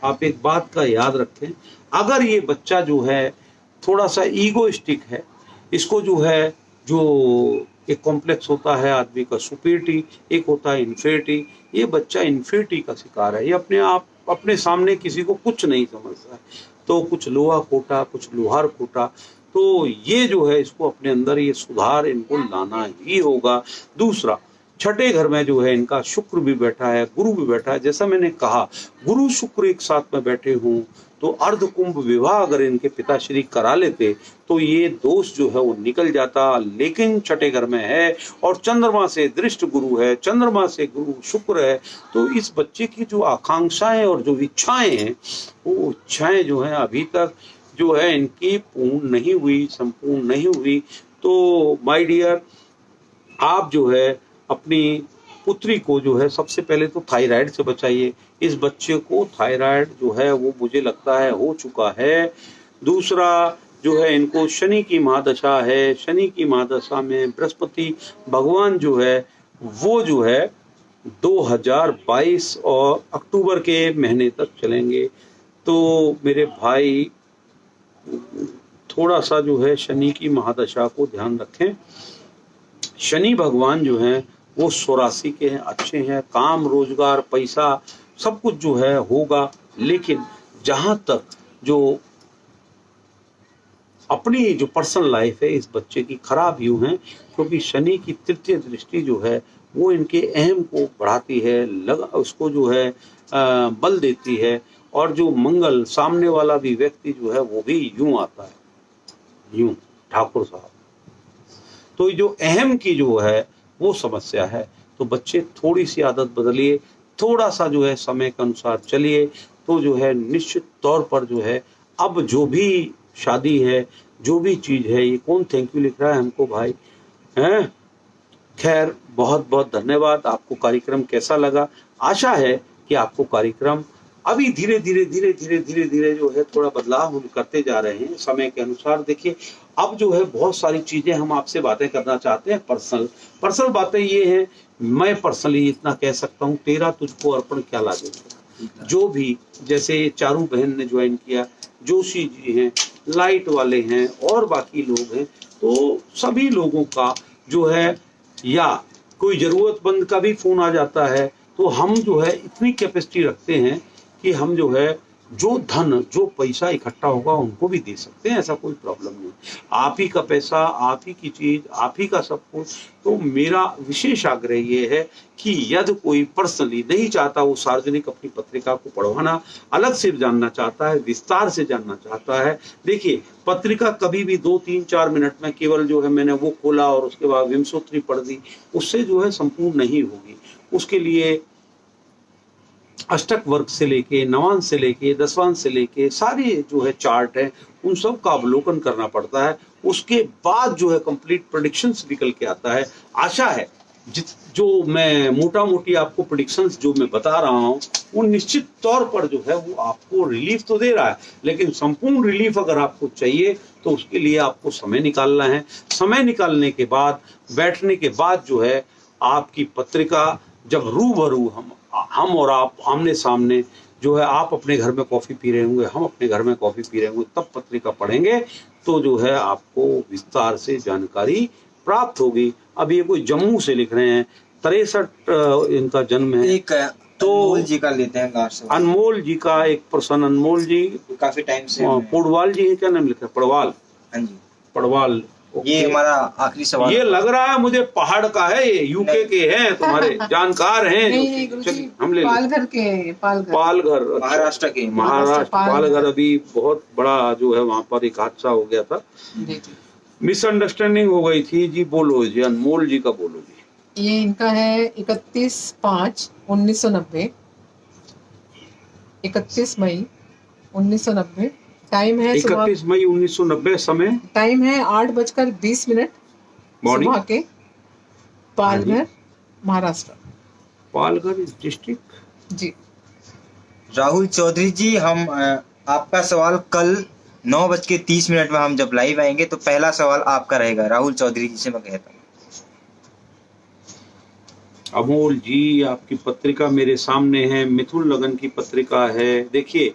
आप एक बात का याद रखें, अगर ये बच्चा जो है थोड़ा सा ईगोइस्टिक है, इसको जो है जो एक कॉम्प्लेक्स होता है आदमी का सुपीरिटी, एक होता है इन्फेरिटी। ये बच्चा इन्फेरिटी का शिकार है। ये अपने आप अपने सामने किसी को कुछ नहीं समझता है, तो कुछ लोहा खोटा, कुछ लोहार खोटा। तो ये जो है इसको अपने अंदर ये सुधार इनको लाना ही होगा। दूसरा, छठे घर में जो है इनका शुक्र भी बैठा है, गुरु भी बैठा है। जैसा मैंने कहा, गुरु शुक्र एक साथ में बैठे हों तो अर्ध कुंभ विवाह अगर इनके पिताश्री करा लेते तो ये दोष जो है वो निकल जाता। लेकिन छठे घर में है और चंद्रमा से दृष्ट गुरु है, चंद्रमा से गुरु शुक्र है, तो इस बच्चे की जो आकांक्षाएं और जो इच्छाएं हैं वो इच्छाएं जो है अभी तक जो है इनकी पूर्ण नहीं हुई, संपूर्ण नहीं हुई। तो माय डियर, आप जो है अपनी पुत्री को जो है सबसे पहले तो थायराइड से बचाइए। इस बच्चे को थायराइड जो है वो मुझे लगता है हो चुका है। दूसरा जो है इनको शनि की महादशा है। शनि की महादशा में बृहस्पति भगवान जो है वो जो है 2022 और अक्टूबर के महीने तक चलेंगे। तो मेरे भाई थोड़ा सा जो है शनि की महादशा को ध्यान रखें। शनि भगवान जो है वो 84 के हैं, अच्छे हैं। काम, रोजगार, पैसा सब कुछ जो है होगा। लेकिन जहां तक जो अपनी जो पर्सनल लाइफ है इस बच्चे की खराब यूं है, क्योंकि शनि की तृतीय दृष्टि जो है वो इनके अहम को बढ़ाती है, उसको जो है बल देती है। और जो मंगल, सामने वाला भी व्यक्ति जो है वो भी यूं आता है, यूं ठाकुर साहब। तो जो अहम की जो है वो समस्या है। तो बच्चे थोड़ी सी आदत बदलिए, थोड़ा सा जो है समय के अनुसार चलिए, तो जो है निश्चित तौर पर जो है अब जो भी शादी है, जो भी चीज है, ये कौन थैंक यू लिख रहा है हमको भाई हैं? खैर, बहुत बहुत धन्यवाद। आपको कार्यक्रम कैसा लगा? आशा है कि आपको कार्यक्रम अभी धीरे धीरे जो है थोड़ा बदलाव हम करते जा रहे हैं समय के अनुसार। देखिए, अब जो है बहुत सारी चीजें हम आपसे बातें करना चाहते हैं, पर्सनल बातें ये हैं। मैं पर्सनली इतना कह सकता हूँ, तेरा तुझको अर्पण क्या लागेगा। जो भी, जैसे चारू बहन ने ज्वाइन किया, जोशी जी हैं, लाइट वाले हैं और बाकी लोग हैं, तो सभी लोगों का जो है, या कोई जरूरतमंद का भी फोन आ जाता है, तो हम जो है इतनी कैपेसिटी रखते हैं कि हम जो है जो धन, जो पैसा इकट्ठा होगा उनको भी दे सकते हैं, ऐसा कोई प्रॉब्लम नहीं। आप ही का पैसा, आप ही की चीज, आप ही का सब कुछ। तो मेरा विशेष आग्रह ये है कि यदि कोई पर्सनली नहीं चाहता, वो सार्वजनिक अपनी पत्रिका को पढ़वाना, अलग से जानना चाहता है, विस्तार से जानना चाहता है, देखिए पत्रिका कभी भी 2, 3, 4 मिनट में केवल जो है मैंने वो खोला और उसके बाद विमसोत्री पढ़ दी, उससे जो है संपूर्ण नहीं होगी। उसके लिए अष्टक वर्ग से लेके, नवांश से लेके, दशवांश से लेके सारे जो है चार्ट है, उन सब का अवलोकन करना पड़ता है। उसके बाद जो है कंप्लीट प्रेडिक्शंस निकल के आता है। आशा है जो मैं मोटा मोटी आपको प्रेडिक्शंस जो मैं बता रहा हूँ, वो निश्चित तौर पर जो है वो आपको रिलीफ तो दे रहा है, लेकिन संपूर्ण रिलीफ अगर आपको चाहिए तो उसके लिए आपको समय निकालना है। समय निकालने के बाद, बैठने के बाद जो है आपकी पत्रिका जब रूबरू हम और आप आमने सामने जो है, आप अपने घर में कॉफी पी रहे होंगे, हम अपने घर में कॉफी पी रहे होंगे, तब पत्रिका पढ़ेंगे तो जो है आपको विस्तार से जानकारी प्राप्त होगी। अब ये कोई जम्मू से लिख रहे हैं, 63 इनका जन्म है। एक तो अनमोल जी का लेते हैं लास्ट। अनमोल जी का एक पर्सन, अनमोल जी काफी टाइम से पोडवाल जी है, क्या नाम लिखा है? पड़वाल। हाँ जी, पड़वाल। ये हमारा आखिरी सवाल। ये लग रहा है मुझे पहाड़ का है, ये यूके के हैं, तुम्हारे जानकार हैं। नहीं गुरुजी, हम ले पालघर के हैं, पालघर, महाराष्ट्र के। महाराष्ट्र पालघर। अभी बहुत बड़ा जो है वहां पर एक हादसा हो गया था, मिसअंडरस्टैंडिंग हो गई थी जी। बोलो जी, अनमोल जी का बोलो जी। ये इनका है 31/5/1990, 31 मई 1990। टाइम है 31 मई 1990। समय टाइम है 8:20 सुबह के, पालघर महाराष्ट्र। पालघर डिस्ट्रिक्ट जी। राहुल चौधरी जी, हम आपका सवाल कल 9:30 में हम जब लाइव आएंगे तो पहला सवाल आपका रहेगा। राहुल चौधरी जी से मैं कहता हूँ। अमोल जी, आपकी पत्रिका मेरे सामने है, मिथुन लगन की पत्रिका है। देखिए,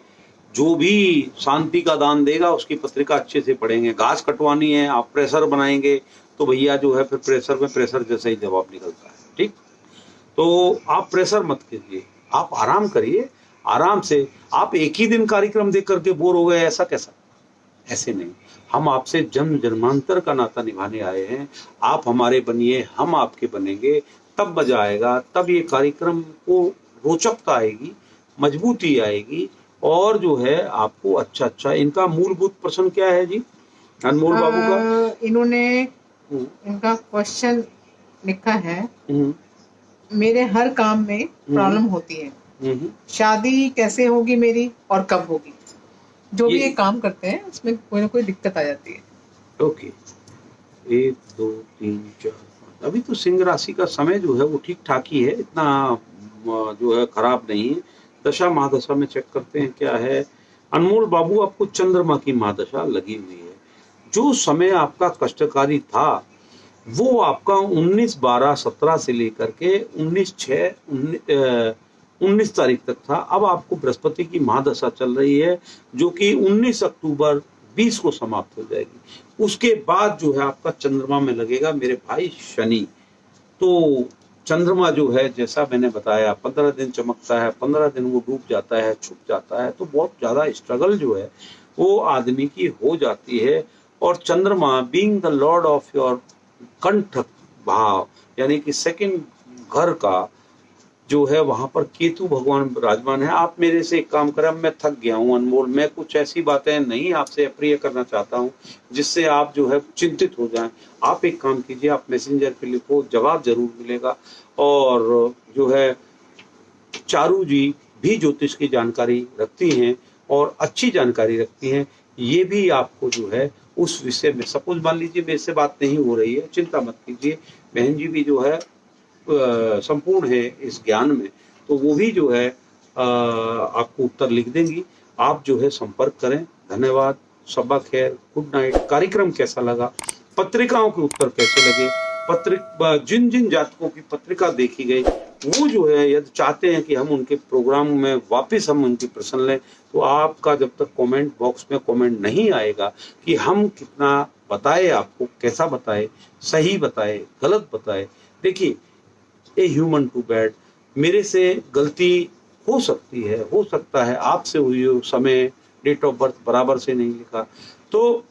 जो भी शांति का दान देगा उसकी पत्रिका अच्छे से पढ़ेंगे। घास कटवानी है, आप प्रेशर बनाएंगे तो भैया जो है फिर प्रेशर में प्रेशर जैसा ही जवाब निकलता है। ठीक, तो आप प्रेशर मत कीजिए, आप आराम करिए, आराम से। आप एक ही दिन कार्यक्रम देख करके बोर हो गए, ऐसा कैसा? ऐसे नहीं। हम आपसे जन्म जन्मांतर का नाता निभाने आए हैं। आप हमारे बनिए, हम आपके बनेंगे, तब मजा आएगा, तब ये कार्यक्रम को रोचकता आएगी, मजबूती आएगी, और जो है आपको अच्छा। इनका मूलभूत प्रश्न क्या है जी, अनमोल बाबू का? इन्होंने इनका क्वेश्चन लिखा है, मेरे हर काम में प्रॉब्लम होती है, शादी कैसे होगी मेरी और कब होगी? जो भी ये काम करते हैं उसमें कोई ना कोई दिक्कत आ जाती है। ओके, 1, 2, 3, 4, 5। अभी तो सिंह राशि का समय जो है वो ठीक ठाक ही है, इतना जो है खराब नहीं है। दशा महादशा में चेक करते हैं क्या है। अनमोल बाबू, आपको चंद्रमा की महादशा लगी हुई है। जो समय आपका कष्टकारी था वो आपका 19/12/17 से लेकर के 19 तारीख तक था। अब आपको बृहस्पति की महादशा चल रही है जो कि 19 अक्टूबर 20 को समाप्त हो जाएगी। उसके बाद जो है आपका चंद्रमा में लगेगा मेरे भाई शनि। तो चंद्रमा जो है, जैसा मैंने बताया, 15 दिन चमकता है, 15 दिन वो डूब जाता है, छुप जाता है, तो बहुत ज्यादा स्ट्रगल जो है वो आदमी की हो जाती है। और चंद्रमा being the Lord of your कंठ भाव, यानी कि सेकंड घर का जो है, वहां पर केतु भगवान विराजमान है। आप मेरे से एक काम करें, मैं थक गया हूं अनमोल, मैं कुछ ऐसी बातें नहीं आपसे अप्रिय करना चाहता हूं जिससे आप जो है चिंतित हो जाएं। आप एक काम कीजिए, आप मैसेंजर पे लिखो, जवाब जरूर मिलेगा। और जो है चारू जी भी ज्योतिष की जानकारी रखती हैं और अच्छी जानकारी रखती हैं, ये भी आपको जो है उस विषय में, सपोज मान लीजिए मेरे से बात नहीं हो रही है, चिंता मत कीजिए, बहन जी भी जो है संपूर्ण है इस ज्ञान में, तो वो भी जो है आपको उत्तर लिख देंगी। आप जो है संपर्क करें। धन्यवाद, शब्बा खैर, गुड नाइट। कार्यक्रम कैसा लगा, पत्रिकाओं के उत्तर कैसे लगे, जिन जिन जातकों की पत्रिका देखी गई वो जो है यदि चाहते हैं कि हम उनके प्रोग्राम में वापस हम उनके प्रश्न लें, तो आपका जब तक कमेंट बॉक्स में कमेंट नहीं आएगा कि हम कितना बताए, आपको कैसा बताए, सही बताए, गलत बताए। देखिए, ए ह्यूमन टू बैड, मेरे से गलती हो सकती है, हो सकता है आपसे हुई हो, समय, डेट ऑफ बर्थ बराबर से नहीं लिखा, तो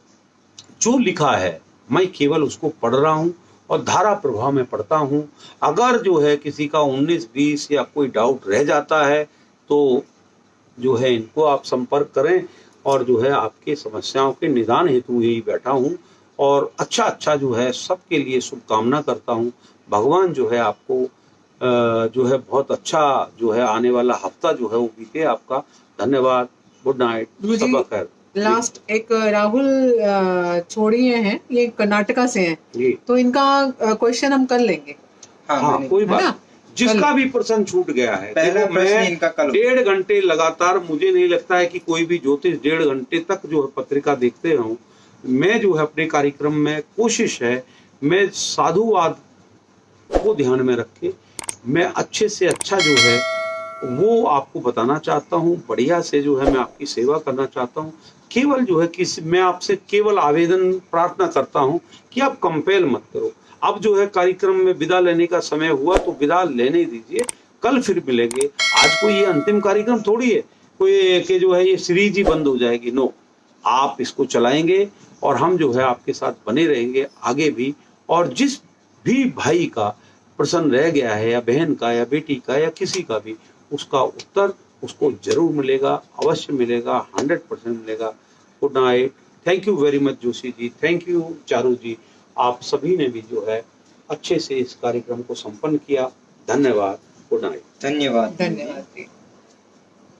जो लिखा है मैं केवल उसको पढ़ रहा हूँ और धारा प्रभाव में पढ़ता हूँ। अगर जो है किसी का 19-20 या कोई डाउट रह जाता है तो जो है इनको आप संपर्क करें, और जो है आपके समस्याओं के निदान हेतु यही बैठा हूँ, और अच्छा जो है सबके लिए शुभकामना करता हूँ। भगवान जो है आपको जो है बहुत अच्छा जो है आने वाला हफ्ता जो है वो बीते आपका। धन्यवाद, गुड नाइट, शब्बा खैर। लास्ट एक राहुल छोड़िए हैं, ये कर्नाटका से हैं, जी, तो इनका क्वेश्चन हम कर लेंगे। हाँ कोई है बात, ना? जिसका भी प्रश्न छूट गया है, पहला देखो प्रश्न मैं इनका कल 1.5 घंटे लगातार, मुझे नहीं लगता है कि कोई भी ज्योतिष 1.5 घंटे तक जो है पत्रिका देखते रहूं। मैं जो है अपने कार्यक्रम में कोशिश है मैं साधुवाद को ध्यान में रखे मैं अच्छे से अच्छा जो है वो आपको बताना चाहता हूँ, बढ़िया से जो है मैं आपकी सेवा करना चाहता हूँ। केवल जो है किसी, मैं आपसे केवल आवेदन प्रार्थना करता हूँ कि आप कंपेल मत करो। अब जो है कार्यक्रम में विदा लेने का समय हुआ तो विदा लेने दीजिए, कल फिर मिलेंगे। आज कोई ये अंतिम कार्यक्रम थोड़ी है कोई कि जो है ये सीरीज ही बंद हो जाएगी। नो, आप इसको चलाएंगे और हम जो है आपके साथ बने रहेंगे आगे भी। और जिस भी भाई का प्रश्न रह गया है या बहन का या बेटी का या किसी का भी, उसका उत्तर उसको जरूर मिलेगा, अवश्य मिलेगा, 100% मिलेगा। Good night, thank you very much Joshi ji, thank you Charu ji, आप सभी ने भी जो है अच्छे से इस कार्यक्रम को संपन्न किया। धन्यवाद, गुड नाइट। धन्यवाद। धन्यवाद।